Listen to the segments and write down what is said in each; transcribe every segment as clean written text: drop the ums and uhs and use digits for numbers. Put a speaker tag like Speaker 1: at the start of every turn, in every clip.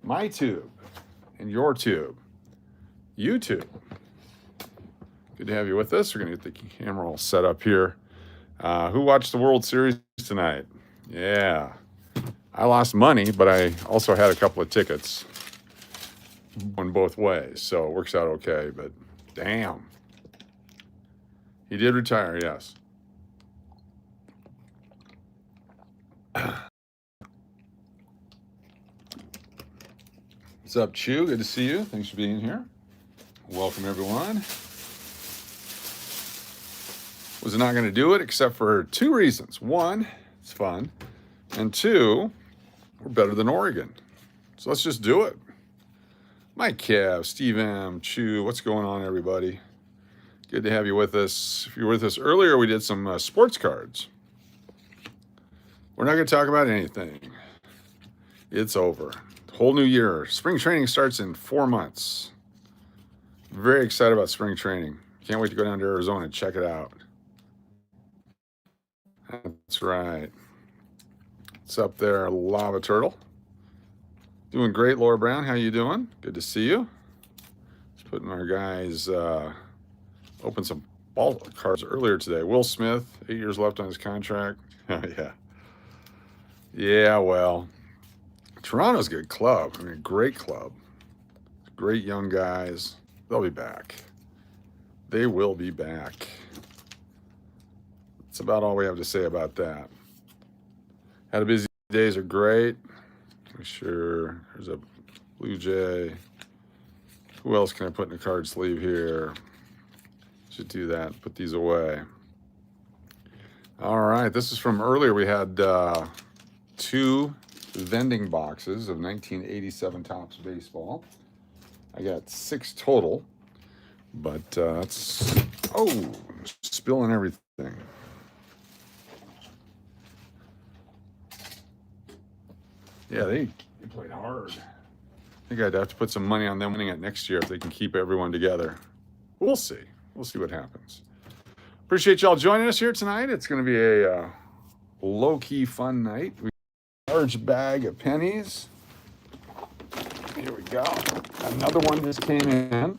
Speaker 1: my tube and your tube, YouTube. Good to have you with us. We're going to get the camera all set up here. Who watched the World Series tonight? Yeah. I lost money, but I also had a couple of tickets going both ways, so it works out okay, but damn. He did retire, yes. What's up, Chew? Good to see you. Thanks for being here. Welcome, everyone. Was not going to do it except for two reasons. One, it's fun. And two, we're better than Oregon. So let's just do it. Mike Kev, Steve M, Chew, what's going on, everybody? Good to have you with us. If you were with us earlier, we did some sports cards. We're not going to talk about anything. It's over. Whole new year. Spring training starts in 4 months. Very excited about spring training. Can't wait to go down to Arizona and check it out. That's right. It's up there, Lava Turtle. Doing great, Laura Brown. How you doing? Good to see you. Just putting our guys open some ball cards earlier today. Will Smith, 8 years left on his contract. Oh, yeah. Yeah, well, Toronto's a good club. I mean, great club. Great young guys. They'll be back. They will be back. That's about all we have to say about that. Had a busy days are great. Sure, there's a Blue Jay. Who else can I put in a card sleeve here? Should do that. Put these away. All right, this is from earlier. We had 2 vending boxes of 1987 Topps baseball. I got 6 total, but that's spilling everything. Yeah, they played hard. I think I'd have to put some money on them winning it next year if they can keep everyone together. We'll see. We'll see what happens. Appreciate y'all joining us here tonight. It's going to be a low-key fun night. We have a large bag of pennies. Here we go. Another one just came in.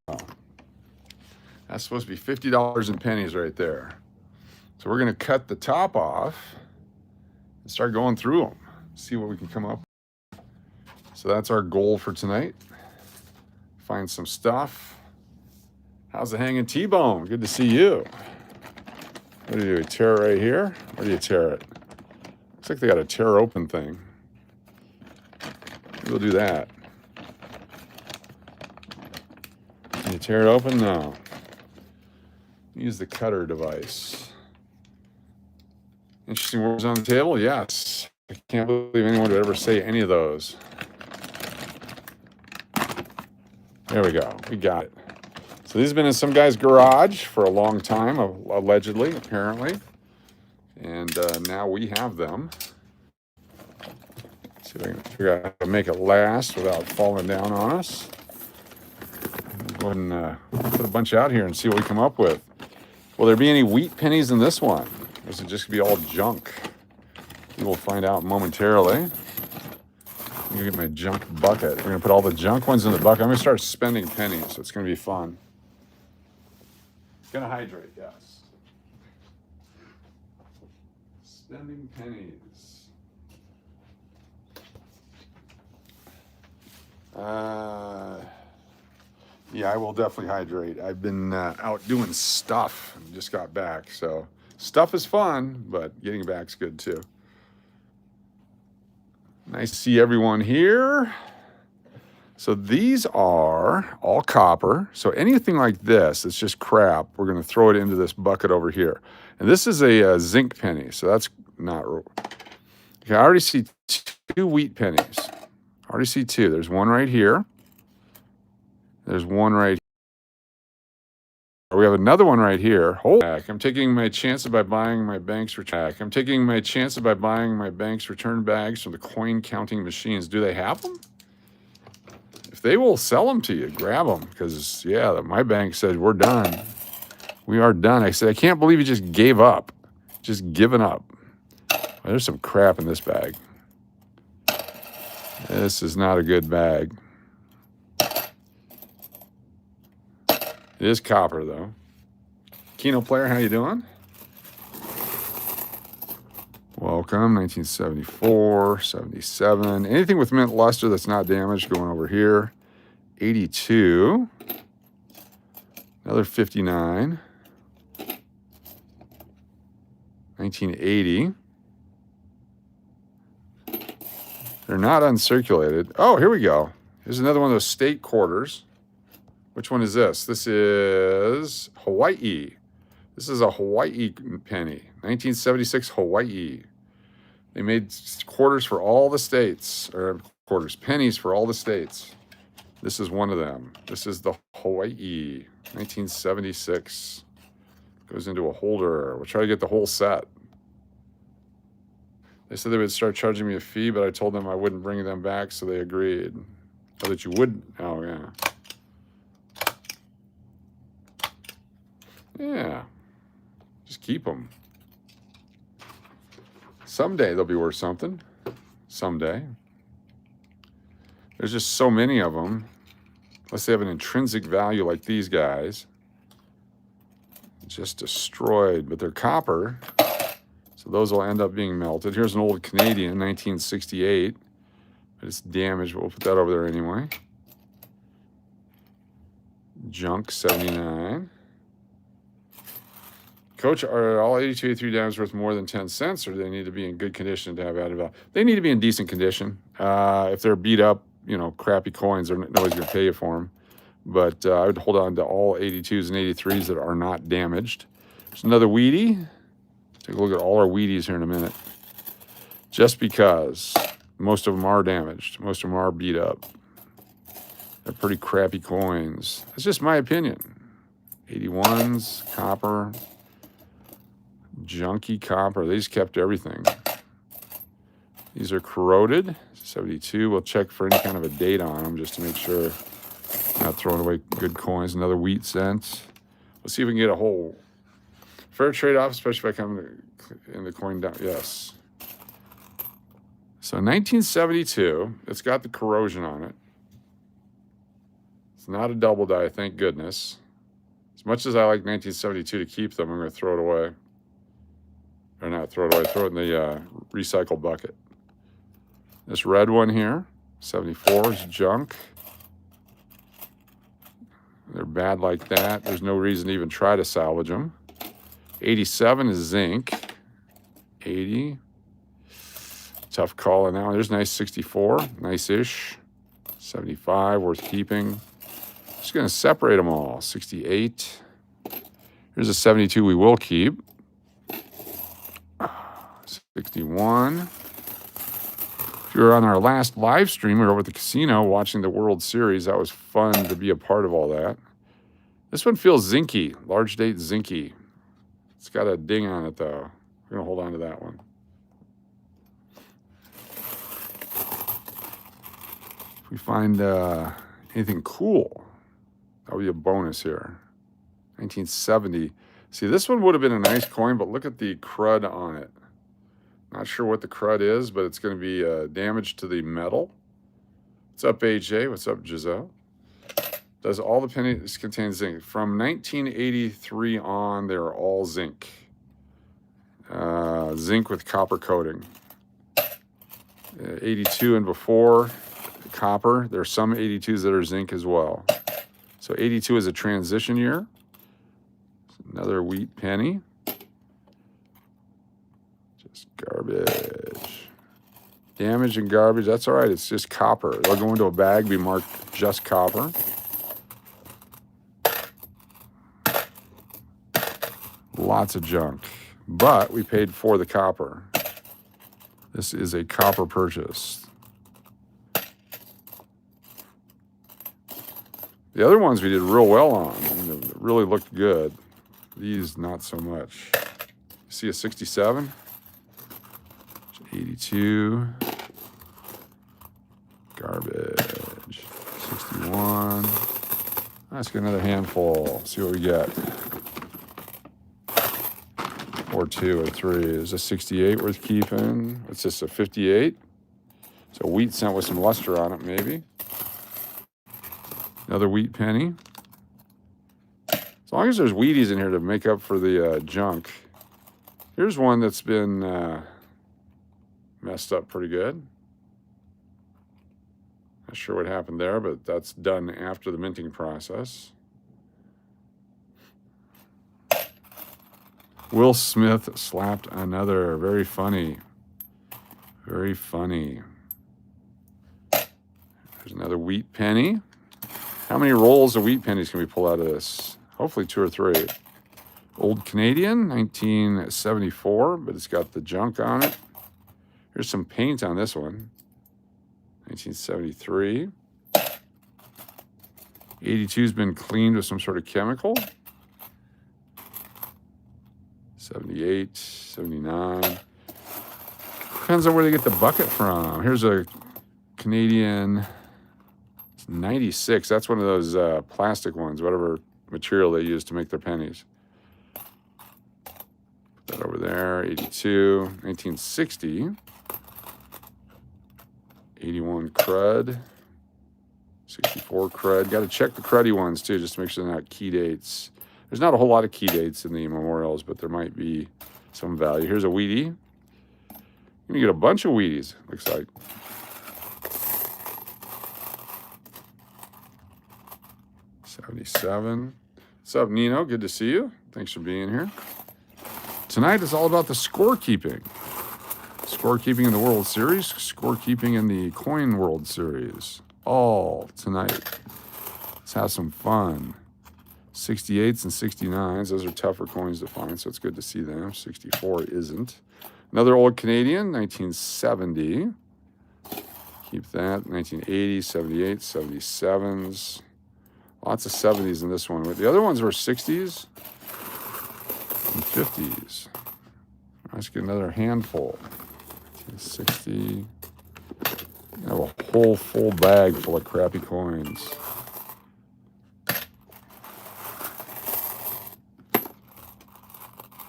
Speaker 1: Oh. That's supposed to be $50 in pennies right there. So we're going to cut the top off and start going through them, see what we can come up with. So that's our goal for tonight. Find some stuff. How's it hanging, T-Bone? Good to see you. What do you do? Tear it right here? Where do you tear it? Looks like they got a tear open thing. Maybe we'll do that. Can you tear it open? No. Use the cutter device. Interesting words on the table? Yes. I can't believe anyone would ever say any of those. There we go. We got it. So these have been in some guy's garage for a long time, allegedly, apparently. And now we have them. Let's see if I can figure out how to make it last without falling down on us. Go ahead and put a bunch out here and see what we come up with. Will there be any wheat pennies in this one? Or is it just going to be all junk? We will find out momentarily. I'm going to get my junk bucket. We're going to put all the junk ones in the bucket. I'm going to start spending pennies, so it's going to be fun. Going to hydrate, yes. Spending pennies. Yeah, I will definitely hydrate. I've been out doing stuff and just got back, so stuff is fun, but getting back's good too. Nice to see everyone here. So these are all copper. So anything like this, it's just crap. We're going to throw it into this bucket over here. And this is a zinc penny, so that's not. Okay, I already see 2 wheat pennies. I already see 2. There's one right here. There's one right here. We have another one right here. Hold back. I'm taking my chances by buying my bank's return. I'm taking my chances by buying my bank's return bags from the coin counting machines. Do they have them? If they will sell them to you, grab them. Because, yeah, my bank said, we're done. We are done. I said, I can't believe you just gave up. Just given up. There's some crap in this bag. This is not a good bag. It is copper, though. Keno player, how you doing? Welcome, 1974, 77. Anything with mint luster that's not damaged going over here. 82. Another 59. 1980. They're not uncirculated. Oh, here we go. Here's another one of those state quarters. Which one is this? This is Hawaii. This is a Hawaii penny. 1976 Hawaii. They made quarters for all the states, or quarters, pennies for all the states. This is one of them. This is the Hawaii, 1976. Goes into a holder. We'll try to get the whole set. They said they would start charging me a fee, but I told them I wouldn't bring them back, so they agreed. Oh, that you would? Oh, yeah. Yeah. Just keep them. Someday they'll be worth something. Someday. There's just so many of them. Unless they have an intrinsic value like these guys. Just destroyed. But they're copper. So those will end up being melted. Here's an old Canadian, 1968. But it's damaged. We'll put that over there anyway. Junk, 79. Coach, are all 82, 83 dimes worth more than 10 cents, or do they need to be in good condition to have added value? They need to be in decent condition. If they're beat up, you know, crappy coins, nobody's going to pay you for them. But I would hold on to all 82s and 83s that are not damaged. There's another Wheatie. Take a look at all our Wheaties here in a minute. Just because most of them are damaged. Most of them are beat up. They're pretty crappy coins. That's just my opinion. 81s, copper. Junky copper. They just kept everything. These are corroded. 72. We'll check for any kind of a date on them just to make sure not throwing away good coins. Another wheat cent. Let's see if we can get a whole fair trade-off, especially if I come in the coin down. Yes. So 1972. It's got the corrosion on it. It's not a double die, thank goodness. As much as I like 1972 to keep them, I'm going to throw it away. Or not throw it away, throw it in the recycle bucket. This red one here, 74 is junk. They're bad like that. There's no reason to even try to salvage them. 87 is zinc. 80. Tough call on that one. There's nice 64, nice-ish. 75, worth keeping. Just going to separate them all. 68. Here's a 72 we will keep. 61. If you were on our last live stream, we were over at the casino watching the World Series. That was fun to be a part of all that. This one feels zinky, large date zinky. It's got a ding on it, though. We're going to hold on to that one. If we find anything cool, that would be a bonus here. 1970. See, this one would have been a nice coin, but look at the crud on it. Not sure what the crud is, but it's going to be damage to the metal. What's up, AJ? What's up, Giselle? Does all the pennies contain zinc? From 1983 on, they're all zinc. Zinc with copper coating. 82 and before, copper. There are some 82s that are zinc as well. So 82 is a transition year. Another wheat penny. Just garbage. Damage and garbage, that's all right. It's just copper. They'll go into a bag, be marked just copper. Lots of junk. But we paid for the copper. This is a copper purchase. The other ones we did real well on. I mean, they really looked good. These, not so much. See a 67? 82. Garbage. 61. Let's get another handful. See what we get. Or 2 or 3. Is a 68 worth keeping? What's this, a 58? So wheat cent with some luster on it, maybe. Another wheat penny. As long as there's Wheaties in here to make up for the junk. Here's one that's been messed up pretty good. Not sure what happened there, but that's done after the minting process. Will Smith slapped another. Very funny. Very funny. There's another wheat penny. How many rolls of wheat pennies can we pull out of this? Hopefully 2 or 3. Old Canadian, 1974, but it's got the junk on it. Here's some paint on this one. 1973. 82's been cleaned with some sort of chemical. 78, 79. Depends on where they get the bucket from. Here's a Canadian 96. That's one of those plastic ones, whatever material they use to make their pennies. Put that over there. 82, 1960. 81 crud. 64 crud. Got to check the cruddy ones too, just to make sure they're not key dates. There's not a whole lot of key dates in the memorials, but there might be some value. Here's a Wheatie. You're going to get a bunch of Wheaties, looks like. $77. What's up, Nino? Good to see you. Thanks for being here. Tonight is all about the scorekeeping. Scorekeeping in the World Series, scorekeeping in the Coin World Series. All tonight. Let's have some fun. 68s and 69s, those are tougher coins to find, so it's good to see them. 64 isn't. Another old Canadian, 1970. Keep that. 1980, 78, 77s. Lots of 70s in this one. The other ones were 60s and 50s. Let's get another handful. 60. You have a whole full bag full of crappy coins.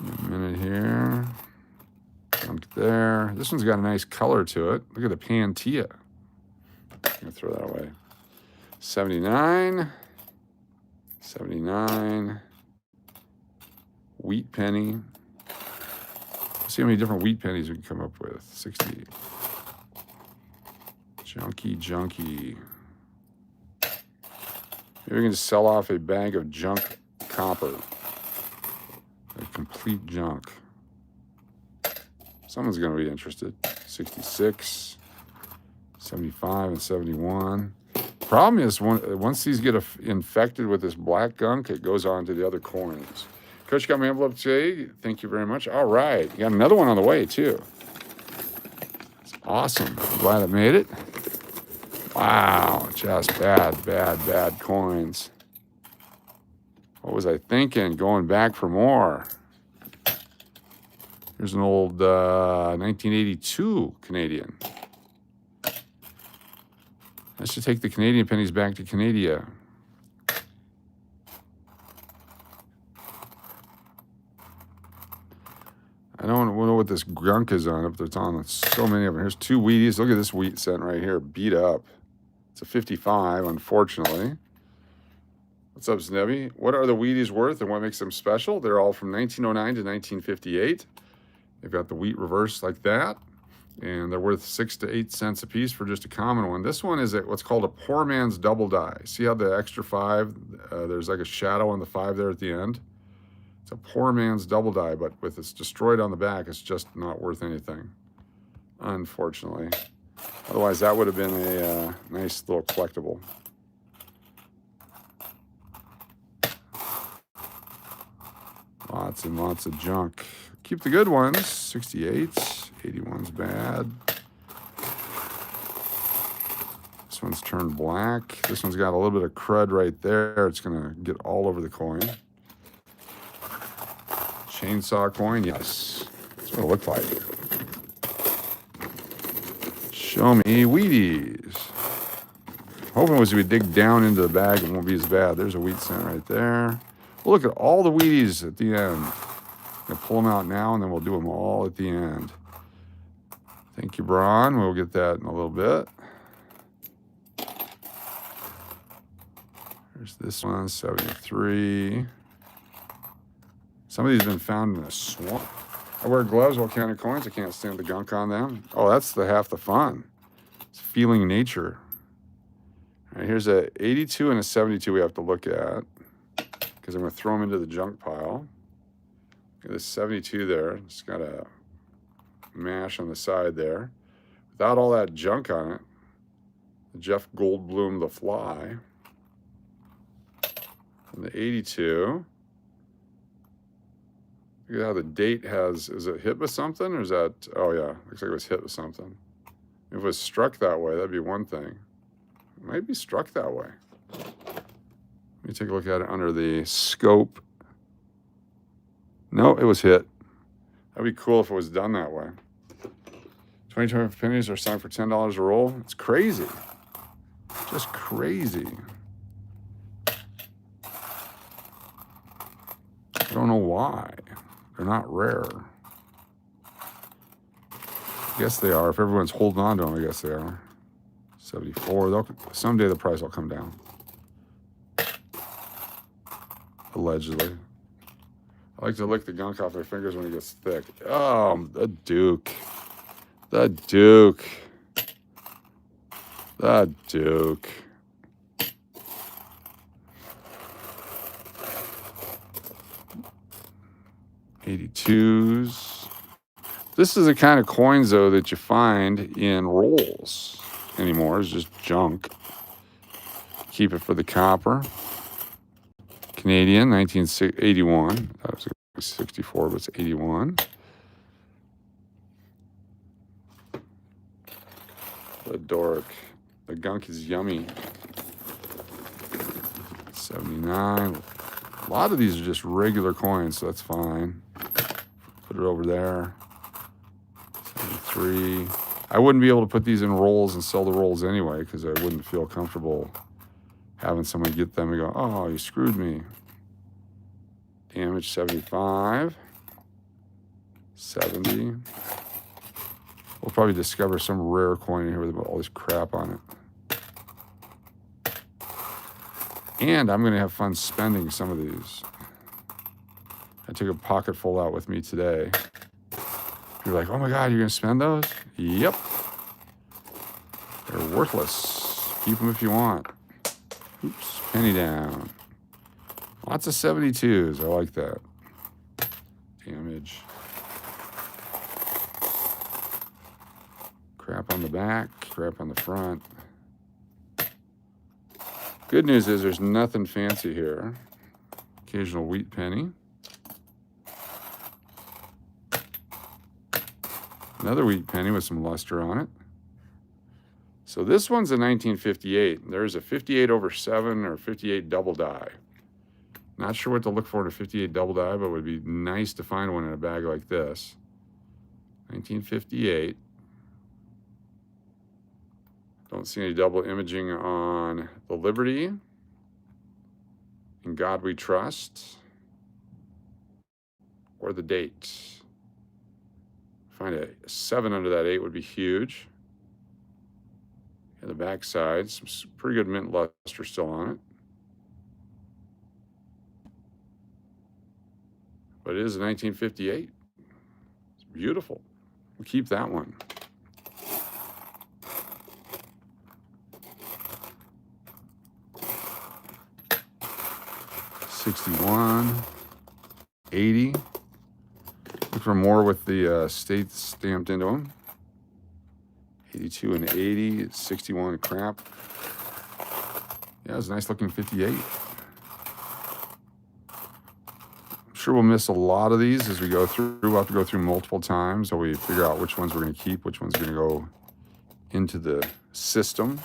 Speaker 1: A minute here. Junk there. This one's got a nice color to it. Look at the Pantia. I'm going to throw that away. 79. 79. Wheat penny. Let's see how many different wheat pennies we can come up with. 60. Junky. Maybe we can just sell off a bag of junk copper. A complete junk. Someone's going to be interested. 66, 75, and 71. Problem is, once these get infected with this black gunk, it goes on to the other coins. Coach got my envelope today. Thank you very much. All right. You got another one on the way, too. It's awesome. I'm glad I made it. Wow. Just bad coins. What was I thinking? Going back for more. Here's an old 1982 Canadian. I should take the Canadian pennies back to Canada. I don't know what this gunk is on up there. It's on so many of them. Here's 2 Wheaties. Look at this wheat cent right here, beat up. It's a 55, unfortunately. What's up, Snebby? What are the Wheaties worth and what makes them special? They're all from 1909 to 1958. They've got the wheat reversed like that. And they're worth 6 to 8 cents a piece for just a common one. This one is what's called a poor man's double die. See how the extra 5, there's like a shadow on the 5 there at the end? It's a poor man's double die, but with it's destroyed on the back, it's just not worth anything, unfortunately. Otherwise, that would have been a nice little collectible. Lots and lots of junk. Keep the good ones. 68s, 81's bad. This one's turned black. This one's got a little bit of crud right there. It's going to get all over the coin. Chainsaw coin, yes. That's what it looked like. Show me Wheaties. Hoping as we dig down into the bag, it won't be as bad. There's a wheat cent right there. Look at all the Wheaties at the end. can pull them out now, and then we'll do them all at the end. Thank you, Braun. We'll get that in a little bit. There's this one, 73. Some of these have been found in a swamp. I wear gloves while counting coins. I can't stand the gunk on them. Oh, that's half the fun. It's feeling nature. All right, here's a 82 and a 72 we have to look at because I'm going to throw them into the junk pile. Look at this 72 there. It's got a mash on the side there. Without all that junk on it, the Jeff Goldblum The Fly. And the 82. Look at how the date has, is it hit with something or is that, oh yeah, looks like it was hit with something. If it was struck that way, that'd be one thing. It might be struck that way. Let me take a look at it under the scope. No, it was hit. That'd be cool if it was done that way. 25 pennies are selling for $10 a roll. It's crazy. Just crazy. I don't know why. They're not rare. I guess they are. If everyone's holding on to them, I guess they are. 74. Someday the price will come down. Allegedly. I like to lick the gunk off my fingers when it gets thick. Oh, the Duke. The Duke. The Duke. $82s. This is the kind of coins, though, that you find in rolls anymore. It's just junk. Keep it for the copper. Canadian, 1981. That was 64, but it's 81. The dork. The gunk is yummy. 79. A lot of these are just regular coins, so that's fine. Put it over there. 73. I wouldn't be able to put these in rolls and sell the rolls anyway because I wouldn't feel comfortable having someone get them and go, oh, you screwed me. Damage 75. 70. We'll probably discover some rare coin in here with all this crap on it. And I'm going to have fun spending some of these. I took a pocket full out with me today. You're like, oh my God, you're going to spend those? Yep. They're worthless. Keep them if you want. Oops, penny down. Lots of 72s. I like that. Damage. Crap on the back, crap on the front. Good news is there's nothing fancy here. Occasional wheat penny. Another wheat penny with some luster on it. So this one's a 1958. There's a 58 over 7 or 58 double die. Not sure what to look for in a 58 double die, but it would be nice to find one in a bag like this. 1958. Don't see any double imaging on the Liberty. In God We Trust. Or the date. Find a 7 under that 8 would be huge. And the back side, some pretty good mint luster still on it. But it is a 1958. It's beautiful. We'll keep that one. $61, $80. Look for more with the state stamped into them. 82 and 80, 61 crap. Yeah, it's a nice looking 58. I'm sure we'll miss a lot of these as we go through. We'll have to go through multiple times so we figure out which ones we're going to keep, which ones are going to go into the system.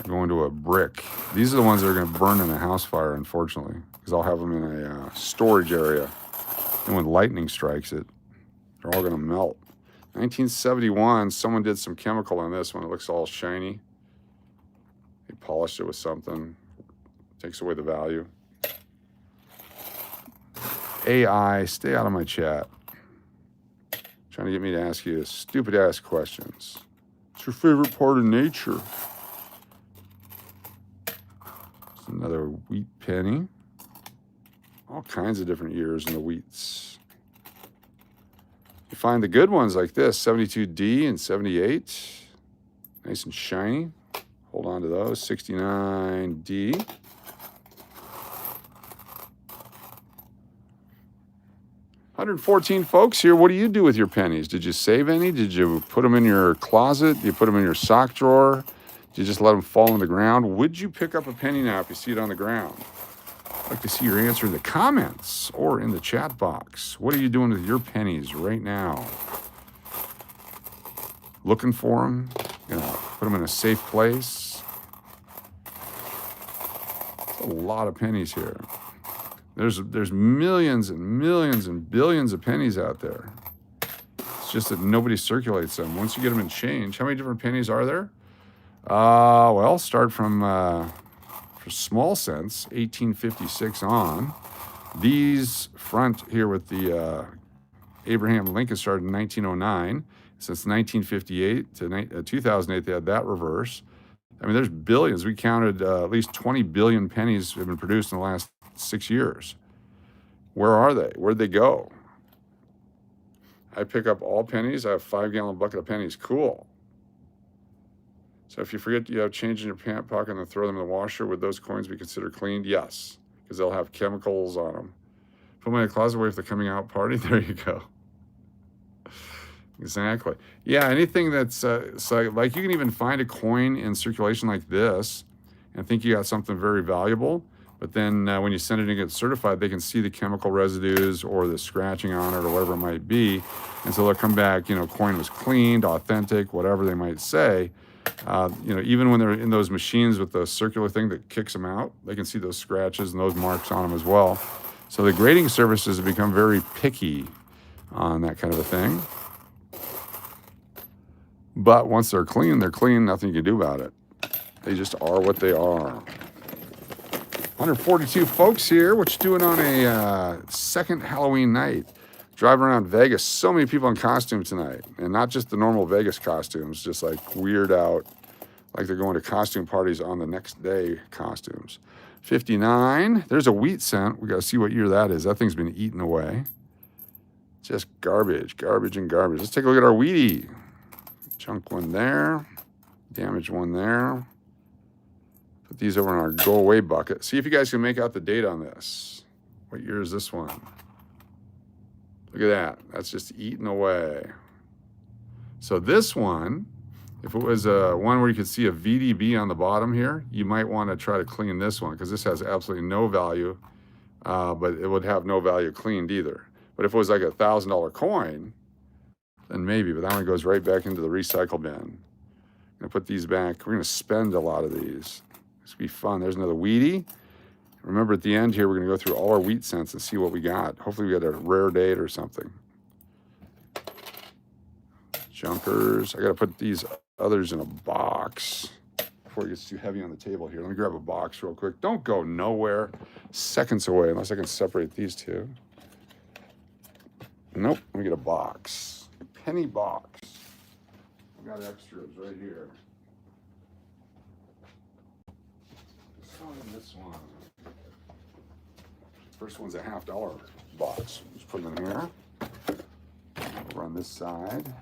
Speaker 1: Going to a brick. These are the ones that are going to burn in a house fire, unfortunately, because I'll have them in a storage area. And when lightning strikes it, they're all going to melt. 1971, someone did some chemical on this one. It looks all shiny. They polished it with something. Takes away the value. AI, stay out of my chat. Trying to get me to ask you stupid-ass questions. What's your favorite part of nature? It's another wheat penny. All kinds of different years in the wheats. You find the good ones like this, 72D and 78. Nice and shiny. Hold on to those. 69D. 114 folks here. What do you do with your pennies? Did you save any? Did you put them in your closet? Did you put them in your sock drawer? Did you just let them fall on the ground? Would you pick up a penny now if you see it on the ground? I'd like to see your answer in the comments or in the chat box. What are you doing with your pennies right now? Looking for them? You know, put them in a safe place? That's a lot of pennies here. There's millions and millions and billions of pennies out there. It's just that nobody circulates them. Once you get them in change, how many different pennies are there? Well, start from, for small cents, 1856 on. These front here with the Abraham Lincoln started in 1909. Since 1958 to 2008, they had that reverse. I mean, there's billions. We counted at least 20 billion pennies have been produced in the last 6 years. Where are they? Where'd they go? I pick up all pennies. I have a 5-gallon bucket of pennies. Cool. So if you forget you have change in your pant pocket and throw them in the washer, would those coins be considered cleaned? Yes, because they'll have chemicals on them. Put them in a closet away if they're coming out party. There you go. Exactly. Yeah, anything that's so like you can even find a coin in circulation like this and think you got something very valuable, but then when you send it and get certified, they can see the chemical residues or the scratching on it or whatever it might be, and so they'll come back, you know, coin was cleaned, authentic, whatever they might say. You know, even when they're in those machines with the circular thing that kicks them out, they can see those scratches and those marks on them as well. So the grading services have become very picky on that kind of a thing. But once they're clean, nothing you can do about it. They just are what they are. 142 folks here. What you doing on a second Halloween night? Driving around Vegas. So many people in costume tonight. And not just the normal Vegas costumes, just like weird out, like they're going to costume parties on the next day costumes. 59. There's a wheat cent. We got to see what year that is. That thing's been eaten away. Just garbage, garbage, and garbage. Let's take a look at our Wheatie. Junk one there. Damaged one there. Put these over in our go away bucket. See if you guys can make out the date on this. What year is this one? Look at that. That's just eaten away. So this one, if it was one where you could see a VDB on the bottom here, you might want to try to clean this one because this has absolutely no value, but it would have no value cleaned either. But if it was like a $1,000 coin, then maybe, but that one goes right back into the recycle bin. I'm gonna put these back. We're gonna spend a lot of these. This will be fun. There's another Wheatie. Remember at the end here, we're gonna go through all our wheat cents and see what we got. Hopefully we got a rare date or something. Junkers. I gotta put these others in a box before it gets too heavy on the table here. Let me grab a box real quick. Don't go nowhere. Seconds away, unless I can separate these two. Nope, let me get a box. Penny box. I got extras right here. This one. First one's a $50 box. Just put them in here. Over on this side.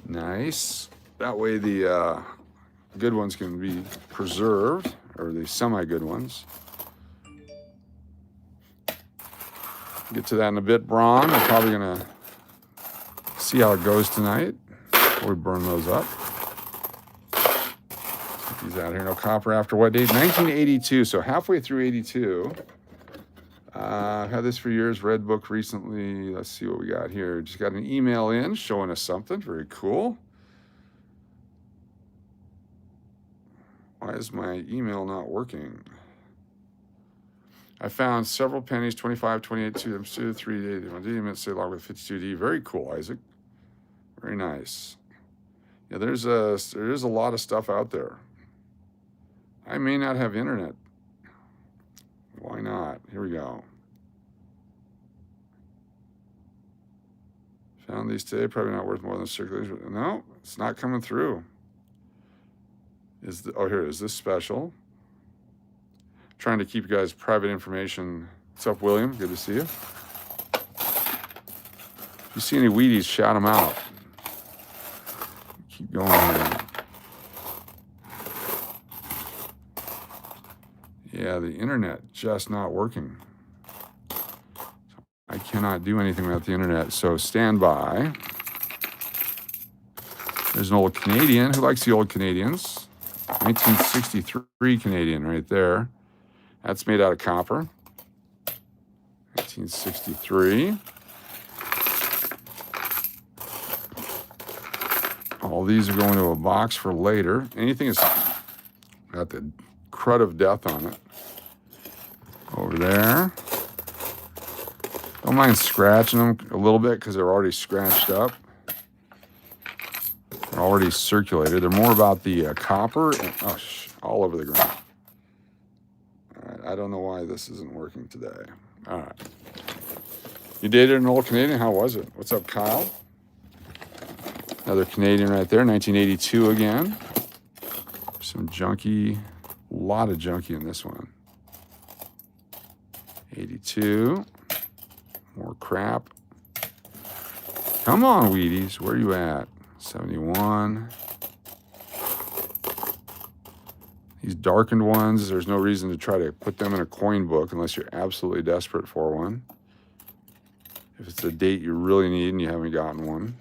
Speaker 1: Nice. That way the good ones can be preserved, or the semi-good ones. Get to that in a bit, Braun. We're probably gonna see how it goes tonight before we burn those up. Get these out here. No copper after what date? 1982, so halfway through 82. I've had this for years, read book recently. Let's see what we got here. Just got an email in showing us something. Very cool. Why is my email not working? I found several pennies, 25, 28, 2, 3, 8, 1 minutes, say along with 52D. Very cool, Isaac. Very nice. Yeah, there is a lot of stuff out there. I may not have internet. Why not? Here we go. Found these today. Probably not worth more than circulation. No, it's not coming through. Oh, here it is. This special. Trying to keep you guys private information. What's up, William? Good to see you. If you see any Wheaties, shout them out. Keep going here. Yeah, the internet just not working. I cannot do anything without the internet, so stand by. There's an old Canadian. Who likes the old Canadians? 1963 Canadian right there. That's made out of copper. 1963. All these are going to a box for later. Anything that's got the crud of death on it. Over there. Don't mind scratching them a little bit because they're already scratched up. They're already circulated. They're more about the copper and all over the ground. All right, I don't know why this isn't working today. All right. You dated an old Canadian? How was it? What's up, Kyle? Another Canadian right there, 1982 again. Some junky, a lot of junky in this one. 82. More crap. Come on, Wheaties. Where are you at? 71. These darkened ones, there's no reason to try to put them in a coin book unless you're absolutely desperate for one. If it's a date you really need and you haven't gotten one.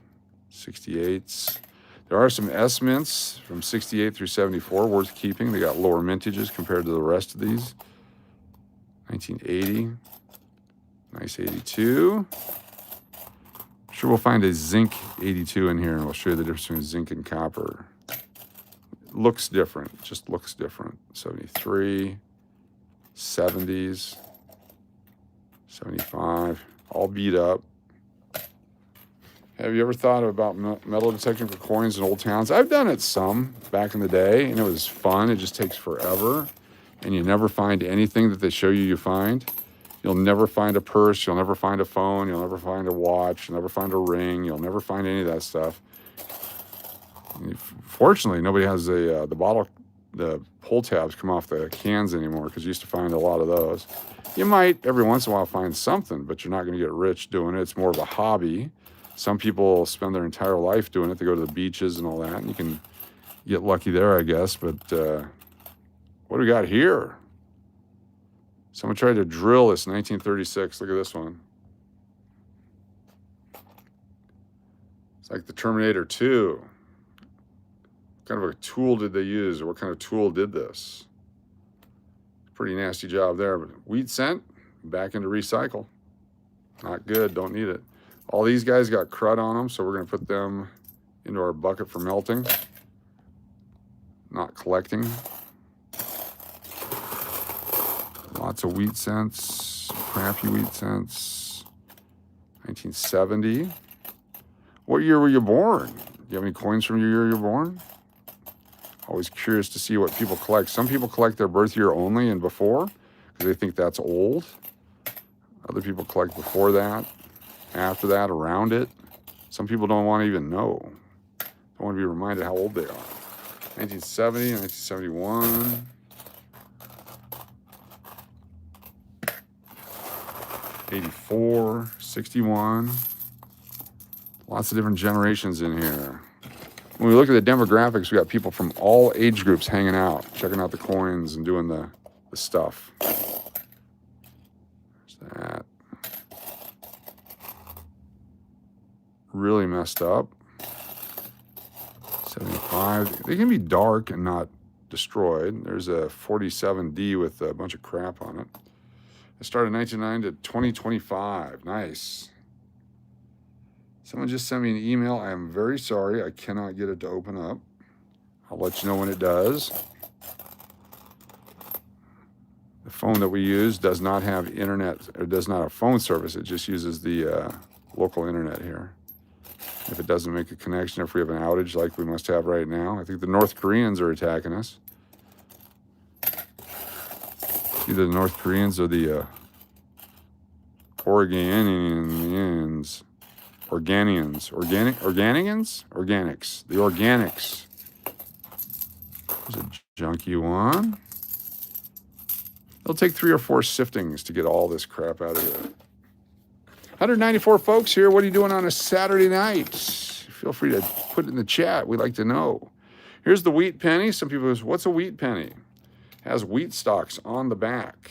Speaker 1: 68s. There are some S mints from 68 through 74 worth keeping. They got lower mintages compared to the rest of these. 1980. Nice 82. Sure, we'll find a zinc 82 in here, and we'll show you the difference between zinc and copper. It looks different, just looks different. 73, 70s, 75, all beat up. Have you ever thought about metal detecting for coins in old towns? I've done it some back in the day, and it was fun. It just takes forever, and you never find anything that they show you find. You'll never find a purse. You'll never find a phone. You'll never find a watch. You'll never find a ring. You'll never find any of that stuff. Fortunately, nobody has the pull tabs come off the cans anymore because you used to find a lot of those. You might every once in a while find something, but you're not going to get rich doing it. It's more of a hobby. Some people spend their entire life doing it. They go to the beaches and all that, and you can get lucky there, I guess. But what do we got here? Someone tried to drill this 1936. Look at this one. It's like the Terminator 2. What kind of a tool did they use, or what kind of tool did this? Pretty nasty job there, but wheat cent, back into recycle. Not good, don't need it. All these guys got crud on them, so we're gonna put them into our bucket for melting. Not collecting. Lots of wheat cents, crappy wheat cents. 1970. What year were you born? Do you have any coins from your year you're born? Always curious to see what people collect. Some people collect their birth year only and before because they think that's old. Other people collect before that, after that, around it. Some people don't want to even know. Don't want to be reminded how old they are. 1970, 1971. 84, 61. Lots of different generations in here. When we look at the demographics, we got people from all age groups hanging out, checking out the coins and doing the stuff. There's that. Really messed up. 75. They can be dark and not destroyed. There's a 47D with a bunch of crap on it. It started 1999 to 2025. Nice. Someone just sent me an email. I am very sorry. I cannot get it to open up. I'll let you know when it does. The phone that we use does not have internet, or does not have phone service. It just uses the local internet here. If it doesn't make a connection, if we have an outage like we must have right now, I think the North Koreans are attacking us. Either the North Koreans or the Oregonians. Organics. The organics. There's a junky one. It'll take 3 or 4 siftings to get all this crap out of here. 194 folks here. What are you doing on a Saturday night? Feel free to put it in the chat. We'd like to know. Here's the wheat penny. Some people ask, what's a wheat penny? It has wheat stalks on the back.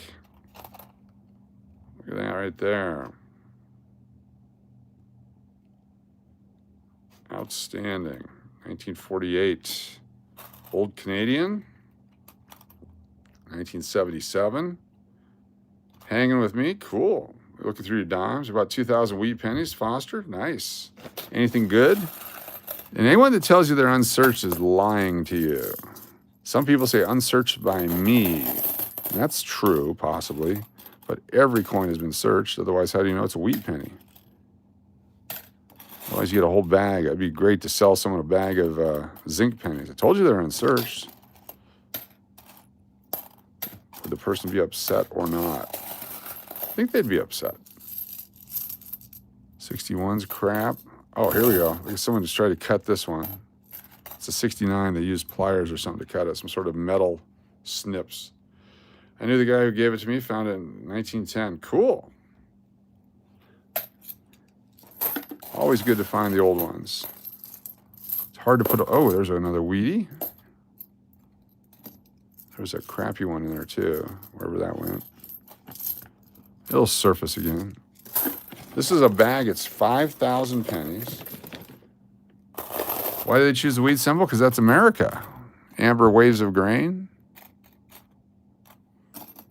Speaker 1: Look at that right there. Outstanding. 1948. Old Canadian. 1977. Hanging with me. Cool. Looking through your dimes. About 2,000 wheat pennies. Foster. Nice. Anything good? And anyone that tells you they're unsearched is lying to you. Some people say unsearched by me. And that's true, possibly. But every coin has been searched. Otherwise, how do you know it's a wheat penny? Otherwise, you get a whole bag. It'd be great to sell someone a bag of zinc pennies. I told you they're unsearched. Would the person be upset or not? I think they'd be upset. 61's crap. Oh, here we go. Someone just tried to cut this one. It's a 69. They used pliers or something to cut it. Some sort of metal snips. I knew the guy who gave it to me, found it in 1910. Cool. Always good to find the old ones. It's hard to put, oh, there's another Wheatie. There's a crappy one in there too, wherever that went. It'll surface again. This is a bag, it's 5,000 pennies. Why did they choose the wheat symbol? Because that's America. Amber waves of grain.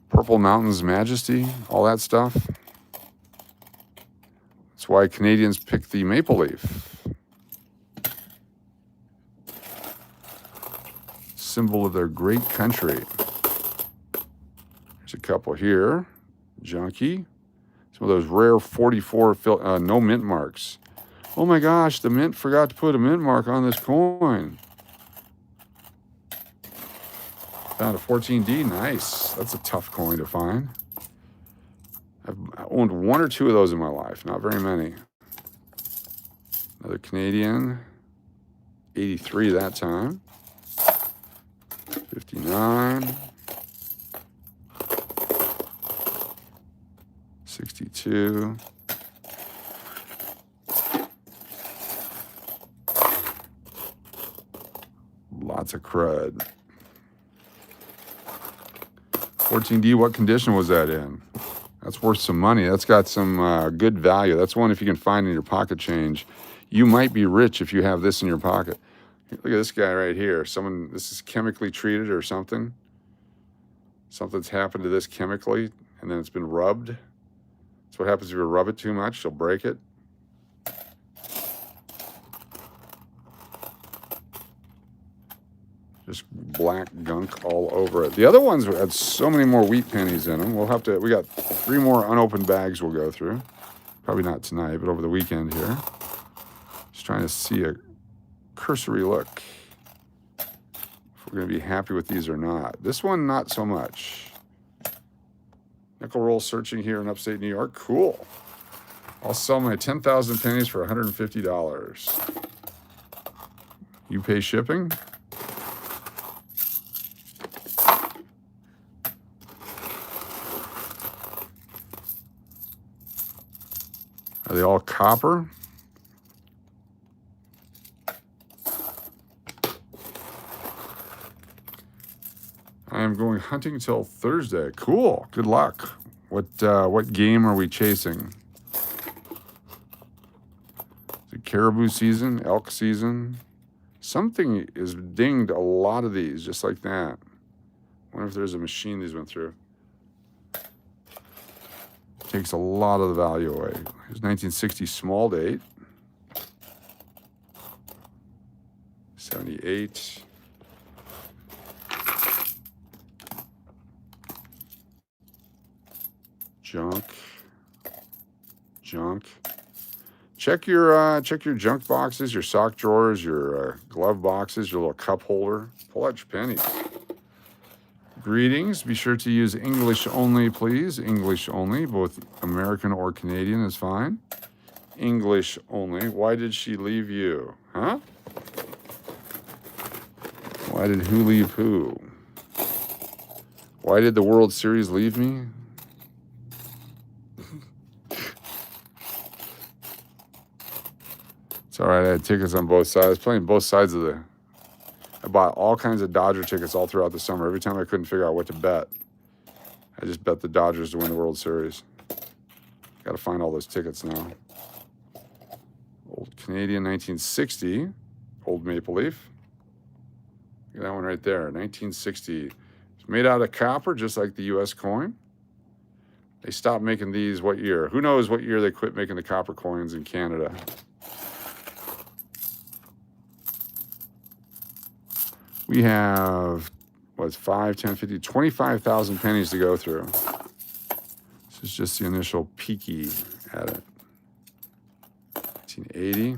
Speaker 1: Purple Mountain's majesty, all that stuff. That's why Canadians pick the maple leaf. Symbol of their great country. There's a couple here. Junky. Some of those rare 44 no mint marks. Oh my gosh, the mint forgot to put a mint mark on this coin. Found a 14D, nice. That's a tough coin to find. I've owned 1 or 2 of those in my life, not very many. Another Canadian, 83 that time. 59. 62. Lots of crud. 14D, what condition was that in? That's worth some money. That's got some good value. That's one if you can find in your pocket change. You might be rich if you have this in your pocket. Look at this guy right here. This is chemically treated or something. Something's happened to this chemically, and then it's been rubbed. That's what happens if you rub it too much. You'll break it. Just black gunk all over it. The other ones had so many more wheat pennies in them. We got 3 more unopened bags we'll go through. Probably not tonight, but over the weekend here. Just trying to see a cursory look. If we're going to be happy with these or not. This one, not so much. Nickel roll searching here in upstate New York. Cool. I'll sell my 10,000 pennies for $150. You pay shipping? Are they all copper? I am going hunting till Thursday. Cool. Good luck. What game are we chasing? Is it caribou season? Elk season? Something is dinged a lot of these, just like that. Wonder if there's a machine these went through. Takes a lot of the value away. Here's 1960 small date. 78. Junk. Check your junk boxes, your sock drawers, your glove boxes, your little cup holder. Pull out your pennies. Greetings. Be sure to use English only, please. English only. Both American or Canadian is fine. English only. Why did she leave you? Huh? Why did who leave who? Why did the World Series leave me? It's all right. I had tickets on both sides. I was playing both sides of the... I bought all kinds of Dodger tickets all throughout the summer. Every time I couldn't figure out what to bet, I just bet the Dodgers to win the World Series. Got to find all those tickets now. Old Canadian 1960. Old Maple Leaf. Look at that one right there. 1960. It's made out of copper, just like the U.S. coin. They stopped making these what year? Who knows what year they quit making the copper coins in Canada? We have, what's 5, 10, 50, 25,000 pennies to go through. This is just the initial peaky at it. 1980.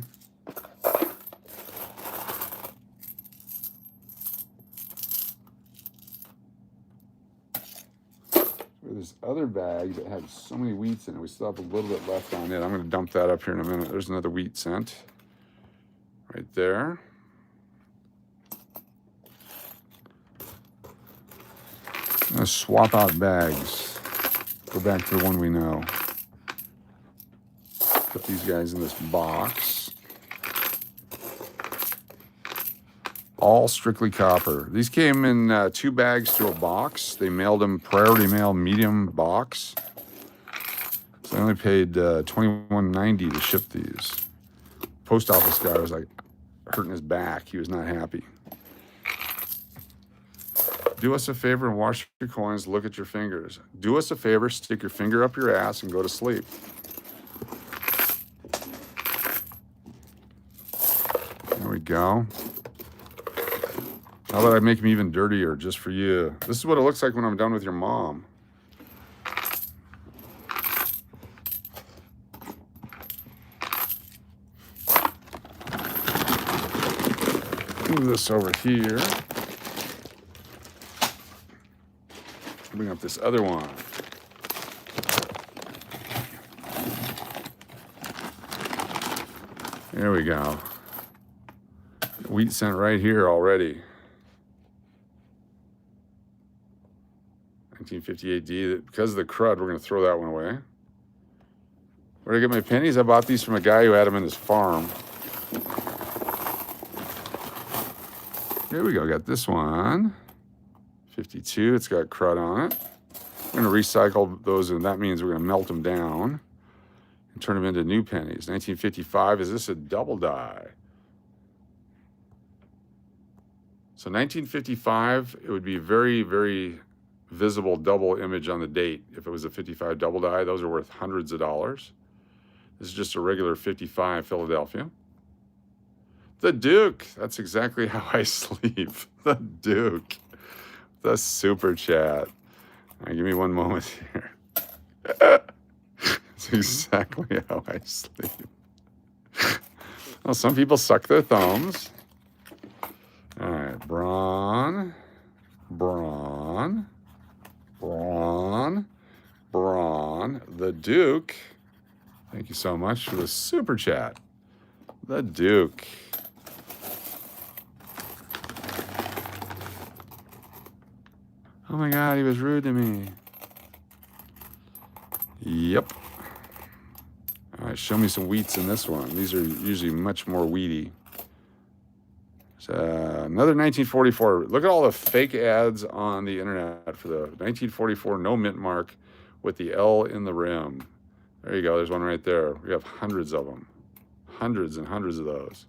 Speaker 1: This other bag that had so many wheats in it, we still have a little bit left on it. I'm going to dump that up here in a minute. There's another wheat cent right there. I'm going to swap out bags. Go back to the one we know. Put these guys in this box. All strictly copper. These came in 2 bags to a box. They mailed them priority mail, medium box. So I only paid $21.90 to ship these. Post office guy was like hurting his back. He was not happy. Do us a favor and wash your coins. Look at your fingers. Do us a favor, stick your finger up your ass and go to sleep. There we go. How about I make them even dirtier just for you? This is what it looks like when I'm done with your mom. Move this over here. Bring up this other one. There we go. Wheat cent right here already. 1958D. Because of the crud, we're going to throw that one away. Where did I get my pennies? I bought these from a guy who had them in his farm. Here we go. Got this one. 52. It's got crud on it. We're going to recycle those, and that means we're going to melt them down and turn them into new pennies. 1955. Is this a double die? So 1955, it would be very, very visible double image on the date. If it was a 55 double die, those are worth hundreds of dollars. This is just a regular 55 Philadelphia. The Duke. That's exactly how I sleep. The Duke. The super chat. All right, give me one moment here. That's exactly how I sleep. Well, some people suck their thumbs. All right, Braun, Braun, Braun, Braun, the Duke. Thank you so much for the super chat. The Duke. Oh my God, he was rude to me. Yep. All right, show me some wheats in this one. These are usually much more wheaty. Another 1944. Look at all the fake ads on the internet for the 1944 no mint mark with the L in the rim. There you go. There's one right there. We have hundreds of them. Hundreds and hundreds of those.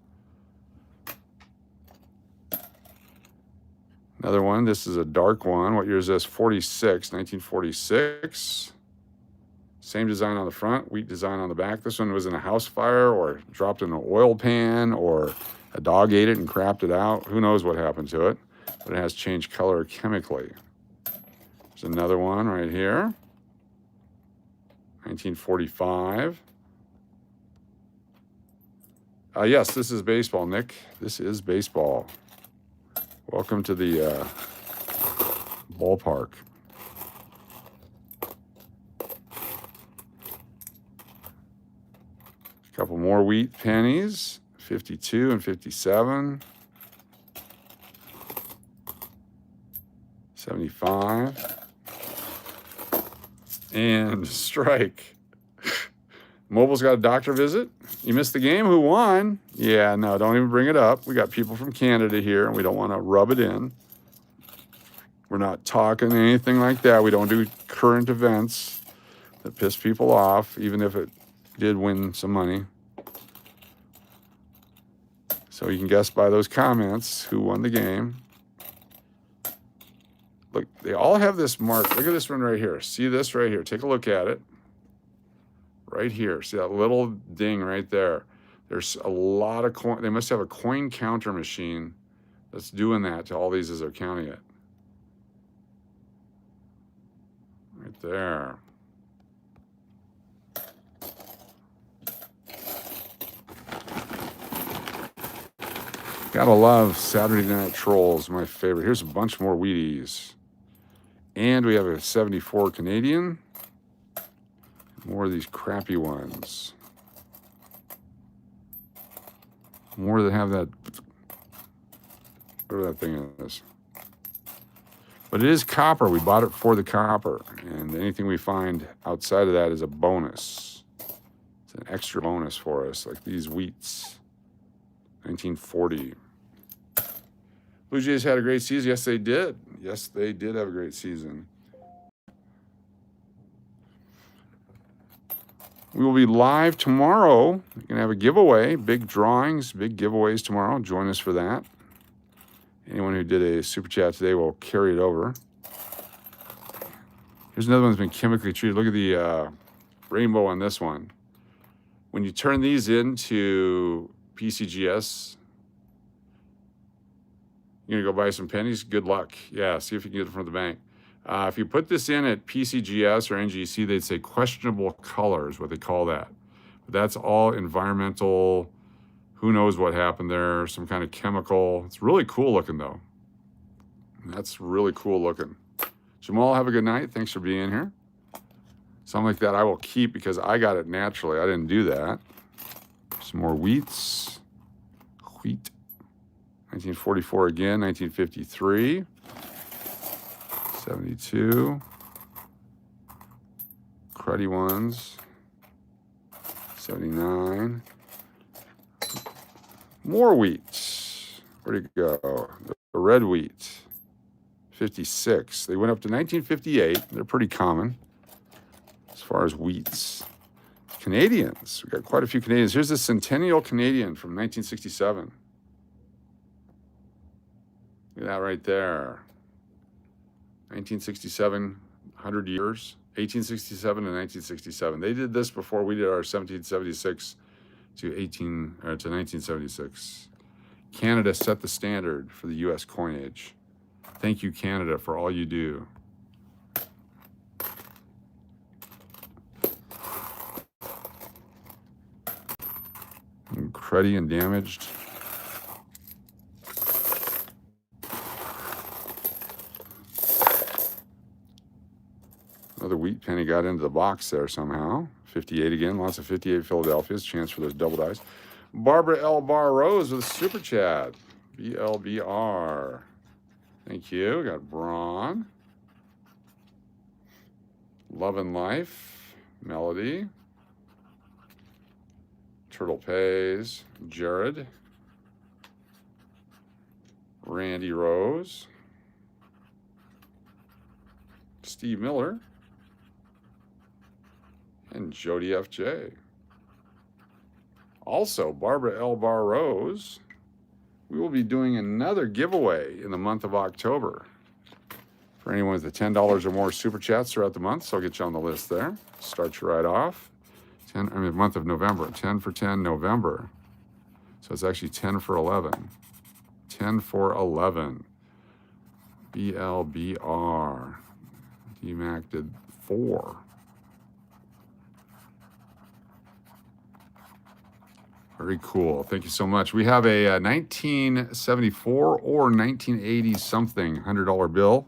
Speaker 1: Another one. This is a dark one. What year is this? 46. 1946. Same design on the front. Wheat design on the back. This one was in a house fire or dropped in an oil pan or a dog ate it and crapped it out. Who knows what happened to it, but it has changed color chemically. There's another one right here. 1945. Yes, this is baseball, Nick. This is baseball. Welcome to the ballpark. A couple more wheat pennies, 52 and 57. 75. And strike. Mobile's got a doctor visit. You missed the game? Who won? Yeah, no, don't even bring it up. We got people from Canada here, and we don't want to rub it in. We're not talking anything like that. We don't do current events that piss people off, even if it did win some money. So you can guess by those comments who won the game. Look, they all have this mark. Look at this one right here. See this right here? Take a look at it. Right here. See that little ding right there? There's a lot of coin. They must have a coin counter machine that's doing that to all these as they're counting it. Right there. Gotta love Saturday Night Trolls, my favorite. Here's a bunch more Wheaties. And we have a 74 Canadian. More of these crappy ones. More that have that, whatever that thing is. But it is copper. We bought it for the copper. And anything we find outside of that is a bonus. It's an extra bonus for us, like these wheats. 1940. Blue Jays had a great season. Yes, they did. Yes, they did have a great season. We will be live tomorrow. We're going to have a giveaway, big drawings, big giveaways tomorrow. Join us for that. Anyone who did a super chat today will carry it over. Here's another one that's been chemically treated. Look at the rainbow on this one. When you turn these into PCGS, you're going to go buy some pennies? Good luck. Yeah, see if you can get it from the bank. If you put this in at PCGS or NGC, they'd say questionable color is what they call that. But that's all environmental. Who knows what happened there? Some kind of chemical. It's really cool looking, though. That's really cool looking. Jamal, have a good night. Thanks for being here. Something like that I will keep because I got it naturally. I didn't do that. Some more wheats. Wheat. 1944 again, 1953. 72. Cruddy ones. 79. More wheat. Where'd it go? The red wheat. 56. They went up to 1958. They're pretty common as far as wheats. Canadians. We got quite a few Canadians. Here's the Centennial Canadian from 1967. Look at that right there. 1967, 100 years. 1867 and 1967. They did this before we did our 1776 to 1976. Canada set the standard for the U.S. coinage. Thank you, Canada, for all you do. And cruddy and damaged. Another wheat penny got into the box there somehow. 58 again. Lots of 58 Philadelphia's. Chance for those double dice. Barbara L. Bar Rose with a super chat. BLBR. Thank you. We got Braun. Love and Life. Melody. Turtle Pays. Jared. Randy Rose. Steve Miller. And Jody FJ. Also, Barbara L. Bar Rose. We will be doing another giveaway in the month of October for anyone with the $10 or more super chats throughout the month. So I'll get you on the list there. Start you right off. Month of November. 10 for 10 November. So it's actually 10 for 11. 10 for 11. BLBR. DMAC did 4. Very cool. Thank you so much. We have a 1974 or 1980 something $100 bill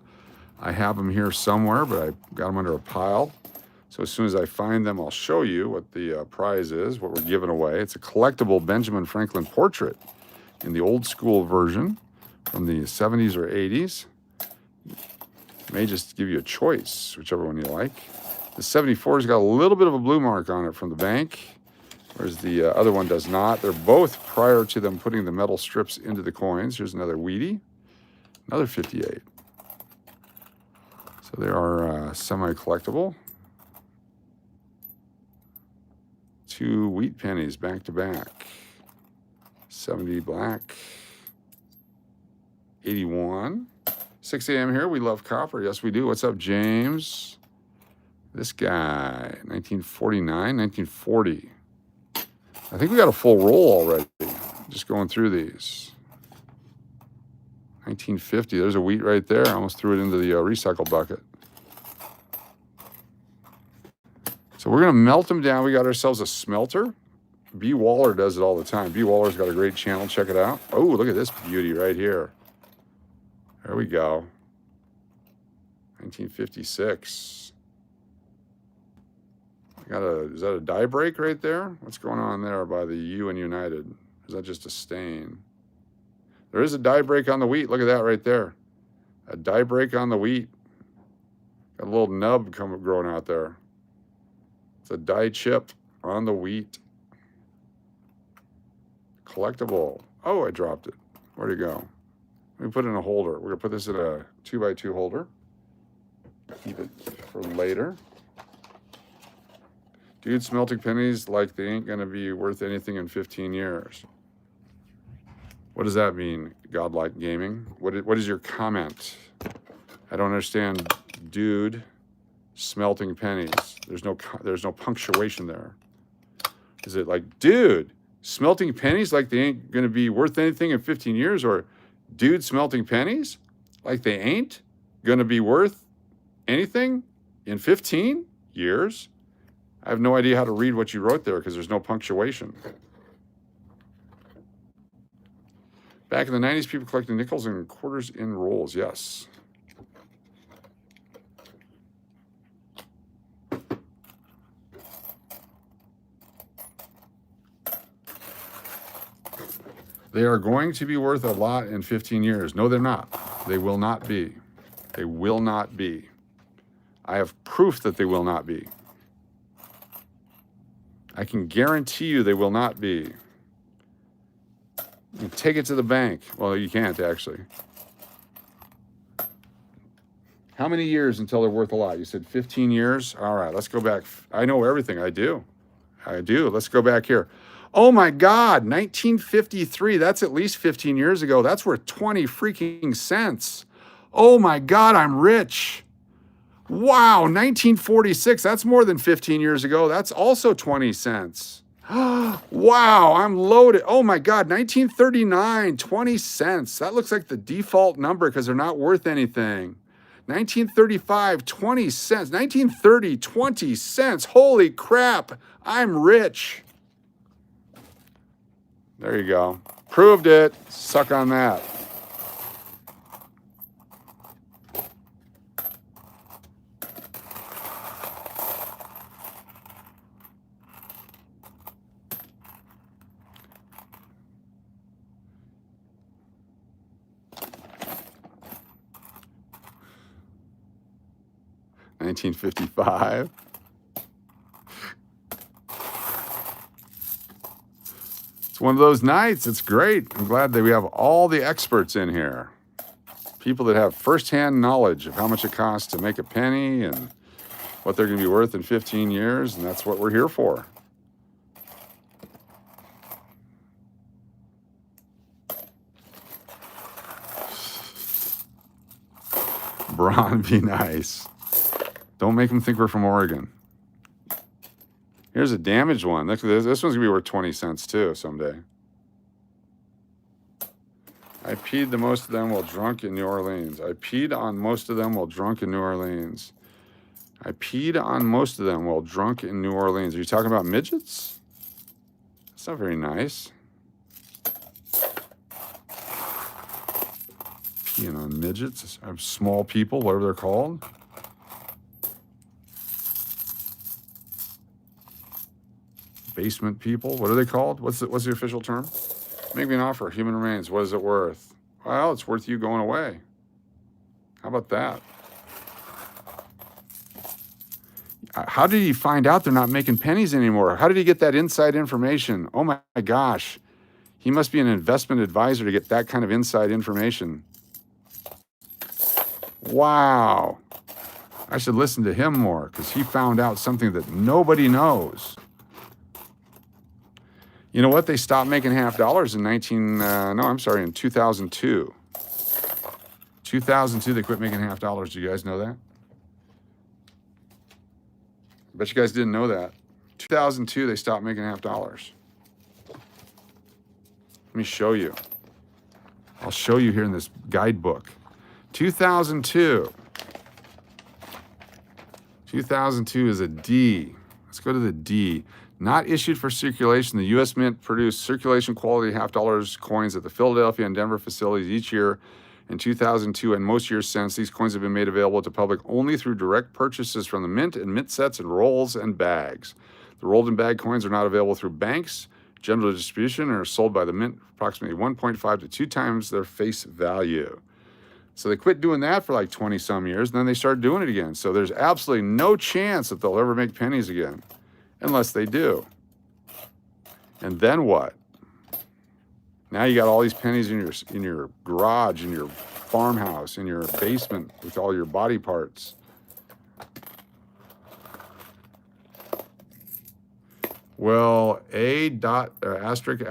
Speaker 1: I have them here somewhere, but I got them under a pile. So as soon as I find them, I'll show you what the prize is, what we're giving away. It's a collectible Benjamin Franklin portrait in the old school version from the 70s or 80s. May just give you a choice, whichever one you like. The 74's got a little bit of a blue mark on it from the bank, whereas the other one does not. They're both prior to them putting the metal strips into the coins. Here's another Wheatie, another 58. So they are semi-collectible. 2 wheat pennies back to back. 70 black. 81. 6 a.m. here. We love copper. Yes, we do. What's up, James? This guy, 1949, 1940. I think we got a full roll already. Just going through these. 1950. There's a wheat right there. I almost threw it into the recycle bucket. So we're going to melt them down. We got ourselves a smelter. B. Waller does it all the time. B. Waller's got a great channel. Check it out. Oh, look at this beauty right here. There we go. 1956. Is that a die break right there? What's going on there by the U and United? Is that just a stain? There is a die break on the wheat. Look at that right there. A die break on the wheat. Got a little nub growing out there. It's a die chip on the wheat. Collectible. Oh, I dropped it. Where'd it go? Let me put it in a holder. We're going to put this in a 2x2 holder. Keep it for later. Dude, smelting pennies like they ain't going to be worth anything in 15 years. What does that mean, Godlike Gaming? What is your comment? I don't understand, dude, smelting pennies. There's no punctuation there. Is it like, dude, smelting pennies like they ain't going to be worth anything in 15 years? Or dude, smelting pennies like they ain't going to be worth anything in 15 years? I have no idea how to read what you wrote there because there's no punctuation. Back in the 90s, people collected nickels and quarters in rolls. Yes. They are going to be worth a lot in 15 years. No, they're not. They will not be. They will not be. I have proof that they will not be. I can guarantee you they will not be. You take it to the bank. Well, you can't, actually. How many years until they're worth a lot? You said 15 years? All right, let's go back. I know everything. I do. Let's go back here. Oh, my God, 1953. That's at least 15 years ago. That's worth 20 freaking cents. Oh, my God, I'm rich. Wow, 1946. That's more than 15 years ago. That's also 20 cents. Wow, I'm loaded. Oh my God, 1939, 20 cents. That looks like the default number because they're not worth anything. 1935, 20 cents. 1930, 20 cents. Holy crap, I'm rich. There you go. Proved it. Suck on that. $19.55. It's one of those nights. It's great. I'm glad that we have all the experts in here. People that have firsthand knowledge of how much it costs to make a penny and what they're going to be worth in 15 years, and that's what we're here for. Braun, be nice. Don't make them think we're from Oregon. Here's a damaged one. This one's going to be worth 20 cents too someday. I peed the most of them while drunk in New Orleans. I peed on most of them while drunk in New Orleans. I peed on most of them while drunk in New Orleans. Are you talking about midgets? That's not very nice. Peeing on midgets, small people, whatever they're called. Basement people, what are they called? What's the official term? Make me an offer, human remains, what is it worth? Well, it's worth you going away. How about that? How did he find out they're not making pennies anymore? How did he get that inside information? Oh my gosh. He must be an investment advisor to get that kind of inside information. Wow. I should listen to him more because he found out something that nobody knows. You know what? They stopped making half dollars in in 2002. 2002, they quit making half dollars. Do you guys know that? I bet you guys didn't know that. 2002, they stopped making half dollars. Let me show you. I'll show you here in this guidebook. 2002. 2002 is a D. Let's go to the D. Not issued for circulation. The U.S. Mint produced circulation quality half dollars coins at the Philadelphia and Denver facilities each year. In 2002 and most years since, these coins have been made available to the public only through direct purchases from the mint and mint sets and rolls and bags. The rolled and bag coins are not available through banks, general distribution, and are sold by the mint approximately 1.5 to 2 times their face value. So they quit doing that for like 20 some years, and then they started doing it again. So there's absolutely no chance that they'll ever make pennies again, unless they do. And then what? Now you got all these pennies in your garage, in your farmhouse, in your basement with all your body parts. Well, asterisk.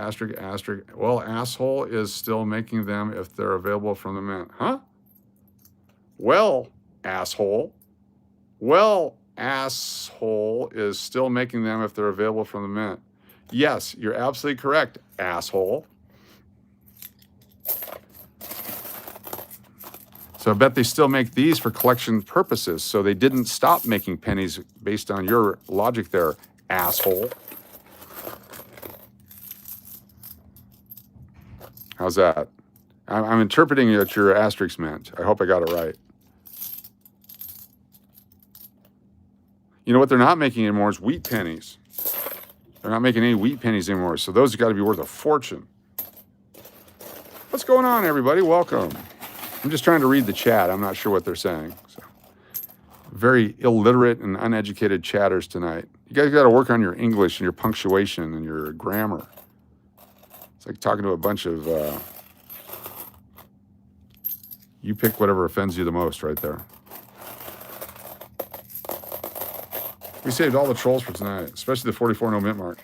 Speaker 1: Well, asshole is still making them if they're available from the mint. Huh? Well, asshole. Well, asshole is still making them if they're available from the mint. Yes, you're absolutely correct, asshole. So I bet they still make these for collection purposes. So they didn't stop making pennies based on your logic there, asshole. How's that? I'm interpreting what your asterisk meant. I hope I got it right. You know what they're not making anymore is wheat pennies. They're not making any wheat pennies anymore. So those have got to be worth a fortune. What's going on, everybody? Welcome. I'm just trying to read the chat. I'm not sure what they're saying. So, very illiterate and uneducated chatters tonight. You guys got to work on your English and your punctuation and your grammar. It's like talking to a bunch of, you pick whatever offends you the most right there. We saved all the trolls for tonight, especially the 44 no mint mark.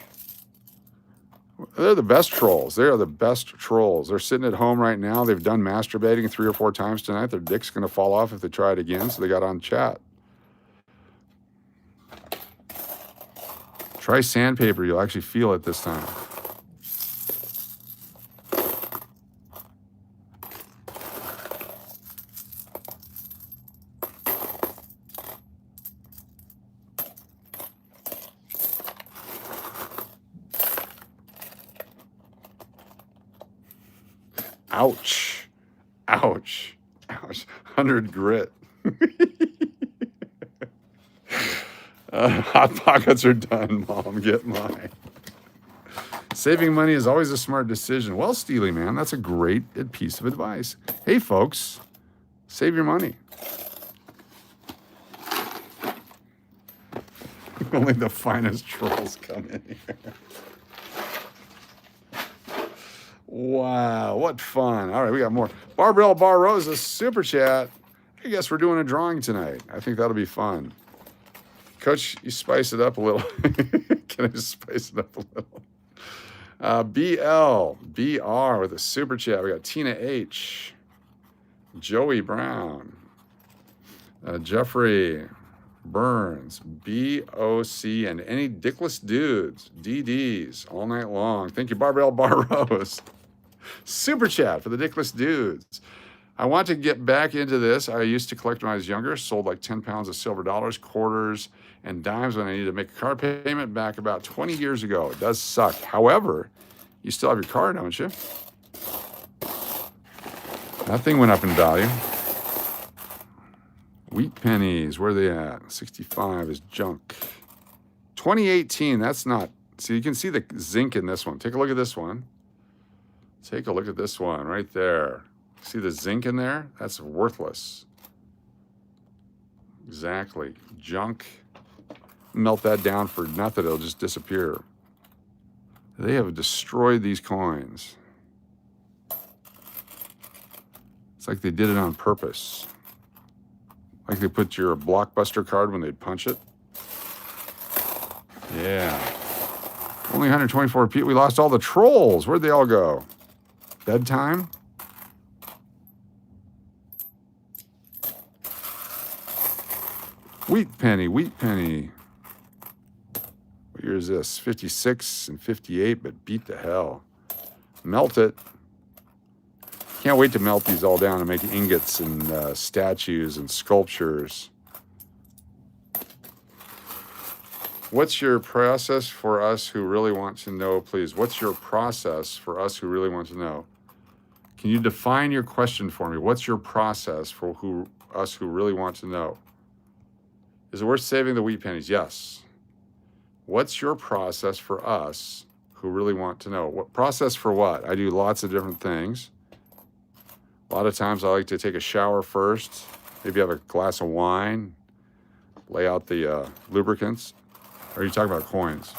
Speaker 1: They're the best trolls. They are the best trolls. They're sitting at home right now. They've done masturbating 3 or 4 times tonight. Their dick's going to fall off if they try it again, so they got on chat. Try sandpaper. You'll actually feel it this time. Ouch. Ouch. Ouch. 100 grit. Hot pockets are done, Mom. Get mine. Saving money is always a smart decision. Well, Steely, man, that's a great piece of advice. Hey, folks, save your money. Only the finest trolls come in here. Wow, what fun. All right, we got more. Barbell Bar Rosa, super chat. I guess we're doing a drawing tonight. I think that'll be fun. Coach, you spice it up a little. Can I just spice it up a little? BR with a super chat. We got Tina H. Joey Brown. Jeffrey Burns. BOC and any dickless dudes. DDs all night long. Thank you, Barbell Bar Rose. Super chat for the dickless dudes. I want to get back into this. I used to collect when I was younger, sold like 10 pounds of silver dollars, quarters, and dimes when I needed to make a car payment back about 20 years ago. It does suck. However, you still have your car, don't you? That thing went up in value. Wheat pennies, where are they at? 65 is junk. 2018, that's not. See, you can see the zinc in this one. Take a look at this one. Take a look at this one right there. See the zinc in there? That's worthless. Exactly. Junk. Melt that down for nothing. It'll just disappear. They have destroyed these coins. It's like they did it on purpose. Like they put your Blockbuster card when they'd punch it. Yeah. Only 124 people. We lost all the trolls. Where'd they all go? Bedtime? Wheat penny, wheat penny. What year is this? 56 and 58, but beat the hell. Melt it. Can't wait to melt these all down and make ingots and statues and sculptures. What's your process for us who really want to know, please? What's your process for us who really want to know? Can you define your question for me? What's your process for us who really want to know? Is it worth saving the wheat pennies? Yes. What's your process for us who really want to know? What process for what? I do lots of different things. A lot of times I like to take a shower first, maybe have a glass of wine, lay out the lubricants. Or are you talking about coins?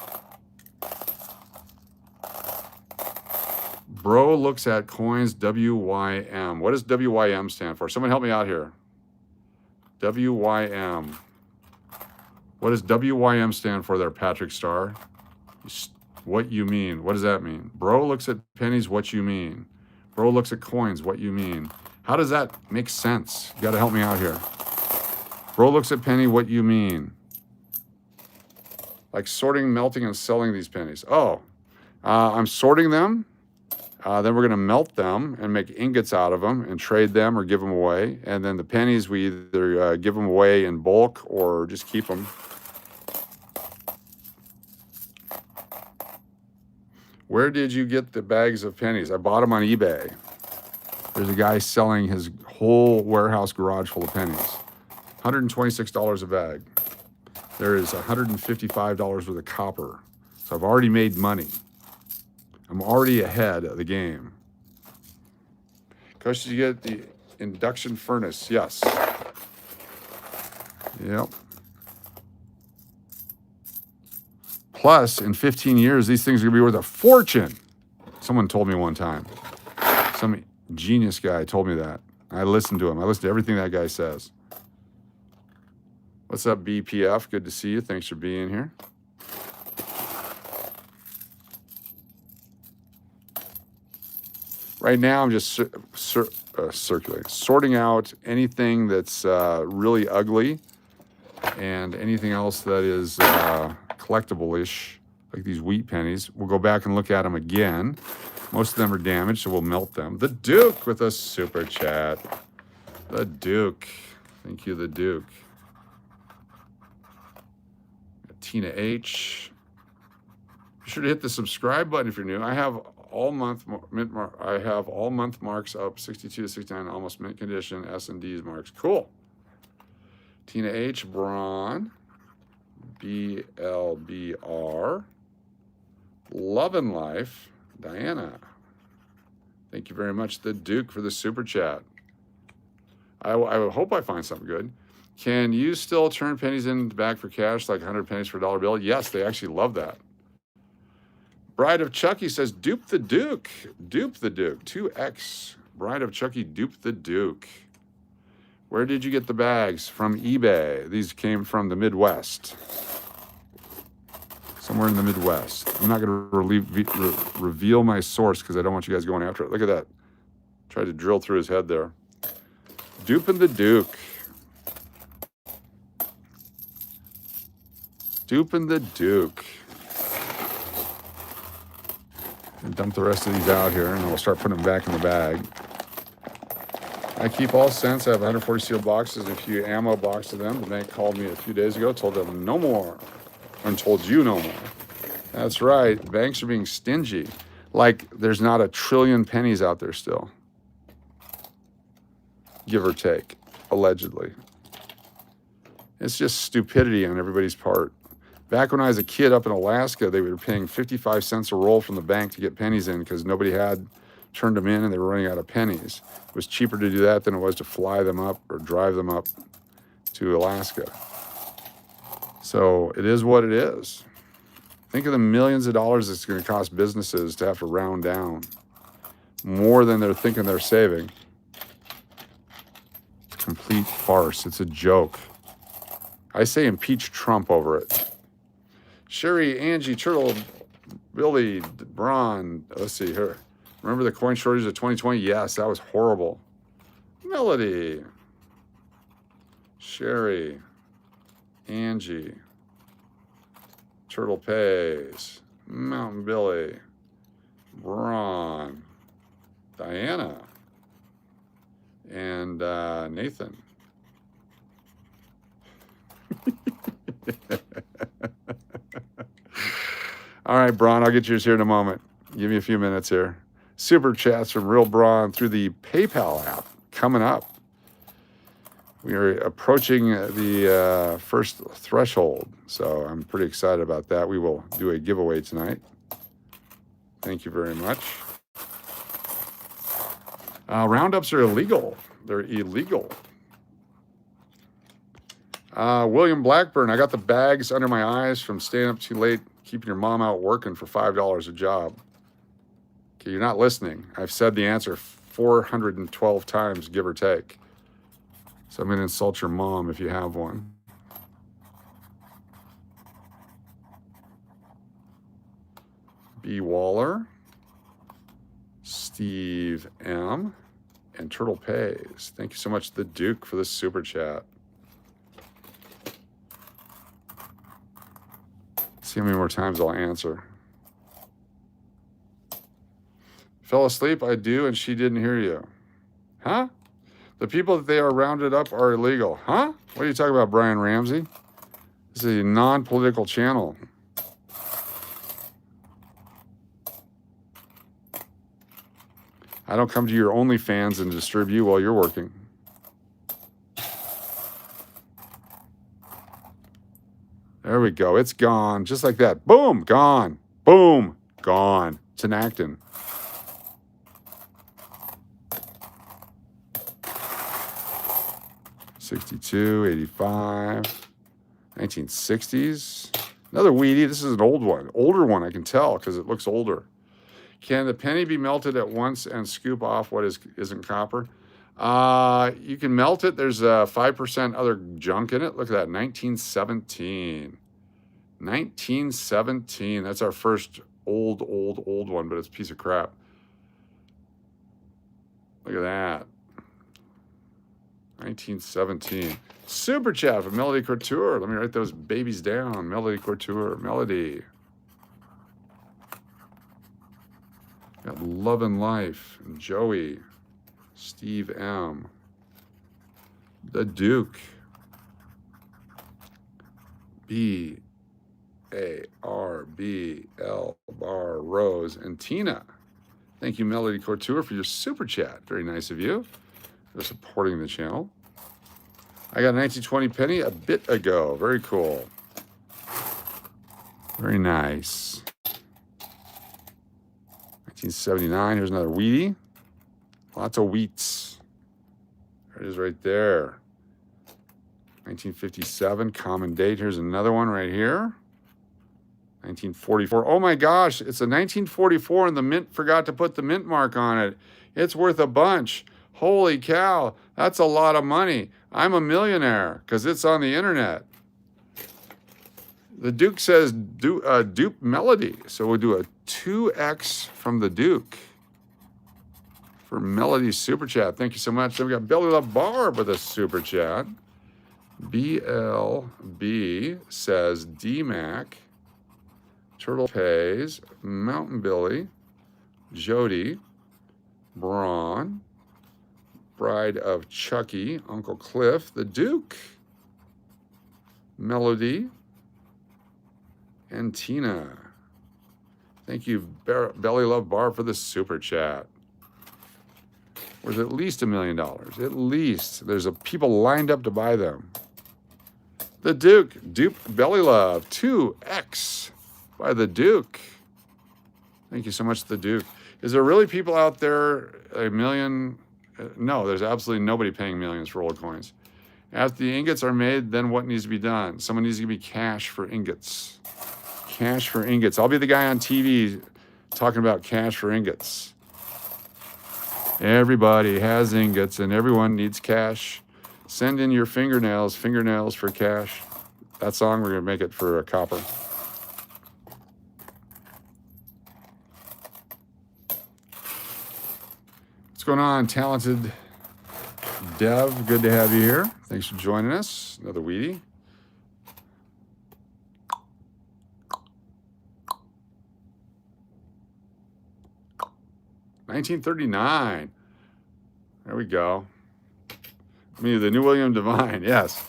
Speaker 1: Bro looks at coins, WYM. What does WYM stand for? Someone help me out here. WYM. What does WYM stand for there, Patrick Starr? What you mean? What does that mean? Bro looks at pennies, what you mean? Bro looks at coins, what you mean? How does that make sense? You gotta help me out here. Bro looks at penny, what you mean? Like sorting, melting, and selling these pennies. Oh, I'm sorting them. Then we're gonna melt them and make ingots out of them and trade them or give them away. And then the pennies, we either give them away in bulk or just keep them. Where did you get the bags of pennies? I bought them on eBay. There's a guy selling his whole warehouse garage full of pennies. $126 a bag. There is $155 worth of copper. So I've already made money. I'm already ahead of the game. Coach, did you get the induction furnace? Yes. Yep. Plus, in 15 years, these things are going to be worth a fortune. Someone told me one time. Some genius guy told me that. I listened to him. I listened to everything that guy says. What's up, BPF? Good to see you. Thanks for being here. Right now, I'm just circulating, sorting out anything that's really ugly and anything else that is collectible-ish, like these wheat pennies. We'll go back and look at them again. Most of them are damaged, so we'll melt them. The Duke with a super chat. The Duke. Thank you, the Duke. Tina H. Be sure to hit the subscribe button if you're new. I have all month marks up 62 to 69, almost mint condition. S&D's marks. Cool. Tina H. Braun. BLBR. Love and Life. Diana. Thank you very much, the Duke, for the super chat. I hope I find something good. Can you still turn pennies in back for cash, like 100 pennies for a dollar bill? Yes, they actually love that. Bride of Chucky says, dupe the Duke. Dupe the Duke. 2X. Bride of Chucky, dupe the Duke. Where did you get the bags? From eBay. These came from the Midwest. Somewhere in the Midwest. I'm not going to reveal my source because I don't want you guys going after it. Look at that. Tried to drill through his head there. Duping the Duke. Duping the Duke. And dump the rest of these out here, and then we'll start putting them back in the bag. I keep all cents. I have 140 sealed boxes, a few ammo boxes of them. The bank called me a few days ago, told them no more, and told you no more. That's right. Banks are being stingy. Like there's not a trillion pennies out there still. give or take, allegedly. It's just stupidity on everybody's part. Back when I was a kid up in Alaska, they were paying 55 cents a roll from the bank to get pennies in because nobody had turned them in and they were running out of pennies. It was cheaper to do that than it was to fly them up or drive them up to Alaska. So it is what it is. Think of the millions of dollars it's going to cost businesses to have to round down. More than they're thinking they're saving. It's a complete farce. It's a joke. I say impeach Trump over it. Sherry, Angie, Turtle, Billy, Braun. Let's see here. Remember the coin shortage of 2020? Yes, that was horrible. Melody, Sherry, Angie, Turtle Pays, Mountain Billy, Braun, Diana, and Nathan. All right, Braun, I'll get yours here in a moment. Give me a few minutes here. Super chats from Real Braun through the PayPal app coming up. We are approaching the first threshold, so I'm pretty excited about that. We will do a giveaway tonight. Thank you very much. Roundups are illegal. They're illegal. William Blackburn, I got the bags under my eyes from staying up too late, keeping your mom out working for $5 a job. Okay, you're not listening. I've said the answer 412 times, give or take. So I'm going to insult your mom if you have one. B. Waller, Steve M., and Turtle Pays. Thank you so much, The Duke, for the super chat. See how many more times I'll answer. Fell asleep? I do, and she didn't hear you. Huh? The people that they are rounded up are illegal. Huh? What are you talking about, Brian Ramsey? This is a non-political channel. I don't come to your OnlyFans and disturb you while you're working. There we go. It's gone. Just like that. Boom. Gone. Boom. Gone. It's an actin. '62, '85, 1960s. Another Wheatie. This is an old one. Older one, I can tell because it looks older. Can the penny be melted at once and scoop off what isn't copper? You can melt it. There's 5% other junk in it. Look at that, 1917. 1917. That's our first old one, but it's a piece of crap. Look at that. 1917. Super chat from Melody Couture. Let me write those babies down. Melody Couture. Melody. Got Love and Life. Joey. Steve M. The Duke. B-A-R-B-L Bar Rose and Tina. Thank you, Melody Couture, for your super chat. Very nice of you. For supporting the channel. I got a 1920 penny a bit ago. Very cool. Very nice. 1979. Here's another Wheatie. Lots of wheats. There it is right there. 1957, common date. Here's another one right here. 1944. Oh my gosh, it's a 1944 and the mint forgot to put the mint mark on it. It's worth a bunch. Holy cow, that's a lot of money. I'm a millionaire because it's on the internet. The Duke says dupe Melody. So we'll do a 2X from the Duke for Melody's super chat. Thank you so much. Then we got Belly Love Barb with a super chat. BLB says DMAC, Turtle Pays, Mountain Billy, Jody, Braun, Bride of Chucky, Uncle Cliff, the Duke, Melody, and Tina. Thank you, Belly Love Bar, for the super chat. worth at least $1 million. At least. There's people lined up to buy them. The Duke, Dupe Belly Love, 2X by the Duke. Thank you so much, the Duke. Is there really people out there, $1 million? No, there's absolutely nobody paying millions for old coins. After the ingots are made, then what needs to be done? Someone needs to give me cash for ingots. Cash for ingots. I'll be the guy on TV talking about cash for ingots. Everybody has ingots and everyone needs cash. Send in your fingernails for cash. That song, we're going to make it for a copper. What's going on, talented Dev? Good to have you here. Thanks for joining us. Another Wheatie. $1939. There we go. The new William Devine, yes.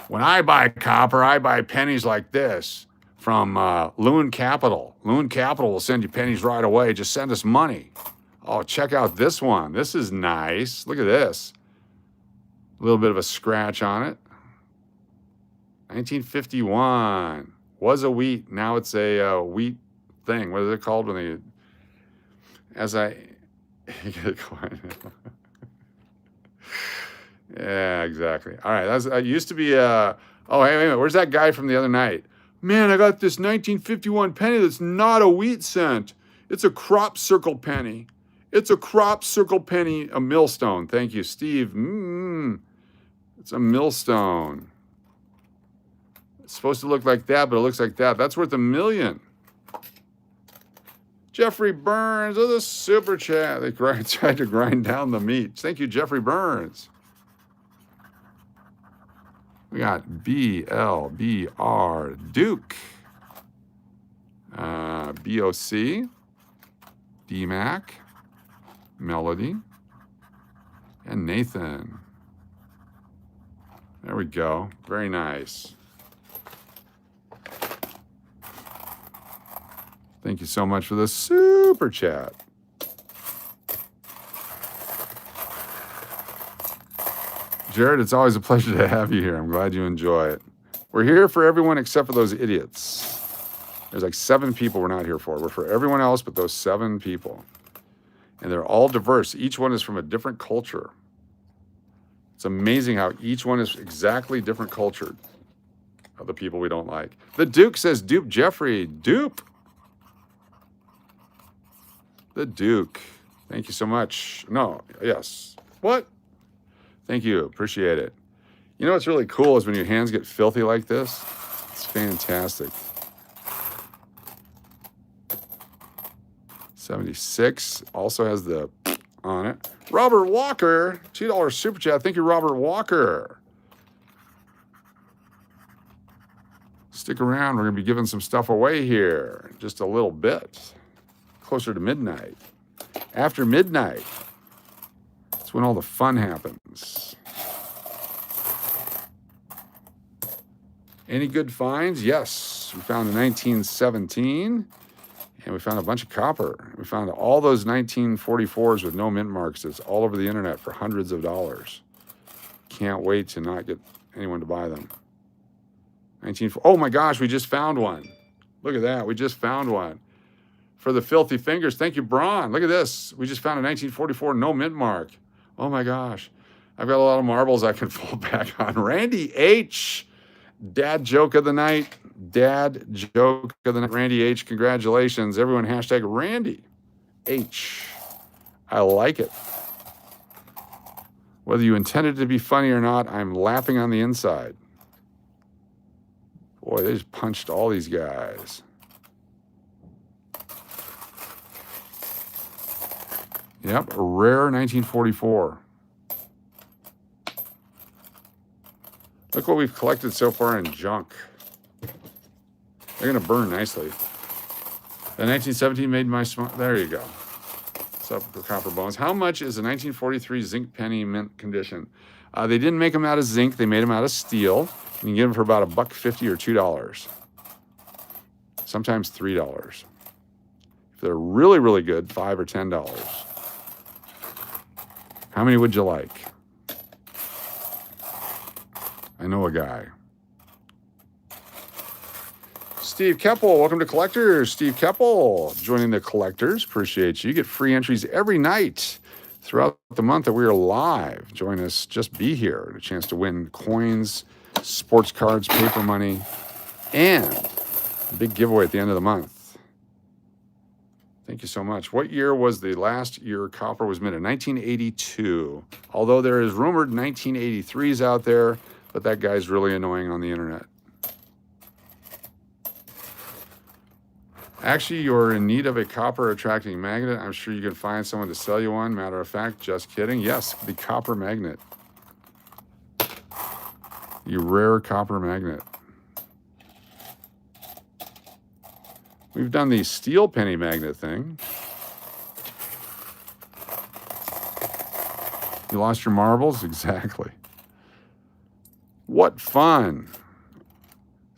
Speaker 1: When I buy copper, I buy pennies like this from Loon Capital. Loon Capital will send you pennies right away. Just send us money. Oh, check out this one. This is nice. Look at this. A little bit of a scratch on it. 1951. Was a wheat. Now it's a wheat thing. What is it called when they... Yeah, exactly. All right. That used to be... oh, hey, wait a minute. Where's that guy from the other night? Man, I got this 1951 penny that's not a wheat cent. It's a crop circle penny. It's a crop circle penny, a millstone. Thank you, Steve. It's a millstone. It's supposed to look like that, but it looks like that. That's worth $1 million. Jeffrey Burns, oh, the super chat. They tried to grind down the meat. Thank you, Jeffrey Burns. We got BLBR Duke, BOC, DMAC, Melody, and Nathan. There we go. Very nice. Thank you so much for the super chat. Jared, it's always a pleasure to have you here. I'm glad you enjoy it. We're here for everyone except for those idiots. There's like 7 people we're not here for. We're for everyone else but those 7 people. And they're all diverse. Each one is from a different culture. It's amazing how each one is exactly different cultured of the people we don't like. The Duke says, Dupe Jeffrey. Dupe. The Duke. Thank you so much. No, yes. What? Thank you. Appreciate it. You know what's really cool is when your hands get filthy like this. It's fantastic. 76 also has the on it. Robert Walker, $2 super chat. Thank you, Robert Walker. Stick around. We're going to be giving some stuff away here in just a little bit. Closer to midnight. After midnight. That's when all the fun happens. Any good finds? Yes. We found a 1917, and we found a bunch of copper. We found all those 1944s with no mint marks. It's all over the internet for hundreds of dollars. Can't wait to not get anyone to buy them. Oh my gosh, we just found one. Look at that. We just found one. For the filthy fingers. Thank you, Braun. Look at this. We just found a 1944 no mint mark. Oh my gosh. I've got a lot of marbles I can fall back on. Randy H. Dad joke of the night. Dad joke of the night. Randy H. Congratulations. Everyone hashtag Randy H. I like it. Whether you intended to be funny or not, I'm laughing on the inside. Boy, they just punched all these guys. Yep, a rare 1944. Look what we've collected so far in junk. They're going to burn nicely. The 1917 made my smile. There you go. What's up for copper bones? How much is a 1943 zinc penny mint condition? They didn't make them out of zinc. They made them out of steel. You can get them for about $1.50 or $2. Sometimes $3. If they're really, really good, $5 or $10. How many would you like? I know a guy. Steve Keppel, welcome to Collectors. Steve Keppel joining the Collectors. Appreciate you. You get free entries every night throughout the month that we are live. Join us. Just be here. A chance to win coins, sports cards, paper money, and a big giveaway at the end of the month. Thank you so much. What year was the last year copper was minted? 1982. Although there is rumored 1983s out there, but that guy's really annoying on the internet. Actually, you're in need of a copper attracting magnet. I'm sure you can find someone to sell you one. Matter of fact, just kidding. Yes, the copper magnet. The rare copper magnet. We've done the steel penny magnet thing. You lost your marbles? Exactly. What fun.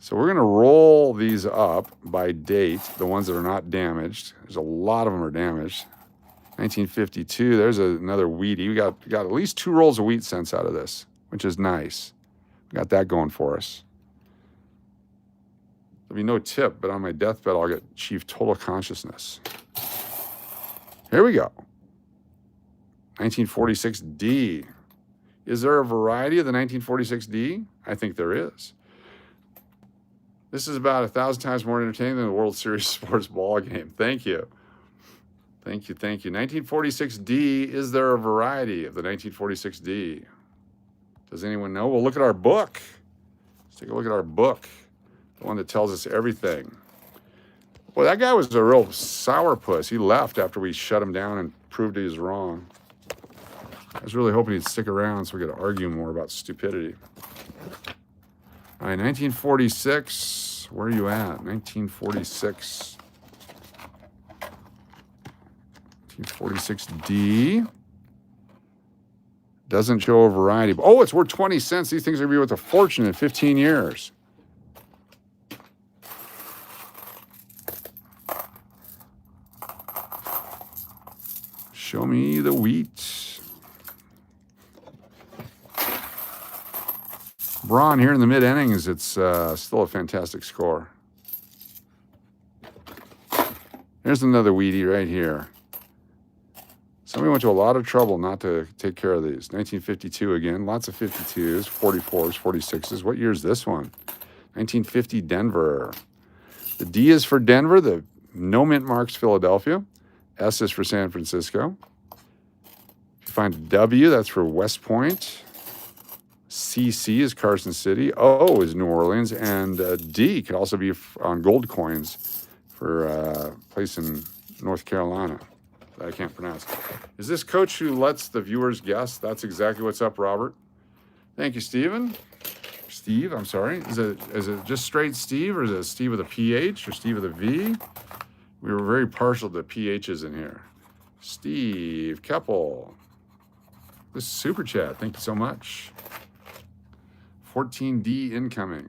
Speaker 1: So we're going to roll these up by date, the ones that are not damaged. There's a lot of them are damaged. 1952, there's another wheatie. We got at least 2 rolls of wheat cents out of this, which is nice. We got that going for us. There'll be no tip, but on my deathbed, I'll get Chief Total Consciousness. Here we go. 1946D. Is there a variety of the 1946D? I think there is. This is about 1,000 times more entertaining than the World Series sports ball game. Thank you. Thank you, thank you. 1946D, is there a variety of the 1946D? Does anyone know? Well, look at our book. Let's take a look at our book, the one that tells us everything. Well, that guy was a real sourpuss. He left after we shut him down and proved he was wrong. I was really hoping he'd stick around so we could argue more about stupidity. All right, 1946, where are you at? 1946. 1946D. Doesn't show a variety. Oh, it's worth 20 cents. These things are going to be worth a fortune in 15 years. Show me the wheat. Braun here in the mid-innings, it's still a fantastic score. Here's another wheatie right here. Somebody went to a lot of trouble not to take care of these. 1952 again, lots of 52s, 44s, 46s. What year is this one? 1950 Denver. The D is for Denver, the no mint marks Philadelphia. S is for San Francisco. If you find a W, that's for West Point. CC is Carson City. O is New Orleans. And D could also be on gold coins for a place in North Carolina that I can't pronounce. Is this Coach who lets the viewers guess? That's exactly what's up, Robert. Thank you, Stephen. Steve, I'm sorry. Is it just straight Steve, or is it Steve with a PH or Steve with a V? We were very partial to PHs in here. Steve Keppel. This is Super Chat. Thank you so much. 14D incoming.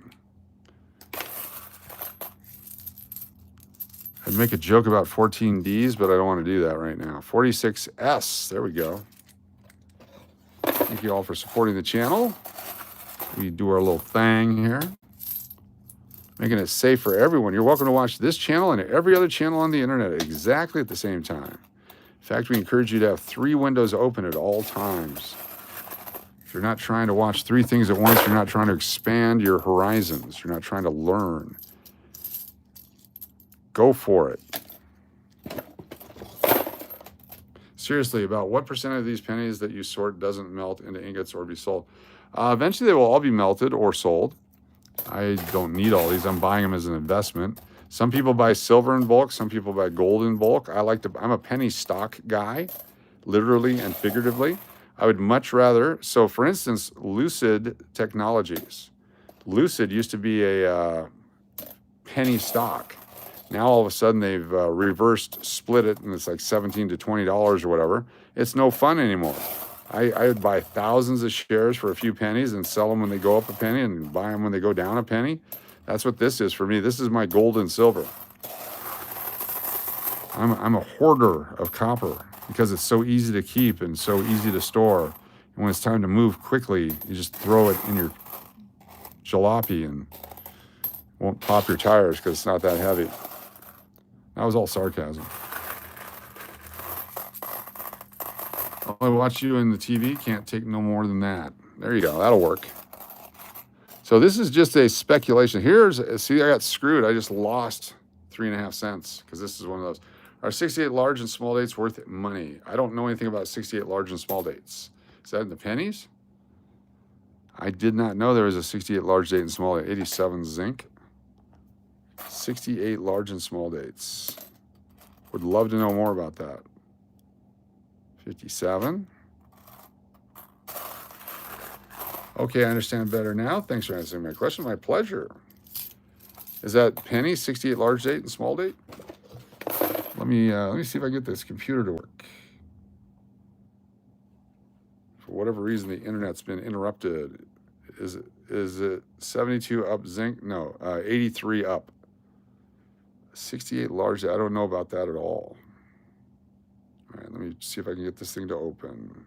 Speaker 1: I'd make a joke about 14Ds, but I don't want to do that right now. 46S, there we go. Thank you all for supporting the channel. We do our little thing here. Making it safe for everyone. You're welcome to watch this channel and every other channel on the internet exactly at the same time. In fact, we encourage you to have 3 windows open at all times. If you're not trying to watch 3 things at once, you're not trying to expand your horizons. You're not trying to learn. Go for it. Seriously, about what % of these pennies that you sort doesn't melt into ingots or be sold? Eventually, they will all be melted or sold. I don't need all these. I'm buying them as an investment. Some people buy silver in bulk. Some people buy gold in bulk. I'm a penny stock guy, literally and figuratively. I would much rather, so for instance, Lucid Technologies. Lucid used to be a penny stock. Now all of a sudden they've reversed, split it, and it's like $17 to $20 or whatever. It's no fun anymore. I would buy thousands of shares for a few pennies and sell them when they go up a penny and buy them when they go down a penny. That's what this is for me. This is my gold and silver. I'm a hoarder of copper. because it's so easy to keep and so easy to store. And when it's time to move quickly, you just throw it in your jalopy and won't pop your tires because it's not that heavy. That was all sarcasm. Only watch you in the TV, can't take no more than that. There you go, that'll work. So this is just a speculation. See, I got screwed. I just lost 3.5 cents because this is one of those. Are 68 large and small dates worth money? I don't know anything about 68 large and small dates. Is that in the pennies? I did not know there was a 68 large date and small date. 87 zinc. 68 large and small dates. Would love to know more about that. 57. Okay, I understand better now. Thanks for answering my question. My pleasure. Is that penny 68 large date and small date? Let me see if I get this computer to work. For whatever reason, the internet's been interrupted. Is it 72 up zinc? No, 83 up. 68 large. I don't know about that at all. All right, let me see if I can get this thing to open.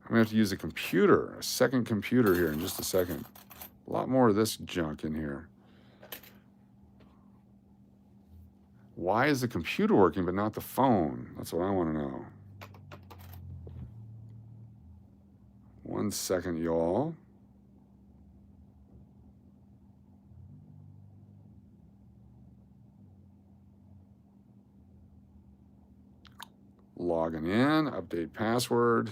Speaker 1: I'm gonna have to use a computer, a second computer here in just a second. A lot more of this junk in here. Why is the computer working but not the phone? That's what I want to know. 1 second, y'all. Logging in, update password.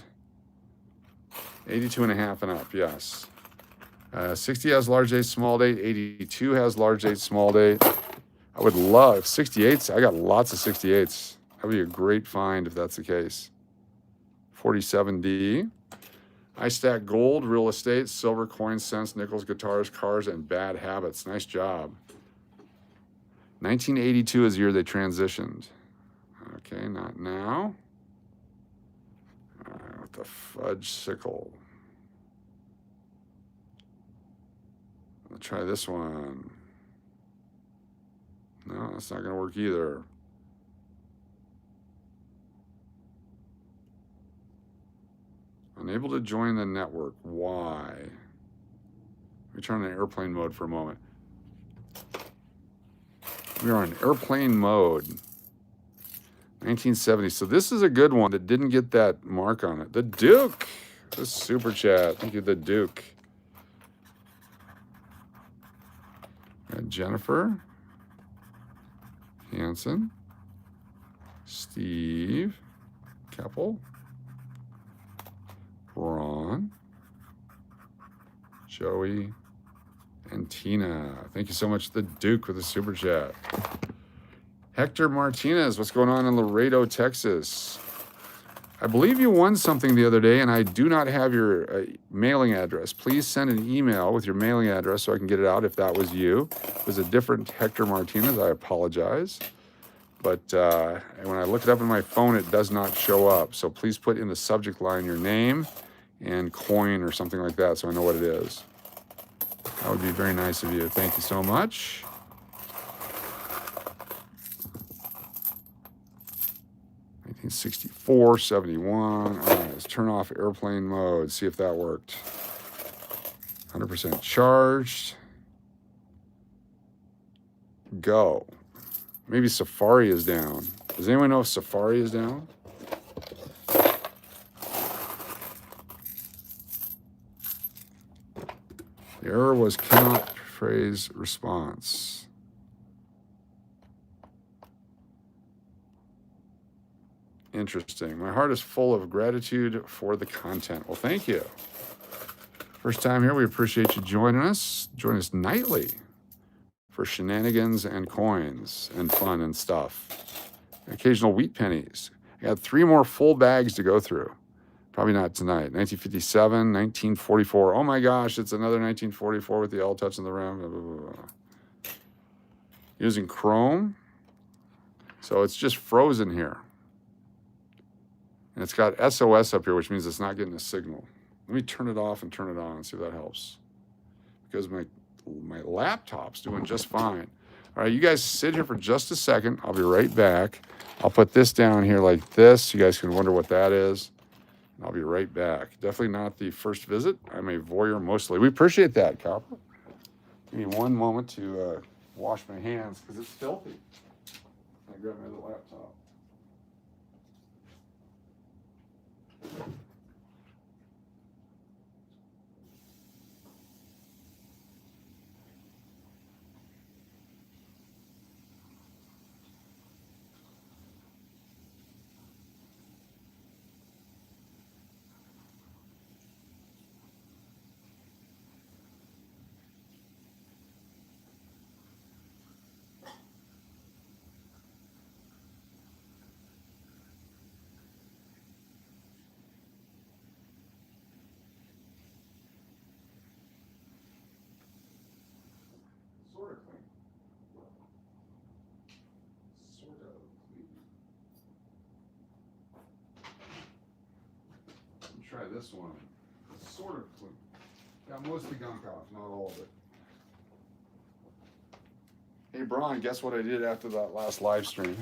Speaker 1: 82.5 and up, yes. 60 has large date, small date. 82 has large date, small date. I would love 68s. I got lots of 68s. That would be a great find if that's the case. 47D. I stack gold, real estate, silver, coins, cents, nickels, guitars, cars, and bad habits. Nice job. 1982 is the year they transitioned. Okay, not now. All right, with the fudge sickle. Let's try this one. No, that's not going to work either. Unable to join the network. Why? Let me turn on airplane mode for a moment. We are on airplane mode. 1970. So this is a good one that didn't get that mark on it. The Duke. The super chat. Thank you, the Duke. And Jennifer. Hanson. Steve. Keppel. Ron. Joey. And Tina. Thank you so much, the Duke, with the super chat. Hector Martinez, what's going on in Laredo, Texas? I believe you won something the other day, and I do not have your mailing address. Please send an email with your mailing address so I can get it out if that was you. It was a different Hector Martinez. I apologize. But when I look it up on my phone, it does not show up. So please put in the subject line your name and coin or something like that so I know what it is. That would be very nice of you. Thank you so much. $64, 71. All right, let's turn off airplane mode, see if that worked. 100% charged. Go. Maybe Safari is down. Does anyone know if Safari is down? The error was cannot phrase response. Interesting. My heart is full of gratitude for the content. Well, thank you. First time here, we appreciate you joining us. Join us nightly for shenanigans and coins and fun and stuff. Occasional wheat pennies. I got 3 more full bags to go through. Probably not tonight. 1957, 1944. Oh my gosh, it's another 1944 with the L touching the rim. Blah, blah, blah, blah. Using Chrome. So it's just frozen here. And it's got SOS up here, which means it's not getting a signal. Let me turn it off and turn it on and see if that helps. Because my laptop's doing just fine. All right, you guys sit here for just a second. I'll be right back. I'll put this down here like this. You guys can wonder what that is. I'll be right back. Definitely not the first visit. I'm a voyeur mostly. We appreciate that, Copper. Give me one moment to wash my hands because it's filthy. I grab my other laptop. Sort of clean. Sort of clean. Let me try this one. Sort of clean. Got most of the gunk off, not all of it. Hey, Brian, guess what I did after that last live stream?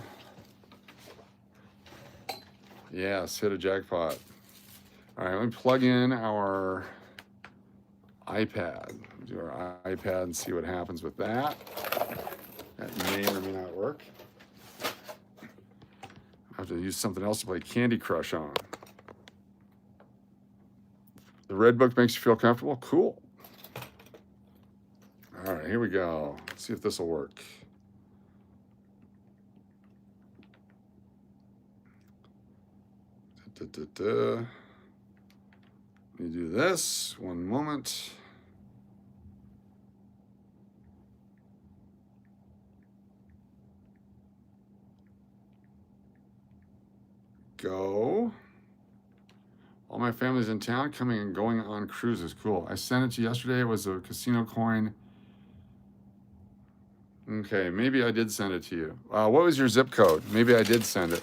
Speaker 1: Yes, hit a jackpot. All right, let me plug in our iPad. Do our iPad and see what happens with that. That may or may not work. I have to use something else to play Candy Crush on. The red book makes you feel comfortable? Cool. All right, here we go. Let's see if this will work. Let me do this. One moment. Go. All my family's in town, coming and going on cruises. Cool. I sent it to you yesterday. It was a casino coin. Okay, maybe I did send it to you. What was your zip code? Maybe I did send it.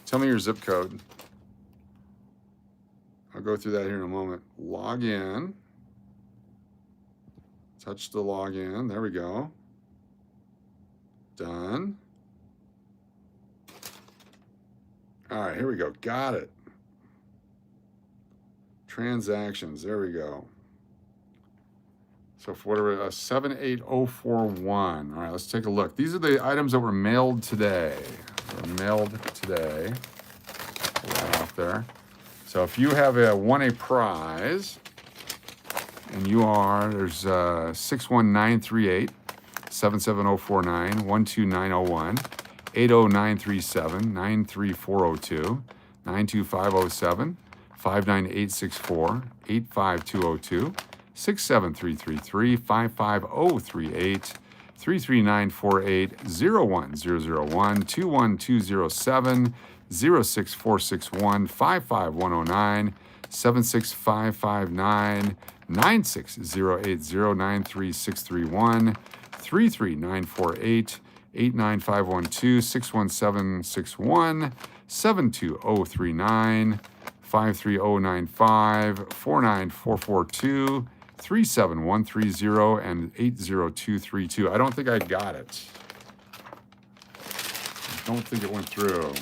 Speaker 1: Tell me your zip code. I'll go through that here in a moment. Log in. Touch the login. There we go. Done. All right, here we go. Got it. Transactions. There we go. So for whatever, 78041. All right, let's take a look. These are the items that were mailed today. Right off there. So if you have won a prize, and you are, there's 61938, 77049, 12901, 80937, 93402, 92507, 59864, 85202, 67333, 55038, 33948, 01001, 21207, 06461, 55109, 76559, 96080, 93631, 33948, 89512, 61761, 72039, 53095, 49442, 37130, and 80232. I don't think I got it. I don't think it went through.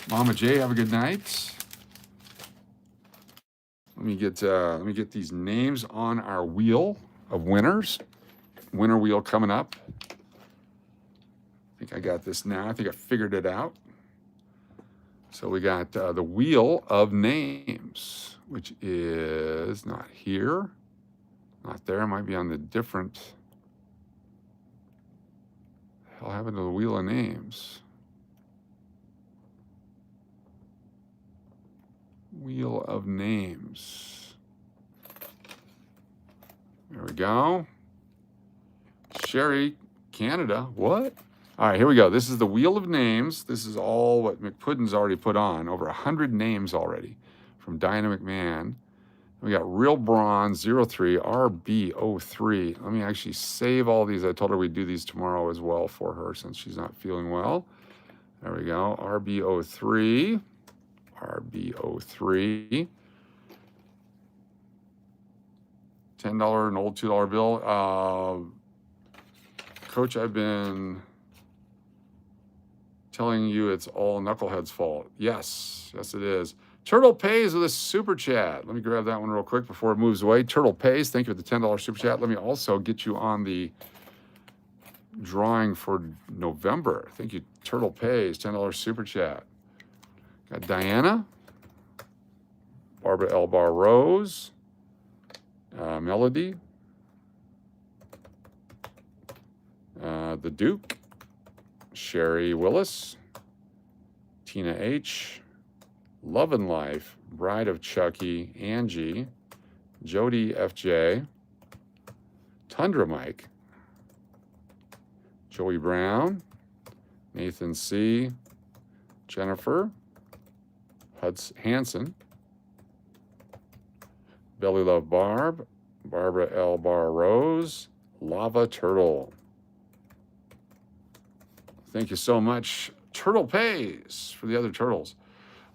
Speaker 1: Mama J, have a good night. Let me get these names on our wheel of winners. Winner wheel coming up. I think I got this now. I think I figured it out. So we got the wheel of names, which is not here, not there. It might be on the different. The hell happened to the wheel of names? Wheel of names. There we go. Sherry, Canada. What? All right, here we go. This is the Wheel of Names. This is all what McPuddin's already put on. Over 100 names already from Diana McMahon. We got Real Bronze 03, RB03. Let me actually save all these. I told her we'd do these tomorrow as well for her since she's not feeling well. There we go. RB03. RB03. $10 and old $2 bill. Coach, I've been telling you it's all Knucklehead's fault. Yes, yes it is. Turtle Pays with a super chat. Let me grab that one real quick before it moves away. Turtle Pays, thank you for the $10 super chat. Let me also get you on the drawing for November. Thank you, Turtle Pays, $10 super chat. Got Diana, Barbara L. Bar Rose, Melody, The Duke, Sherry Willis, Tina H, Love and Life, Bride of Chucky, Angie, Jody FJ, Tundra Mike, Joey Brown, Nathan C, Jennifer, Hanson, Belly Love Barb, Barbara L. Bar Rose, Lava Turtle. Thank you so much. Turtle Pays for the other turtles.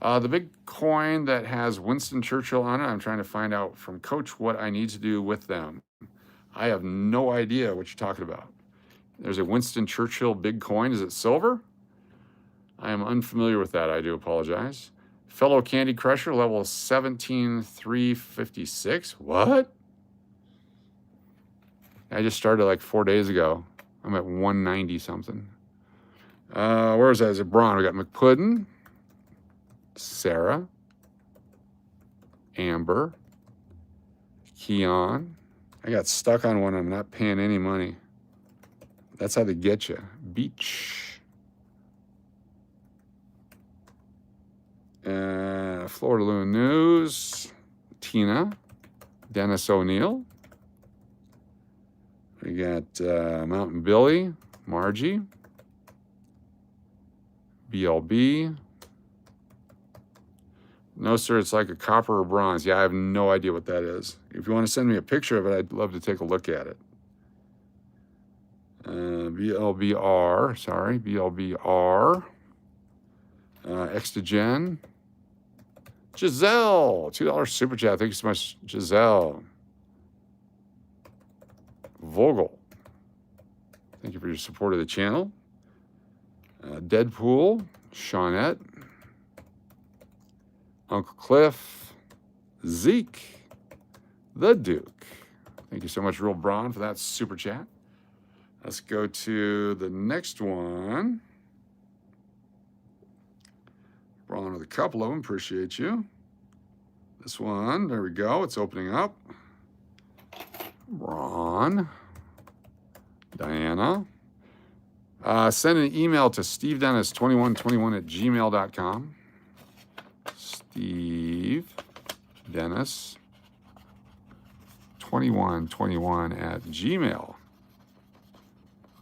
Speaker 1: The big coin that has Winston Churchill on it, I'm trying to find out from Coach what I need to do with them. I have no idea what you're talking about. There's a Winston Churchill big coin. Is it silver? I am unfamiliar with that. I do apologize. Fellow Candy Crusher, level 17,356. What? I just started like 4 days ago. I'm at 190 something. Where is that? Is it Braun? We got McPuddin, Sarah, Amber, Keon. I got stuck on one. I'm not paying any money. That's how they get you. Beach. Florida Loon News, Tina, Dennis O'Neill. We got Mountain Billy, Margie, BLB. No, sir, it's like a copper or bronze. Yeah, I have no idea what that is. If you want to send me a picture of it, I'd love to take a look at it. BLBR, sorry, BLBR. Extogen. Giselle, $2 super chat. Thank you so much, Giselle. Vogel, thank you for your support of the channel. Deadpool, Shawnette, Uncle Cliff, Zeke, the Duke. Thank you so much, Real Braun, for that super chat. Let's go to the next one. Braun with a couple of them, appreciate you. This one, there we go, it's opening up. Braun, Diana. Send an email to stevedennis2121@gmail.com. Steve Dennis 2121@gmail.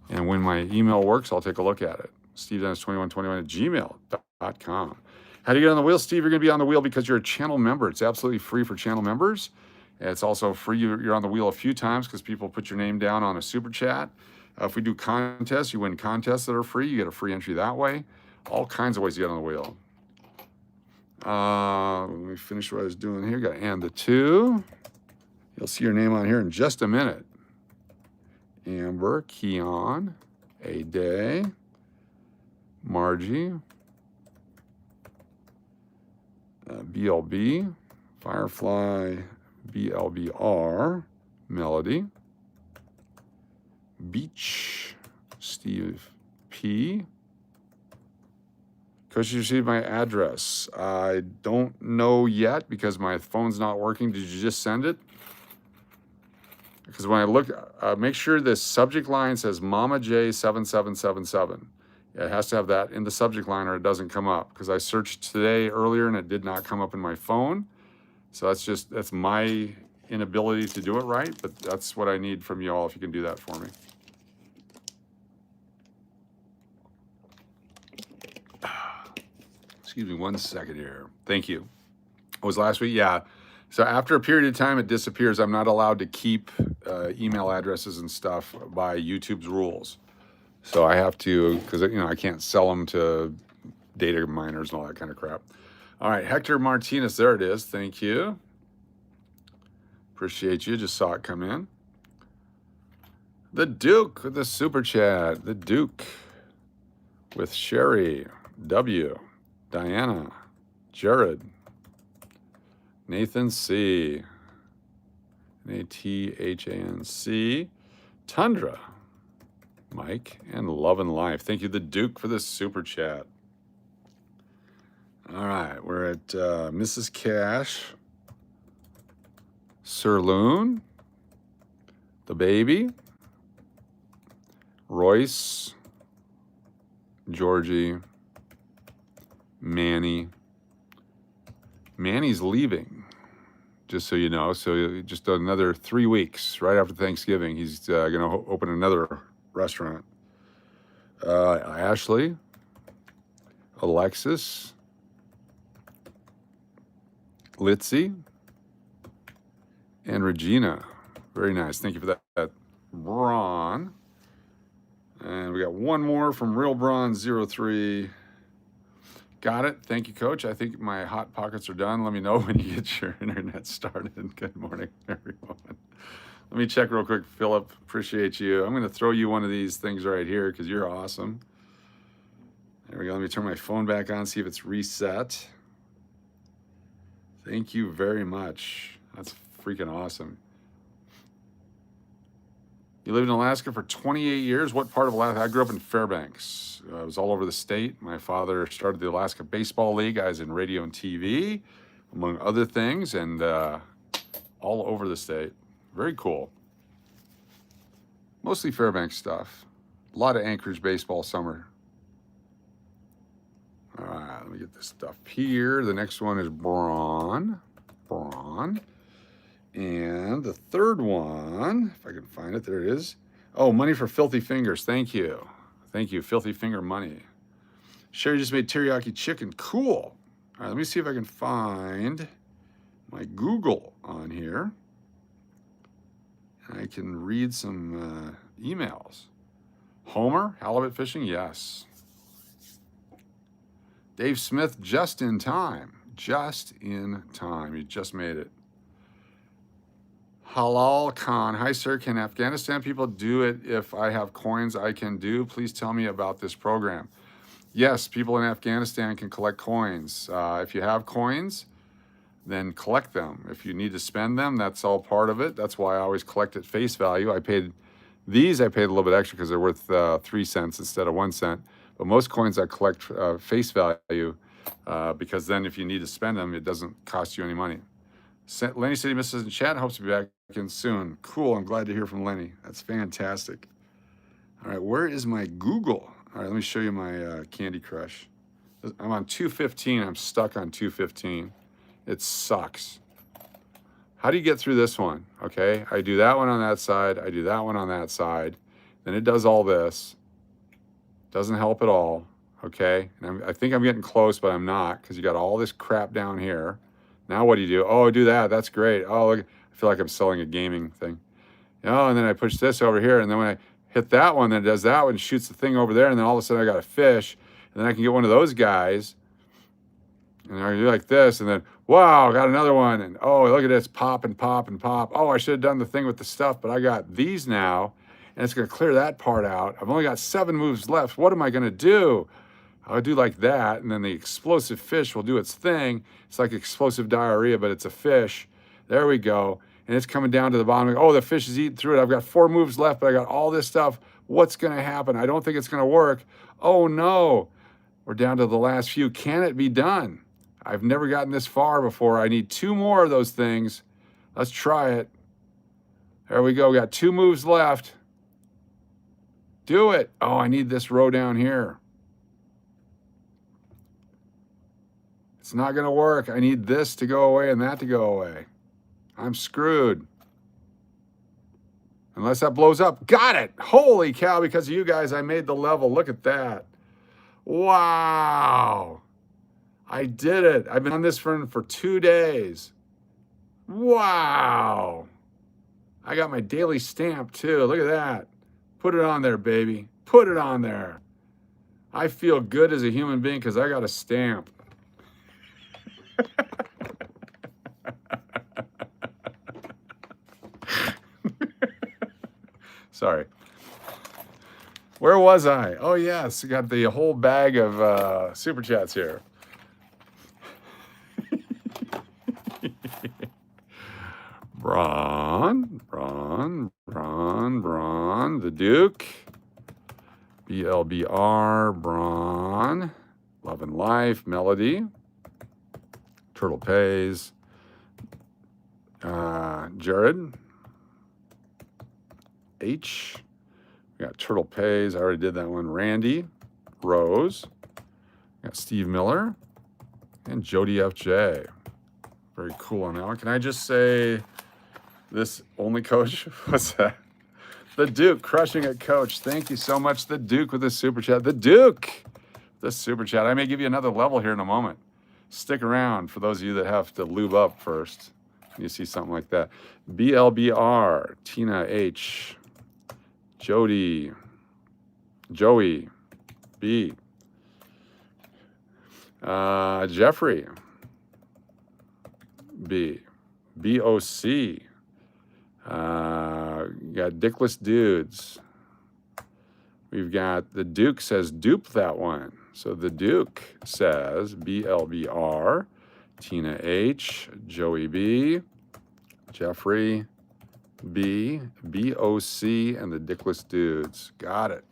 Speaker 1: And when my email works, I'll take a look at it. stevedennis2121@gmail.com. How do you get on the wheel, Steve? You're going to be on the wheel because you're a channel member. It's absolutely free for channel members. It's also free. You're on the wheel a few times because people put your name down on a super chat. If we do contests, you win contests that are free. You get a free entry that way. All kinds of ways to get on the wheel. Let me finish what I was doing here. Got to and the two. You'll see your name on here in just a minute. Amber, Keon, A Day, Margie, BLB, Firefly, BLBR, Melody, Beach, Steve P. Coach, you received my address. I don't know yet because my phone's not working. Did you just send it? Because when I look, make sure the subject line says Mama J7777. It has to have that in the subject line or it doesn't come up. Because I searched today earlier and it did not come up in my phone. So that's my inability to do it right, but that's what I need from you all if you can do that for me. Excuse me 1 second here. Thank you. It was last week, yeah. So after a period of time, it disappears. I'm not allowed to keep email addresses and stuff by YouTube's rules. So I have to, because I can't sell them to data miners and all that kind of crap. All right, Hector Martinez, there it is. Thank you. Appreciate you. Just saw it come in. The Duke with the super chat. The Duke with Sherry, W, Diana, Jared, Nathan C, Nathanc, Tundra, Mike, and Love and Life. Thank you, the Duke, for the super chat. All right, we're at Mrs. Cash, Sirloon, the Baby, Royce, Georgie, Manny. Manny's leaving, just so you know. So just another 3 weeks, right after Thanksgiving, he's going to open another restaurant. Ashley, Alexis, Litzy, and Regina. Very nice. Thank you for that. Braun. And we got one more from Real Braun 03. Got it. Thank you, Coach. I think my Hot Pockets are done. Let me know when you get your internet started. Good morning, everyone. Let me check real quick, Philip. Appreciate you. I'm going to throw you one of these things right here because you're awesome. There we go. Let me turn my phone back on, see if it's reset. Thank you very much. That's freaking awesome. You lived in Alaska for 28 years. What part of Alaska? I grew up in Fairbanks. I was all over the state. My father started the Alaska Baseball League. I was in radio and TV, among other things, and all over the state. Very cool. Mostly Fairbanks stuff. A lot of Anchorage baseball summer. All right, let me get this stuff here. The next one is Braun. And the third one, if I can find it, there it is. Oh, money for Filthy Fingers. Thank you. Thank you, Filthy Finger Money. Sherry just made teriyaki chicken. Cool. All right, let me see if I can find my Google on here. I can read some emails. Homer, halibut fishing? Yes. Dave Smith, just in time. Just in time. You just made it. Halal Khan. Hi, sir. Can Afghanistan people do it if I have coins I can do? Please tell me about this program. Yes, people in Afghanistan can collect coins. If you have coins, then collect them. If you need to spend them, that's all part of it. That's why I always collect at face value. I paid a little bit extra because they're worth 3 cents instead of 1 cent. But most coins I collect face value because then if you need to spend them, it doesn't cost you any money. Lenny City Misses in chat, hopes to be back in soon. Cool, I'm glad to hear from Lenny. That's fantastic. All right, where is my Google? All right, let me show you my Candy Crush. I'm on 215, I'm stuck on 215. It sucks. How do you get through this one? Okay, I do that one on that side, I do that one on that side, then it does all this. Doesn't help at all, okay? And I think I'm getting close, but I'm not, because you got all this crap down here. Now what do you do? Oh, do that. That's great. Oh, look, I feel like I'm selling a gaming thing. Oh, and then I push this over here, and then when I hit that one, then it does that one, shoots the thing over there, and then all of a sudden I got a fish, and then I can get one of those guys, and I do like this, and then, wow, got another one, and oh, look at this, pop and pop and pop. Oh, I should have done the thing with the stuff, but I got these now, and it's going to clear that part out. I've only got 7 moves left. What am I going to do? I'll do like that, and then the explosive fish will do its thing. It's like explosive diarrhea, but it's a fish. There we go. And it's coming down to the bottom. Oh, the fish is eating through it. I've got 4 moves left, but I got all this stuff. What's going to happen? I don't think it's going to work. Oh, no. We're down to the last few. Can it be done? I've never gotten this far before. I need 2 more of those things. Let's try it. There we go. We got 2 moves left. Do it. Oh, I need this row down here. It's not going to work. I need this to go away and that to go away. I'm screwed. Unless that blows up. Got it. Holy cow, because of you guys, I made the level. Look at that. Wow. I did it. I've been on this for 2 days. Wow. I got my daily stamp too. Look at that. Put it on there, baby. Put it on there. I feel good as a human being because I got a stamp. Sorry. Where was I? Oh, yes. We got the whole bag of super chats here. Braun, the Duke. BLBR, Braun. Love and Life, Melody. Turtle Pays. Jared. H. We got Turtle Pays. I already did that one. Randy. Rose. We got Steve Miller. And Jody FJ. Very cool on that one. Can I just say this only coach? What's that? The Duke crushing it, coach. Thank you so much, the Duke, with the super chat. The Duke, the super chat. I may give you another level here in a moment. Stick around for those of you that have to lube up first. You see something like that. BLBR, Tina H, Jody, Joey, B, Jeffrey, B, BOC. Got Dickless Dudes. We've got the Duke says dupe that one. So the Duke says BLBR, Tina H, Joey B, Jeffrey B, BOC, and the Dickless Dudes. Got it.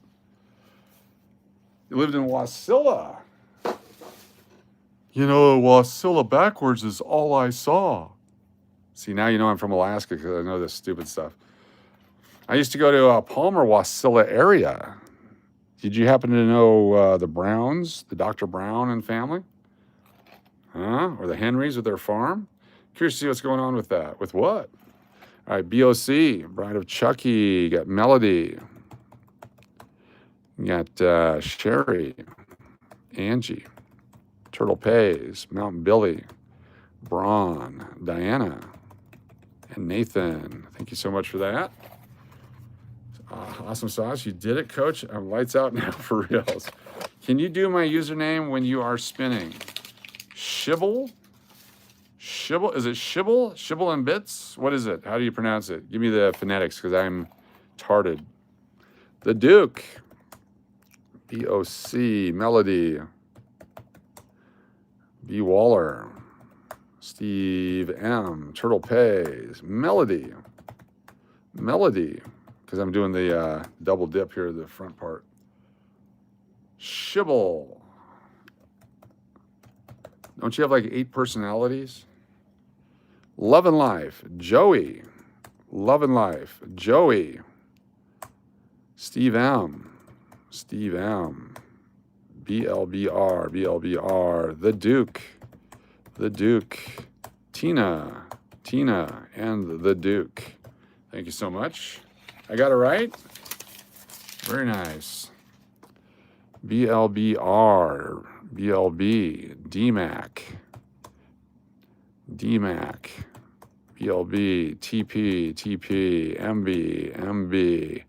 Speaker 1: You lived in Wasilla. You know, Wasilla backwards is all I saw. See, now you know I'm from Alaska because I know this stupid stuff. I used to go to Palmer, Wasilla area. Did you happen to know the Browns, the Dr. Brown and family? Huh? Or the Henrys with their farm? Curious to see what's going on with that. With what? All right, BOC, Bride of Chucky, got Melody. You got Sherry, Angie, Turtle Pays, Mountain Billy, Braun, Diana, and Nathan. Thank you so much for that. Awesome sauce. You did it, coach. I'm lights out now for reals. Can you do my username when you are spinning? Shibble? Shibble? Is it Shibble? Shibble and Bits? What is it? How do you pronounce it? Give me the phonetics because I'm tarded. The Duke. BOC. Melody. B. Waller. Steve M. Turtle Pays. Melody. Melody. Because I'm doing the double dip here, the front part. Shibble. Don't you have like 8 personalities? Love and Life. Joey. Love and Life. Joey. Steve M. Steve M. BLBR. BLBR. The Duke. The Duke. Tina. Tina and the Duke. Thank you so much. I got it right? Very nice. BLBR, BLB, DMAC, DMAC, BLB, TP, TP, MB, MB,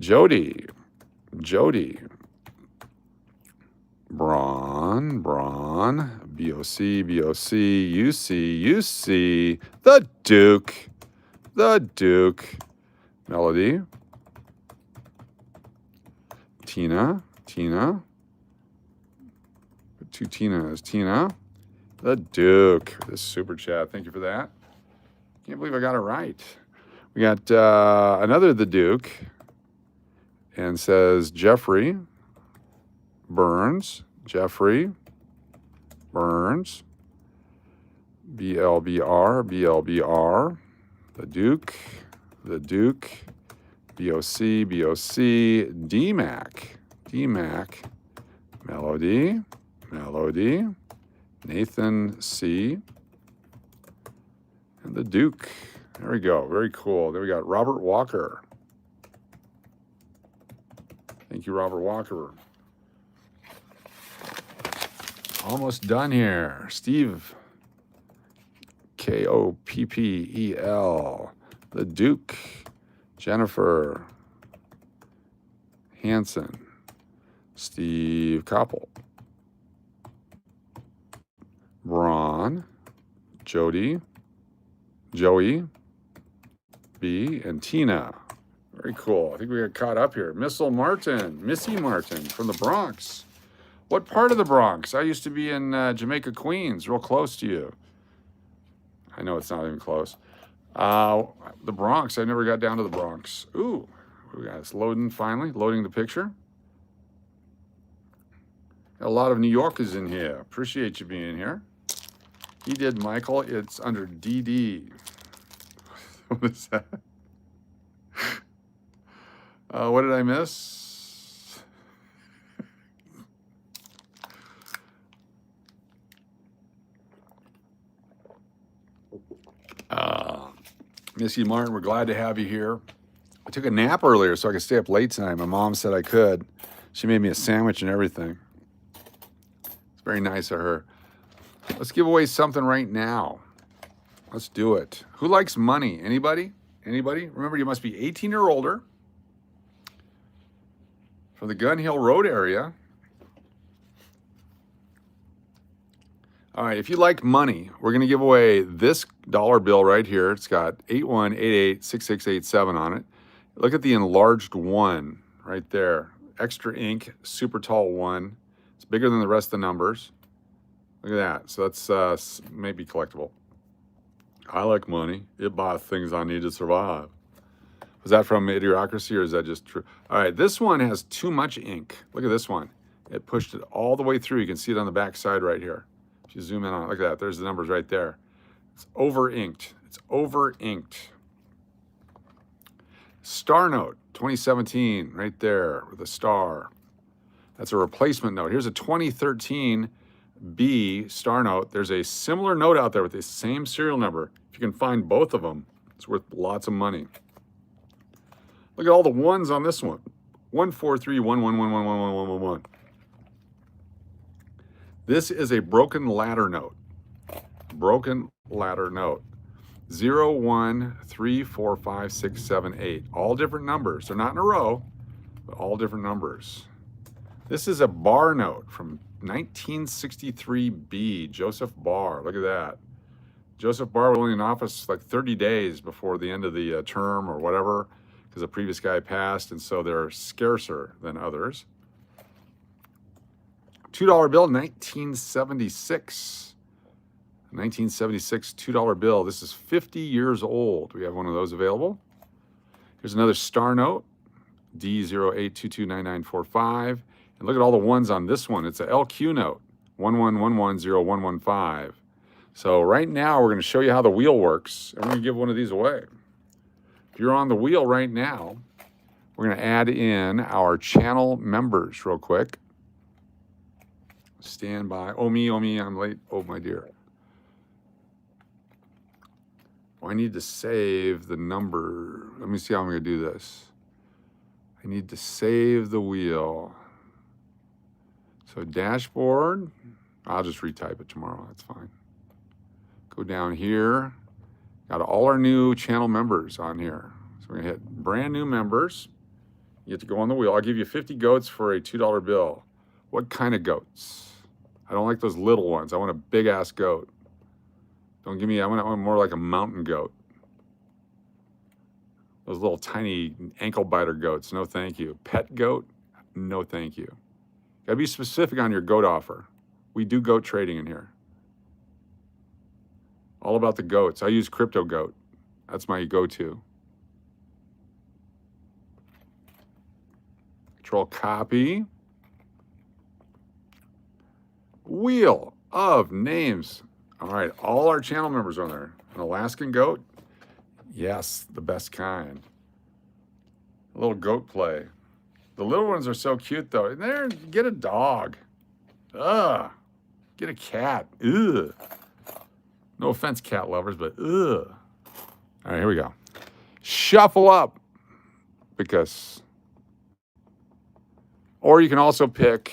Speaker 1: Jody, Jody, Braun, Braun, BOC, BOC, UC, UC, the Duke, the Duke. Melody. Tina. Tina. 2 Tinas. Tina. The Duke. This super chat. Thank you for that. Can't believe I got it right. We got another The Duke. And says Jeffrey Burns. Jeffrey Burns. BLBR. BLBR. The Duke. The Duke, BOC, BOC, DMAC, DMAC, Melody, Melody, Nathan C, and the Duke. There we go. Very cool. There we got Robert Walker. Thank you, Robert Walker. Almost done here. Steve, KOPPEL. The Duke, Jennifer Hansen, Steve Koppel, Braun, Jody, Joey, B, and Tina. Very cool. I think we got caught up here. Missy Martin from the Bronx. What part of the Bronx? I used to be in Jamaica, Queens, real close to you. I know it's not even close. The Bronx, I never got down to the Bronx. Ooh, we got it's loading finally, loading the picture. Got a lot of New Yorkers in here. Appreciate you being here. He did, Michael. It's under DD. What is that? What did I miss? Missy Martin, we're glad to have you here. I took a nap earlier so I could stay up late tonight. My mom said I could. She made me a sandwich and everything. It's very nice of her. Let's give away something right now. Let's do it. Who likes money? Anybody? Anybody? Remember, you must be 18 or older. From the Gun Hill Road area. All right, if you like money, we're going to give away this dollar bill right here. It's got 81886687 on it. Look at the enlarged one right there. Extra ink, super tall one. It's bigger than the rest of the numbers. Look at that. So that's maybe collectible. I like money. It buys things I need to survive. Was that from Idiocracy or is that just true? All right, this one has too much ink. Look at this one. It pushed it all the way through. You can see it on the back side right here. If you zoom in on it, look at that. There's the numbers right there. It's over-inked. It's over-inked. Star Note, 2017, right there with a star. That's a replacement note. Here's a 2013 B Star Note. There's a similar note out there with the same serial number. If you can find both of them, it's worth lots of money. Look at all the ones on this one. 14311111111. This is a broken ladder note. Broken ladder note. 01345678. All different numbers. They're not in a row, but all different numbers. This is a bar note from 1963B, Joseph Barr. Look at that. Joseph Barr was only in office like 30 days before the end of the term or whatever, because the previous guy passed, and so they're scarcer than others. $2 bill, 1976. 1976 $2 bill. This is 50 years old. We have one of those available. Here's another star note, D08229945. And look at all the ones on this one. It's a LQ note, 111101115. So right now we're going to show you how the wheel works, and we're going to give one of these away. If you're on the wheel right now, we're going to add in our channel members real quick. Stand by. Oh me, I'm late. Oh my dear. Well, I need to save the number. Let me see how I'm going to do this. I need to save the wheel. So dashboard. I'll just retype it tomorrow. That's fine. Go down here. Got all our new channel members on here. So we're going to hit brand new members. You get to go on the wheel. I'll give you 50 goats for a $2 bill. What kind of goats? I don't like those little ones. I want a big ass goat. Don't give me, I want more like a mountain goat. Those little tiny ankle biter goats, no thank you. Pet goat, no thank you. Gotta be specific on your goat offer. We do goat trading in here. All about the goats. I use Crypto Goat. That's my go-to. Control copy. Wheel of names. All right, all our channel members are on there. An Alaskan goat? Yes, the best kind. A little goat play. The little ones are so cute though. There, get a dog. Ugh. Get a cat. Ugh. No offense, cat lovers, but ugh. All right, here we go. Shuffle up. Because, or you can also pick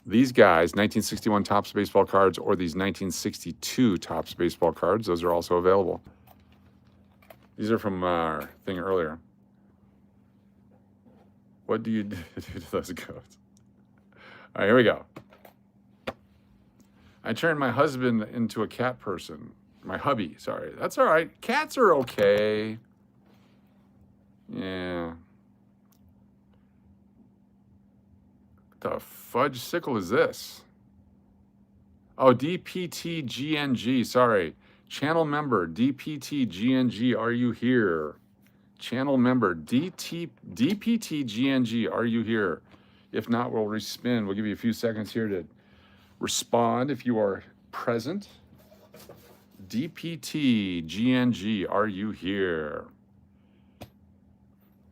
Speaker 1: these guys, 1961 Topps baseball cards, or these 1962 Topps baseball cards. Those are also available. These are from our thing earlier. What do you do to those goats? All right, here we go. I turned my husband into a cat person. My hubby, sorry. That's all right. Cats are okay. Yeah. the fudge sickle is this? Oh, DPTGNG, sorry. Channel member, DPTGNG, are you here? Channel member, DPTGNG, are you here? If not, we'll respin. We'll give you a few seconds here to respond if you are present. DPTGNG, are you here?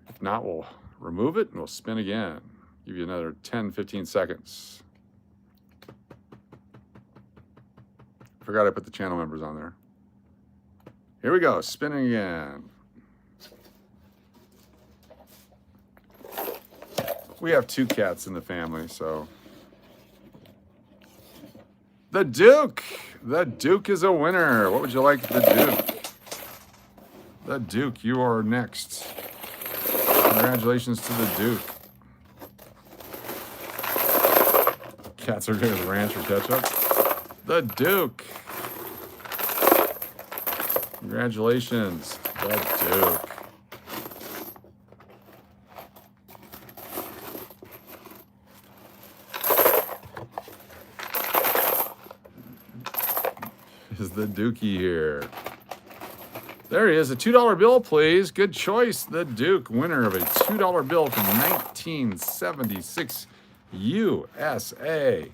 Speaker 1: If not, we'll remove it and we'll spin again. Give you another 10, 15 seconds. Forgot I put the channel members on there. Here we go, spinning again. We have 2 cats in the family, so. The Duke! The Duke is a winner. What would you like, the Duke? The Duke, you are next. Congratulations to the Duke. Cats are good at ranch or ketchup. The Duke. Congratulations, the Duke. Is the Dookie here? There he is, a $2 bill, please. Good choice, the Duke, winner of a $2 bill from 1976 USA.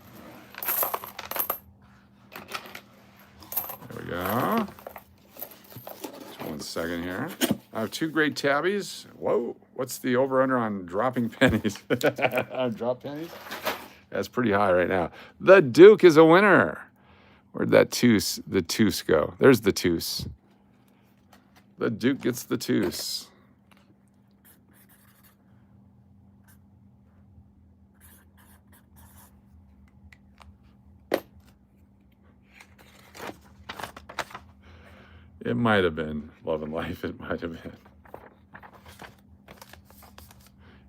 Speaker 1: There we go. Just 1 second here. I have 2 great tabbies. Whoa, what's the over-under on dropping pennies? Drop pennies? That's pretty high right now. The Duke is a winner. Where'd that the Toos go? There's the Toos. The Duke gets the Toos. It might have been Love and Life. It might have been.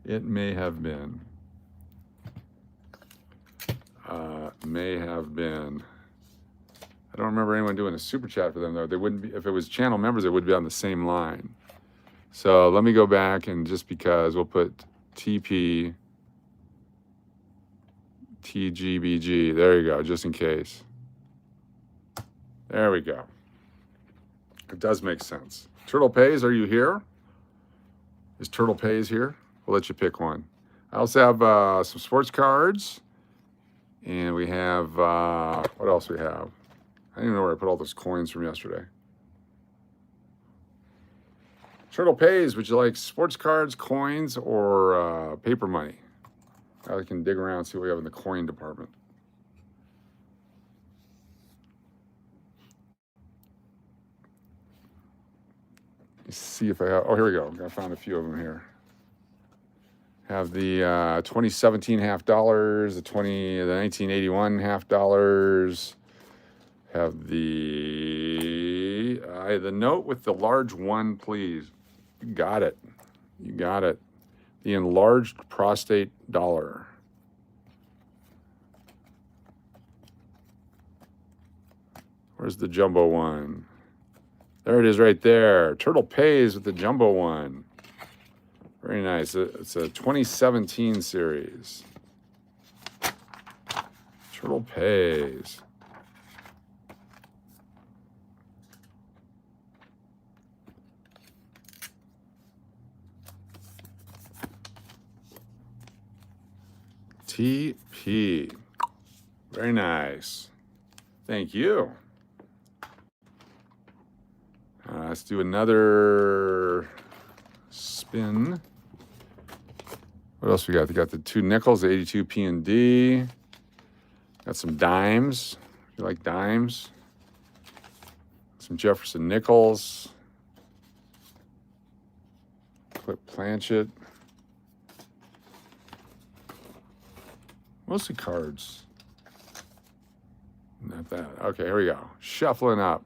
Speaker 1: It may have been. May have been. I don't remember anyone doing a super chat for them though. They wouldn't be, if it was channel members, it would be on the same line. So let me go back and just because we'll put TP, TGBG. There you go, just in case. There we go. It does make sense. Turtle Pays, are you here? Is Turtle Pays here? We'll let you pick one. I also have some sports cards. And we have, what else we have? I don't even know where I put all those coins from yesterday. Turtle Pays, would you like sports cards, coins, or paper money? I can dig around and see what we have in the coin department. Let's see if I have, oh, here we go. I found a few of them here. Have the 2017 $50, the 1981 $50. Have the note with the large 1, please. You got it. You got it. The enlarged prostate dollar. Where's the jumbo one? There it is right there. Turtle Pays with the jumbo one. Very nice. It's a 2017 series. Turtle Pays. TP. Very nice. Thank you. Let's do another spin. What else we got? We got the 2 nickels, the 82 P&D. Got some dimes. If you like dimes. Some Jefferson nickels. Clip Planchet. Mostly cards. Not that. Okay, here we go. Shuffling up.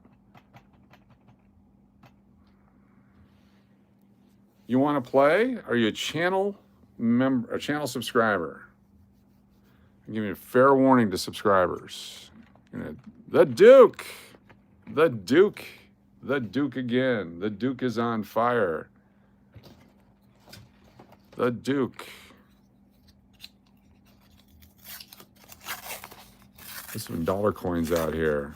Speaker 1: You want to play? Are you a channel member, a channel subscriber? I'm giving you a fair warning to subscribers. The Duke. The Duke. The Duke again. The Duke is on fire. The Duke. There's some dollar coins out here.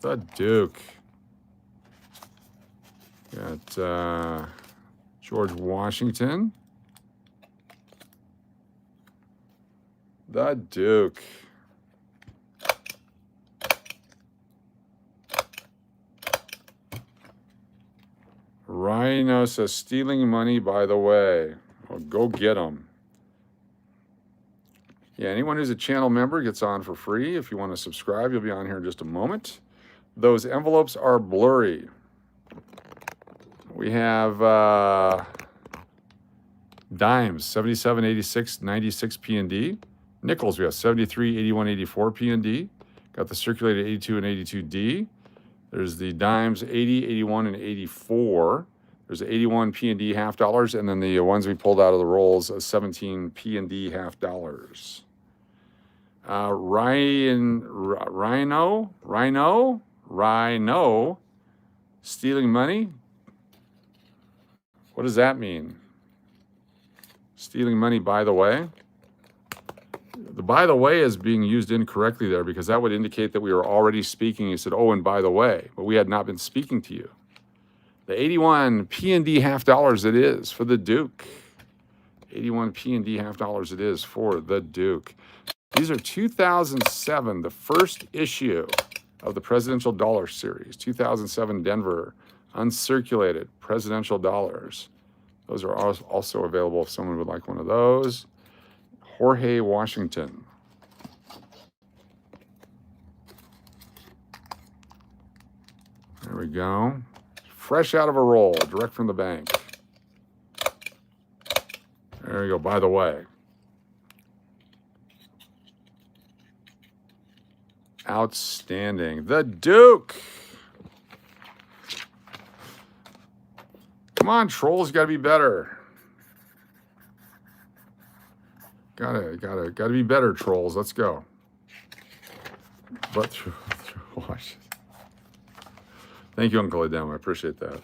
Speaker 1: The Duke. Got George Washington. The Duke. Rhino says, stealing money, by the way. Well, go get them. Yeah, anyone who's a channel member gets on for free. If you want to subscribe, you'll be on here in just a moment. Those envelopes are blurry. We have dimes, 77, 86, 96 P&D. Nickels, we have 73, 81, 84 P&D. Got the circulated 82 and 82D. There's the dimes 80, 81, and 84. There's 81 P&D half dollars, and then the ones we pulled out of the rolls, 17 P&D half dollars. Rhino, stealing money. What does that mean? Stealing money, by the way. The by the way is being used incorrectly there because that would indicate that we were already speaking. You said, oh, and by the way, but we had not been speaking to you. The 81 P&D half dollars it is for the Duke. 81 P&D half dollars it is for the Duke. These are 2007, the first issue of the Presidential Dollar Series. 2007 Denver, uncirculated presidential dollars. Those are also available if someone would like one of those. Jorge Washington. There we go. Fresh out of a roll, direct from the bank. There we go, by the way. Outstanding. The Duke. Come on, trolls, gotta be better. Gotta be better, trolls. Let's go. But through watch. Thank you, Uncle Adam. I appreciate that.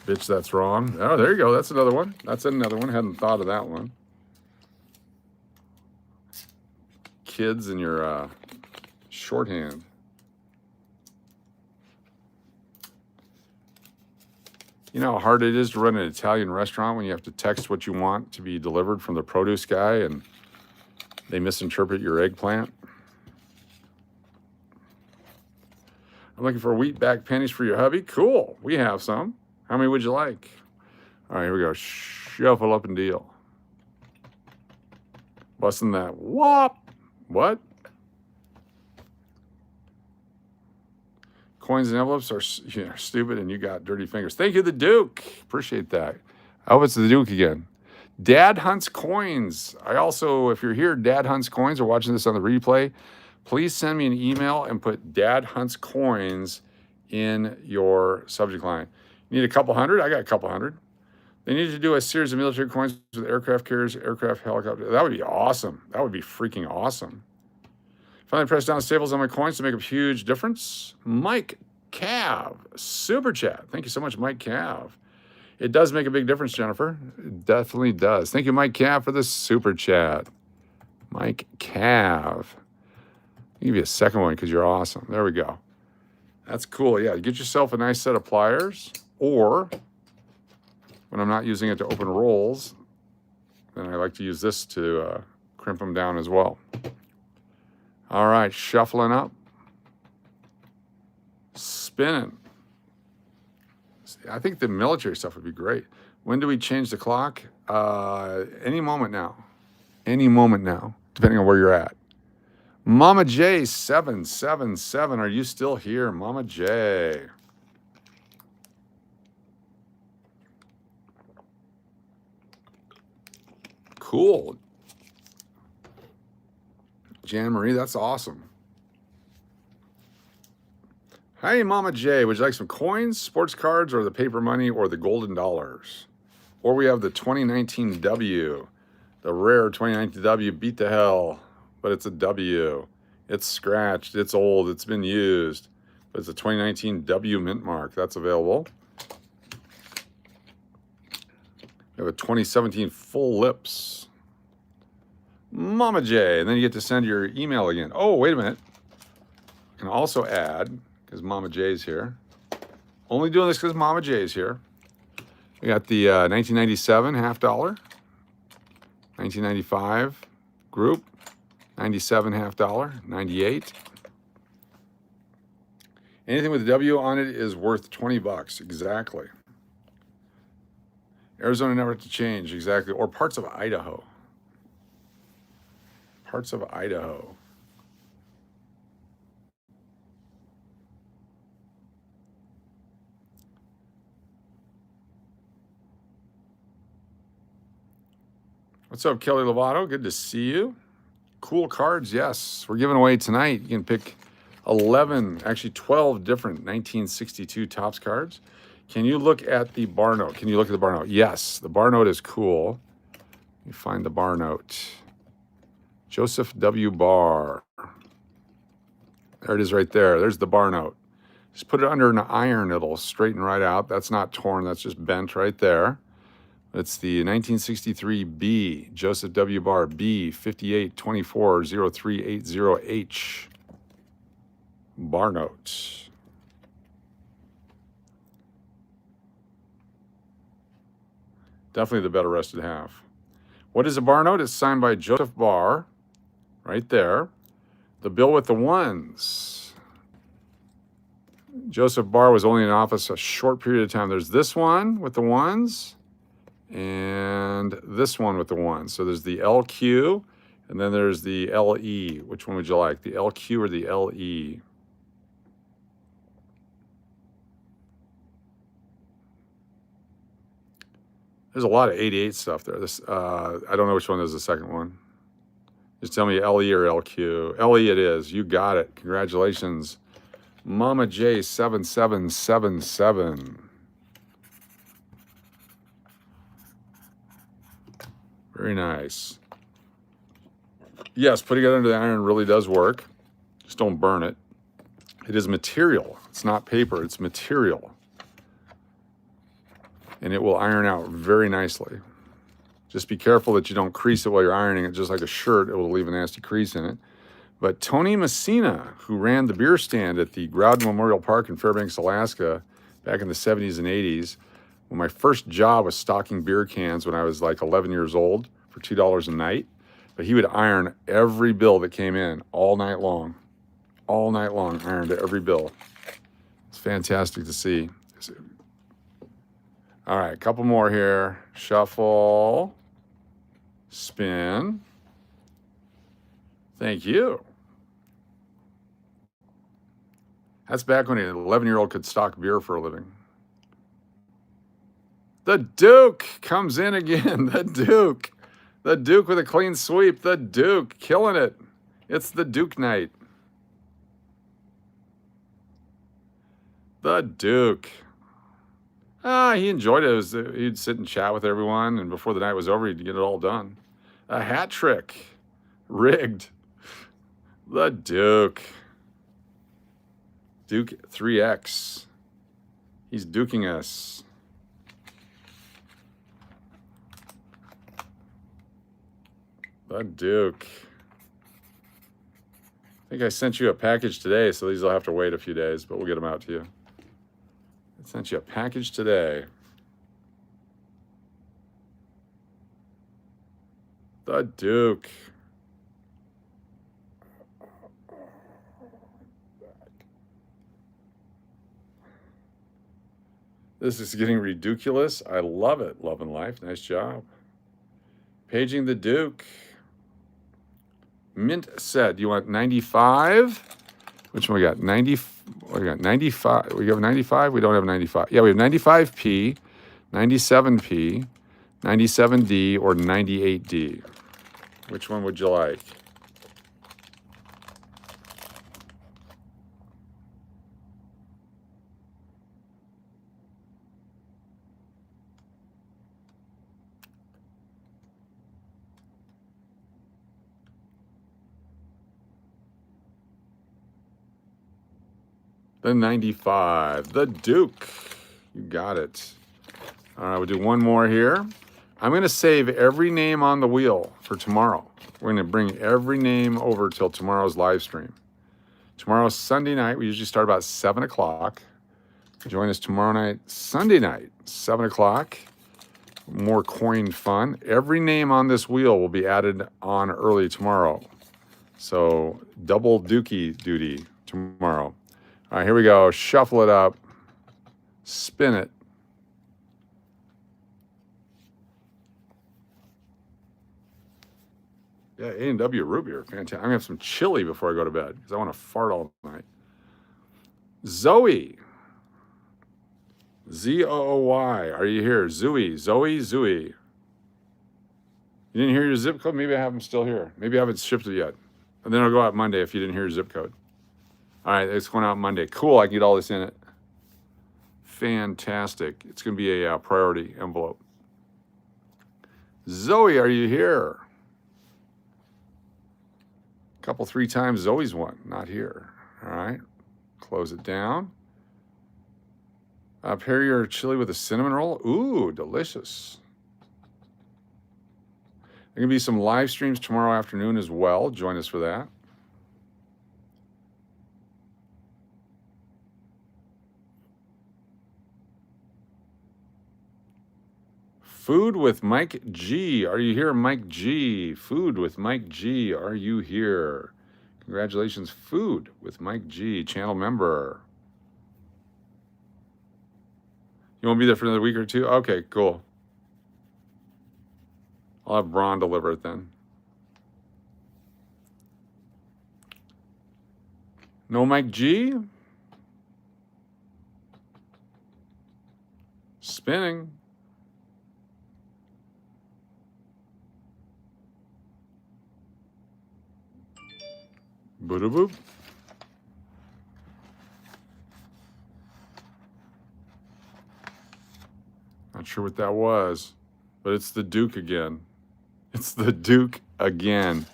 Speaker 1: Bitch, that's wrong. Oh, there you go. That's another one. That's another one. Hadn't thought of that one. Kids in your shorthand. You know how hard it is to run an Italian restaurant when you have to text what you want to be delivered from the produce guy and they misinterpret your eggplant? I'm looking for wheat back pennies for your hubby. Cool. We have some. How many would you like? All right, here we go. Shuffle up and deal. Busting that whop. What? Coins and envelopes are stupid and you got dirty fingers. Thank you, the Duke. Appreciate that. I hope it's the Duke again. Dad Hunts Coins. I also, if you're here, Dad Hunts Coins, or watching this on the replay, please send me an email and put Dad Hunts Coins in your subject line. You need a couple hundred? I got a couple hundred. They need to do a series of military coins with aircraft carriers, aircraft, helicopters. That would be awesome. That would be freaking awesome. Finally press down staples on my coins to make a huge difference. Mike Cav, super chat. Thank you so much, Mike Cav. It does make a big difference, Jennifer. It definitely does. Thank you, Mike Cav, for the super chat. Mike Cav. I'll give you a second one because you're awesome. There we go. That's cool. Yeah, get yourself a nice set of pliers, or when I'm not using it to open rolls, then I like to use this to crimp them down as well. All right, shuffling up. Spinning. I think the military stuff would be great. When do we change the clock? Any moment now. Any moment now, depending on where you're at. Mama J 777. Are you still here, Mama J? Cool. Jan Marie, that's awesome. Hey, Mama J, would you like some coins, sports cards, or the paper money, or the golden dollars? Or we have the 2019 W, the rare 2019 W, beat the hell, but it's a W. It's scratched, it's old, it's been used, but it's a 2019 W mint mark. That's available. We have a 2017 full lips. Mama J. And then you get to send your email again. Oh, wait a minute. You can also add, because Mama J's here. Only doing this because Mama J's here. We got the 1997 half dollar, 1995 group, 97 half dollar, 98. Anything with a W on it is worth 20 bucks. Exactly. Arizona never to change. Exactly. Or parts of Idaho. Parts of Idaho. What's up, Kelly Lovato? Good to see you. Cool cards, yes. We're giving away tonight. You can pick 11, actually 12 different 1962 Topps cards. Can you look at the bar note? Can you look at the bar note? Yes, the bar note is cool. You find the bar note. Joseph W. Barr. There it is right there. There's the bar note. Just put it under an iron. It'll straighten right out. That's not torn. That's just bent right there. It's the 1963 B, Joseph W. Barr, B, 58240380H. Bar note. Definitely the better rested half. What is a bar note? It's signed by Joseph Barr, right there. The bill with the ones. Joseph Barr was only in office a short period of time. There's this one with the ones, and this one with the ones. So there's the LQ, and then there's the LE. Which one would you like, the LQ or the LE? There's a lot of 88 stuff there. This I don't know which one is the second one. Just tell me LE or LQ. LE it is. You got it. Congratulations. Mama J 7777. Very nice. Yes, putting it under the iron really does work. Just don't burn it. It is material. It's not paper, it's material. And it will iron out very nicely. Just be careful that you don't crease it while you're ironing it. Just like a shirt, it will leave a nasty crease in it. But Tony Messina, who ran the beer stand at the Groudon Memorial Park in Fairbanks, Alaska, back in the 70s and 80s, when my first job was stocking beer cans when I was like 11 years old for $2 a night. But he would iron every bill that came in all night long. All night long, ironed every bill. It's fantastic to see. All right, a couple more here. Shuffle. Spin. Thank you. That's back when an 11-year-old could stock beer for a living. The Duke comes in again. The Duke. The Duke with a clean sweep. The Duke killing it. It's the Duke night. The Duke. He enjoyed it. He'd sit and chat with everyone, and before the night was over, he'd get it all done. A hat trick. Rigged. The Duke. Duke 3X. He's duking us. The Duke. I think I sent you a package today, so these will have to wait a few days, but we'll get them out to you. I sent you a package today. The Duke. This is getting ridiculous. I love it. Love and life. Nice job. Paging the Duke. Mint said, you want 95? Which one we got? 90. We got 95. We have 95. We don't have 95. Yeah, we have 95P, 97P, 97D, or 98D. Which one would you like? The 95, the Duke. You got it. All right, we'll do one more here. I'm going to save every name on the wheel for tomorrow. We're going to bring every name over till tomorrow's live stream. Tomorrow's Sunday night. We usually start about 7 o'clock. Join us tomorrow night, Sunday night, 7 o'clock. More coin fun. Every name on this wheel will be added on early tomorrow. So double dookie duty tomorrow. All right, here we go. Shuffle it up. Spin it. Yeah, A&W root beer. Fantastic. I'm going to have some chili before I go to bed because I want to fart all night. Zoe. Z-O-O-Y. Are you here? Zoe. Zoe. You didn't hear your zip code? Maybe I have them still here. Maybe I haven't shipped it yet. And then it'll go out Monday if you didn't hear your zip code. All right, it's going out Monday. Cool, I can get all this in it. Fantastic. It's going to be a priority envelope. Zoe, are you here? A couple, 3 times Zoe's won. Not here. All right, close it down. Pair your chili with a cinnamon roll. Ooh, delicious. There are going to be some live streams tomorrow afternoon as well. Join us for that. Food with Mike G. Are you here, Mike G? Food with Mike G. Are you here? Congratulations, Food with Mike G, channel member. You won't be there for another week or two? Okay, cool. I'll have Braun deliver it then. No Mike G? Spinning. Boop. Not sure what that was, but it's the Duke again. It's the Duke again.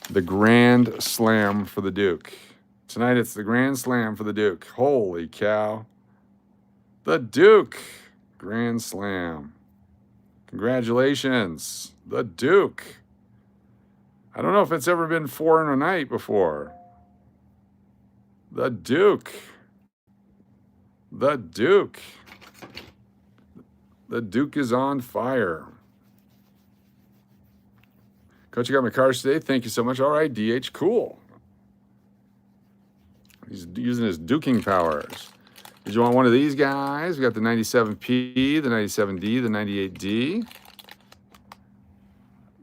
Speaker 1: The Grand Slam for the Duke. Tonight it's the Grand Slam for the Duke. Holy cow. The Duke. Grand Slam. Congratulations. The Duke. I don't know if it's ever been 4 in a night before. The Duke. The Duke. The Duke is on fire. Coach, you got my cards today. Thank you so much. All right, DH, cool. He's using his duking powers. Did you want one of these guys? We got the 97P, the 97D, the 98D.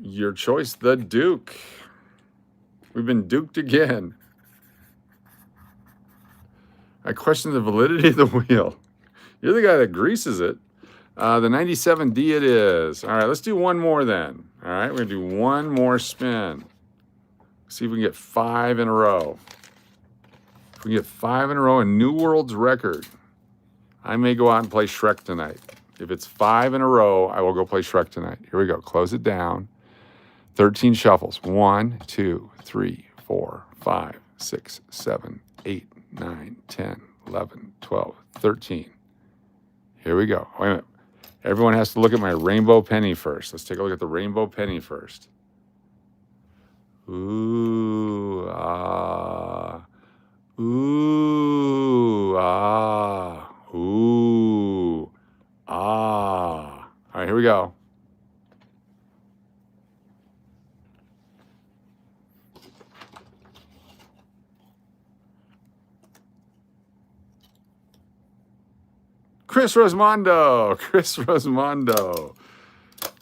Speaker 1: Your choice, the Duke. We've been duked again. I question the validity of the wheel. You're the guy that greases it. The 97D it is. All right, let's do one more then. All right, we're going to do one more spin. See if we can get 5 in a row. If we get 5 in a row, a new world's record, I may go out and play Shrek tonight. If it's 5 in a row, I will go play Shrek tonight. Here we go. Close it down. 13 shuffles. 1, 2, 3, 4, 5, 6, 7, 8, 9, 10, 11, 12, 13. Here we go. Wait a minute. Everyone has to look at my rainbow penny first. Let's take a look at the rainbow penny first. Ooh, ah. Ooh, ah. Ooh, ah. All right, here we go. Chris Rosmondo. Chris Rosmondo.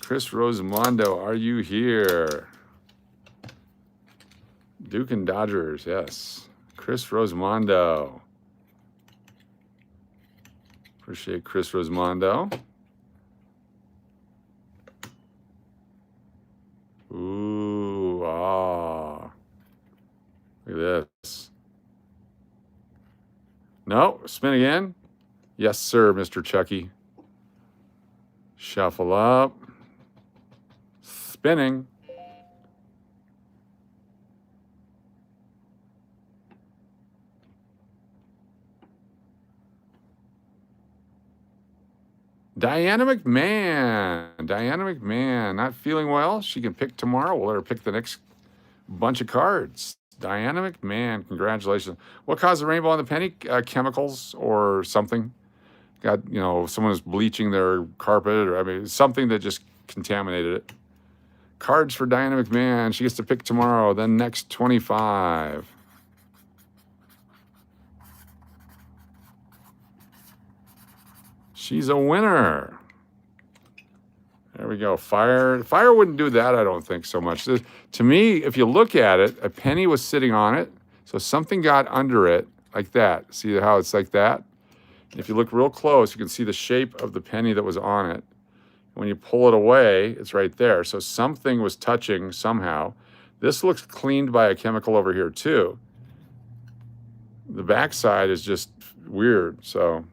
Speaker 1: Chris Rosmondo, are you here? Duke and Dodgers, yes. Chris Rosmondo. Appreciate Chris Rosmondo. Ooh, ah. Look at this. No, spin again. Yes, sir, Mr. Chucky. Shuffle up. Spinning. Diana McMahon. Diana McMahon. Not feeling well. She can pick tomorrow. We'll let her pick the next bunch of cards. Diana McMahon. Congratulations. What caused the rainbow on the penny? Chemicals or something. Got, you know, someone was bleaching their carpet, or I mean, something that just contaminated it. Cards for Diana McMahon. She gets to pick tomorrow. Then next 25. She's a winner. There we go. Fire. Fire wouldn't do that, I don't think, so much. To me, if you look at it, a penny was sitting on it. So something got under it like that. See how it's like that? If you look real close, you can see the shape of the penny that was on it. When you pull it away, it's right there. So something was touching somehow. This looks cleaned by a chemical over here too. The backside is just weird. So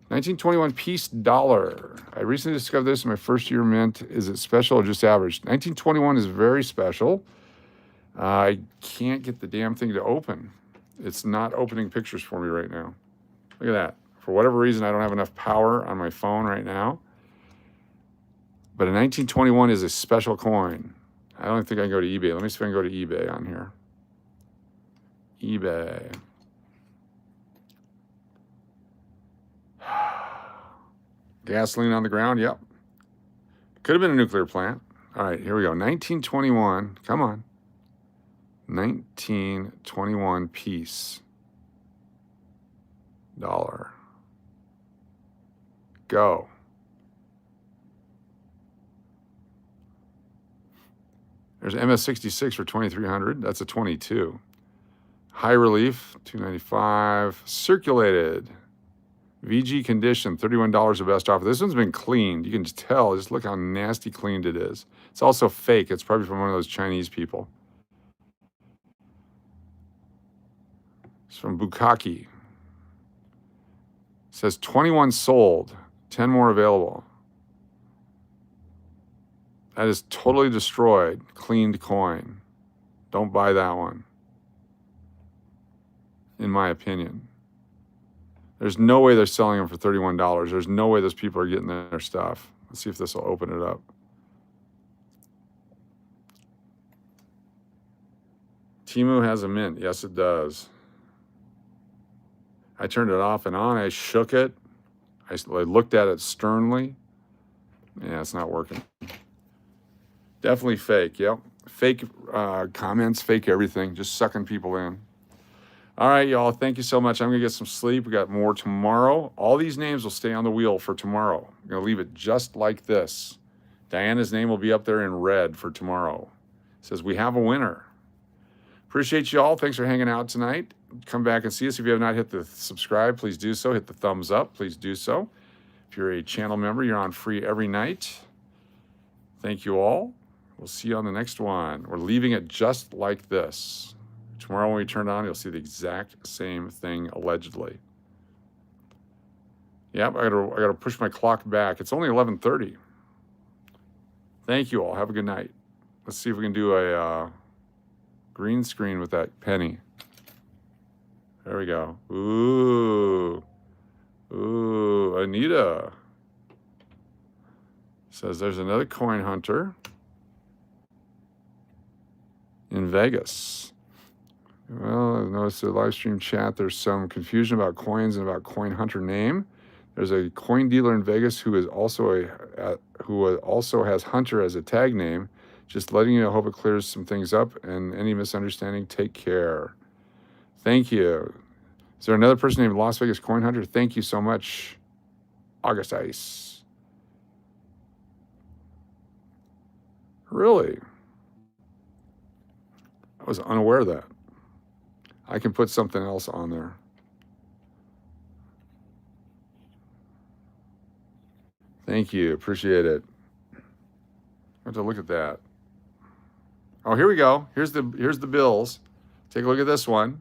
Speaker 1: 1921 piece dollar. I recently discovered this in my first year mint. Is it special or just average? 1921 is very special. I can't get the damn thing to open. It's not opening pictures for me right now. Look at that. For whatever reason, I don't have enough power on my phone right now. But a 1921 is a special coin. I don't think I can go to eBay. Let me see if I can go to eBay on here. eBay. Gasoline on the ground, yep. Could have been a nuclear plant. All right, here we go. 1921, come on. 1921 piece dollar. Go. There's MS66 for 2,300. That's a 22. High relief, 295. Circulated. VG condition, $31 the best offer. This one's been cleaned. You can just tell. Just look how nasty cleaned it is. It's also fake. It's probably from one of those Chinese people. It's from Bukaki. It says 21 sold, 10 more available. That is totally destroyed, cleaned coin. Don't buy that one, in my opinion. There's no way they're selling them for $31. There's no way those people are getting their stuff. Let's see if this will open it up. Temu has a mint. Yes, it does. I turned it off and on. I shook it. I looked at it sternly. Yeah, it's not working. Definitely fake, yep. Fake comments, fake everything, just sucking people in. All right, y'all, thank you so much. I'm going to get some sleep. We got more tomorrow. All these names will stay on the wheel for tomorrow. I'm going to leave it just like this. Diana's name will be up there in red for tomorrow. It says, we have a winner. Appreciate you all. Thanks for hanging out tonight. Come back and see us. If you have not hit the subscribe, please do so. Hit the thumbs up, please do so. If you're a channel member, you're on free every night. Thank you all. We'll see you on the next one. We're leaving it just like this. Tomorrow when we turn it on, you'll see the exact same thing, allegedly. Yep, I gotta push my clock back. It's only 11:30. Thank you all. Have a good night. Let's see if we can do a green screen with that penny. There we go. Ooh. Ooh, Anita says there's another coin hunter in Vegas. Well, I noticed the live stream chat, there's some confusion about coins and about coin hunter name. There's a coin dealer in Vegas who is also also has hunter as a tag name. Just letting you know, hope it clears some things up, and any misunderstanding, take care. Thank you. Is there another person named Las Vegas Coin Hunter? Thank you so much, August Ice. Really? I was unaware of that. I can put something else on there. Thank you. Appreciate it. I have to look at that. Oh, here we go. Here's the bills. Take a look at this one.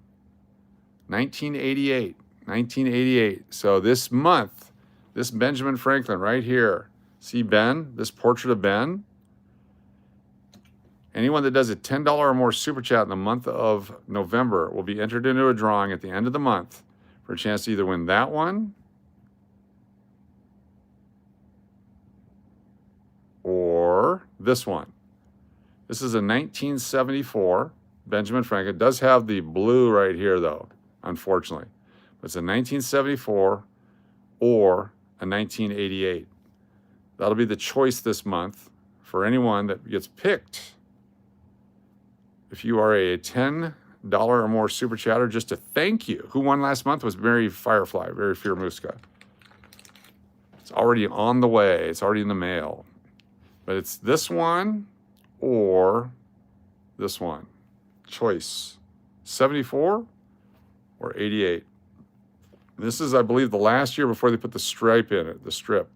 Speaker 1: 1988. 1988. So this month, this Benjamin Franklin right here. See Ben? This portrait of Ben? Anyone that does a $10 or more super chat in the month of November will be entered into a drawing at the end of the month for a chance to either win that one This one. This is a 1974 Benjamin Franklin. It does have the blue right here, though, unfortunately. But it's a 1974 or a 1988. That'll be the choice this month for anyone that gets picked. If you are a $10 or more super chatter, just to thank you. Who won last month was Mary Firefly, Mary Firmuska. It's already on the way. It's already in the mail. But it's this one or this one. Choice. 74 or 88. This is, I believe, the last year before they put the stripe in it, the strip.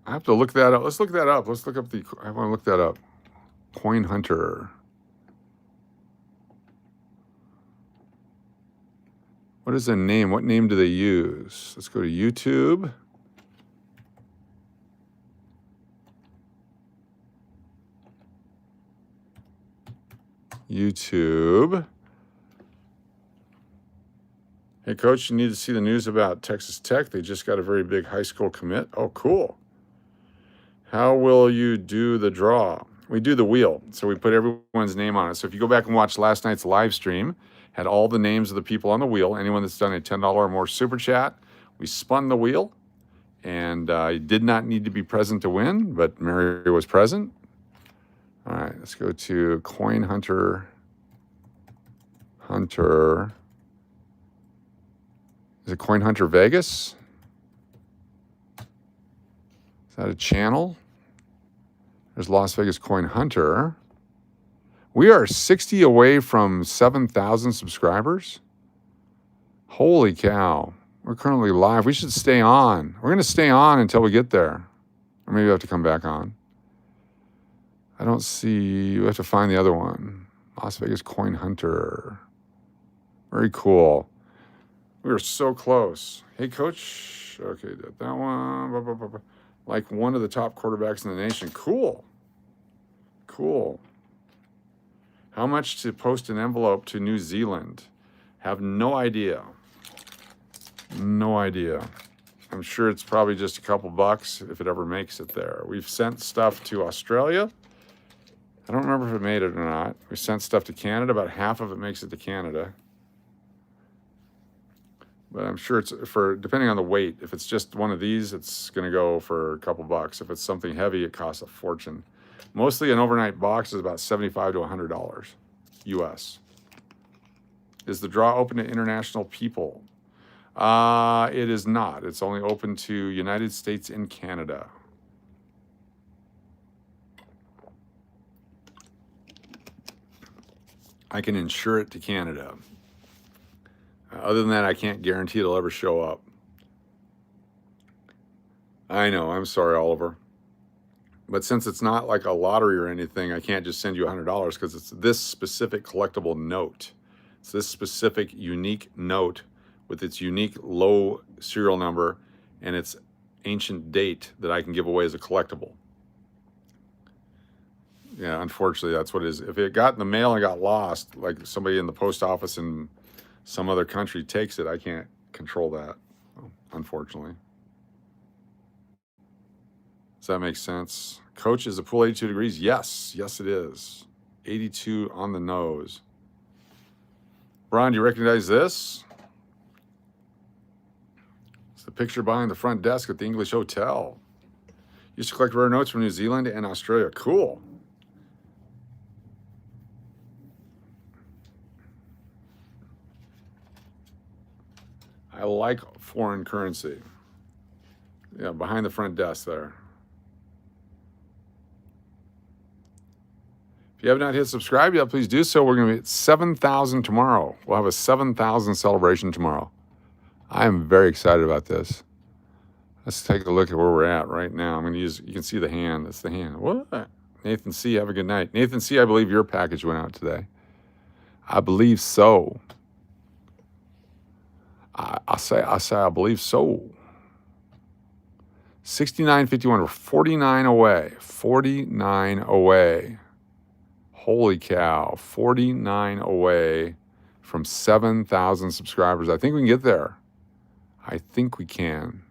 Speaker 1: I have to look that up. Let's look that up. Let's look up I want to look that up. Coin Hunter. What is the name? What name do they use? Let's go to YouTube. YouTube. Hey, Coach, you need to see the news about Texas Tech. They just got a very big high school commit. Oh, cool. How will you do the draw? We do the wheel. So we put everyone's name on it. So if you go back and watch last night's live stream, had all the names of the people on the wheel. Anyone that's done a $10 or more super chat, we spun the wheel. And I did not need to be present to win, but Mary was present. All right, let's go to Coin Hunter. Is it Coin Hunter Vegas? Is that a channel? There's Las Vegas Coin Hunter. We are 60 away from 7,000 subscribers. Holy cow. We're currently live. We should stay on. We're going to stay on until we get there. Or maybe we have to come back on. I don't see. We have to find the other one. Las Vegas Coin Hunter. Very cool. We were so close. Hey, Coach. Okay, that one. Like one of the top quarterbacks in the nation. Cool. Cool. How much to post an envelope to New Zealand? Have no idea. No idea. I'm sure it's probably just a couple bucks if it ever makes it there. We've sent stuff to Australia. I don't remember if it made it or not. We sent stuff to Canada. About half of it makes it to Canada. But I'm sure it's for, depending on the weight. If it's just one of these, it's going to go for a couple bucks. If it's something heavy, it costs a fortune. Mostly an overnight box is about $75 to $100 US. Is the draw open to international people? It is not. It's only open to United States and Canada. I can insure it to Canada. Other than that, I can't guarantee it'll ever show up. I know. I'm sorry, Oliver. But since it's not like a lottery or anything, I can't just send you $100 because it's this specific collectible note. It's this specific unique note with its unique low serial number and its ancient date that I can give away as a collectible. Yeah, unfortunately, that's what it is. If it got in the mail and got lost, like somebody in the post office in some other country takes it, I can't control that, unfortunately. Does that make sense? Coach, is the pool 82 degrees? Yes. Yes, it is. 82 on the nose. Brian, do you recognize this? It's the picture behind the front desk at the English Hotel. Used to collect rare notes from New Zealand and Australia. Cool. I like foreign currency. Yeah, behind the front desk there. If you have not hit subscribe yet, please do so. We're going to be at 7,000 tomorrow. We'll have a 7,000 celebration tomorrow. I am very excited about this. Let's take a look at where we're at right now. I'm going to use, you can see the hand. That's the hand. What? Nathan C., have a good night. Nathan C., I believe your package went out today. I believe so. I say, I believe so. 69.51. We're 49 away. 49 away. Holy cow. 49 away from 7,000 subscribers. I think we can get there. I think we can.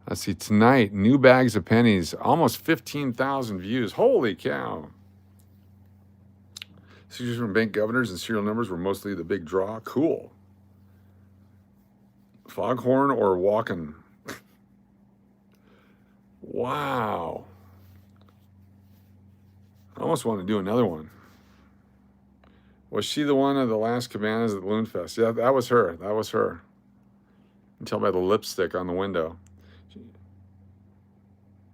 Speaker 1: Let's see. Tonight, new bags of pennies. Almost 15,000 views. Holy cow. Signatures from bank governors and serial numbers were mostly the big draw. Cool. Foghorn or walking? Wow. I almost want to do another one. Was she the one of the last cabanas at the Loon Fest? Yeah, that was her. That was her. You can tell by the lipstick on the window.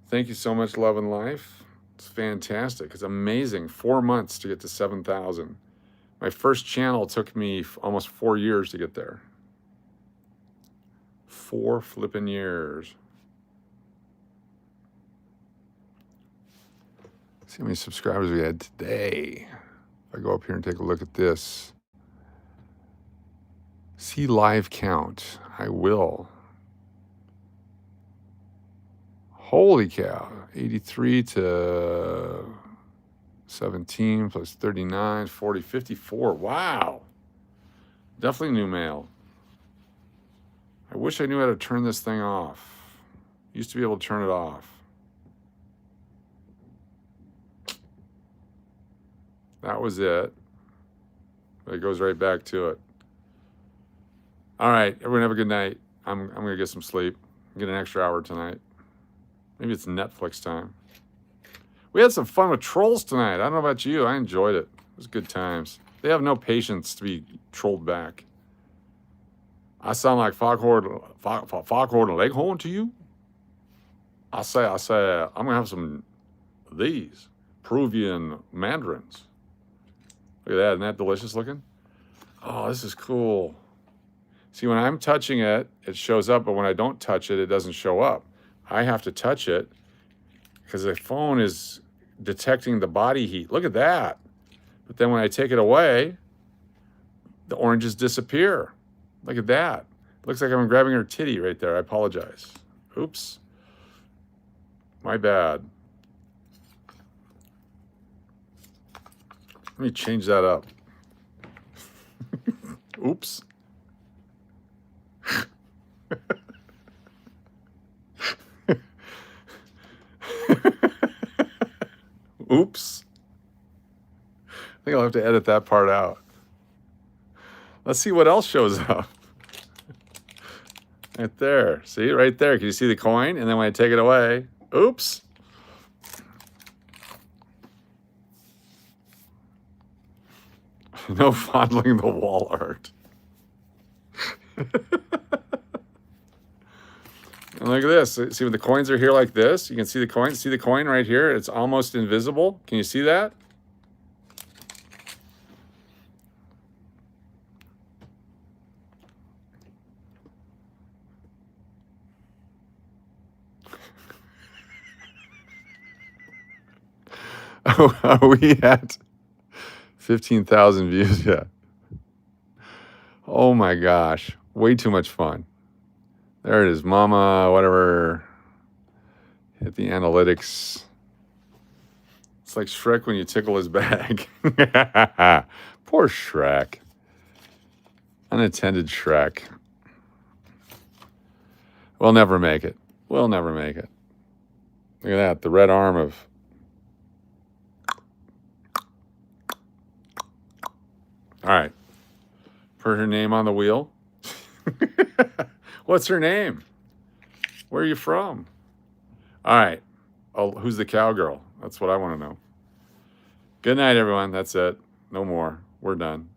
Speaker 1: Thank you so much, Love and Life. It's fantastic. It's amazing. 4 months to get to 7,000. My first channel took me almost 4 years to get there. 4 flipping years. See how many subscribers we had today. If I go up here and take a look at this. See live count. I will. Holy cow. 83 to 17 plus 39, 40, 54. Wow. Definitely new mail. I wish I knew how to turn this thing off. Used to be able to turn it off. That was it. But it goes right back to it. All right, everyone have a good night. I'm going to get some sleep. Get an extra hour tonight. Maybe it's Netflix time. We had some fun with trolls tonight. I don't know about you. I enjoyed it. It was good times. They have no patience to be trolled back. I sound like Foghorn and Leghorn to you? I say, I'm going to have some of these Peruvian mandarins. Look at that. Isn't that delicious looking? Oh, this is cool. See, when I'm touching it, it shows up, but when I don't touch it, it doesn't show up. I have to touch it because the phone is detecting the body heat. Look at that. But then when I take it away, the oranges disappear. Look at that. Looks like I'm grabbing her titty right there. I apologize. Oops. My bad. Let me change that up. Oops. Oops. I think I'll have to edit that part out. Let's see what else shows up. Right there. See, right there. Can you see the coin? And then when I take it away, oops. No fondling the wall art. And look at this. See when the coins are here like this? You can see the coin. See the coin right here? It's almost invisible. Can you see that? Oh, are we at 15,000 views yet? Oh my gosh. Way too much fun. There it is, mama, whatever. Hit the analytics. It's like Shrek when you tickle his bag. Poor Shrek. Unattended Shrek. We'll never make it. We'll never make it. Look at that, the red arm of... All right. Put her name on the wheel. What's her name? Where are you from? All right. Oh, who's the cowgirl? That's what I want to know. Good night, everyone. That's it. No more. We're done.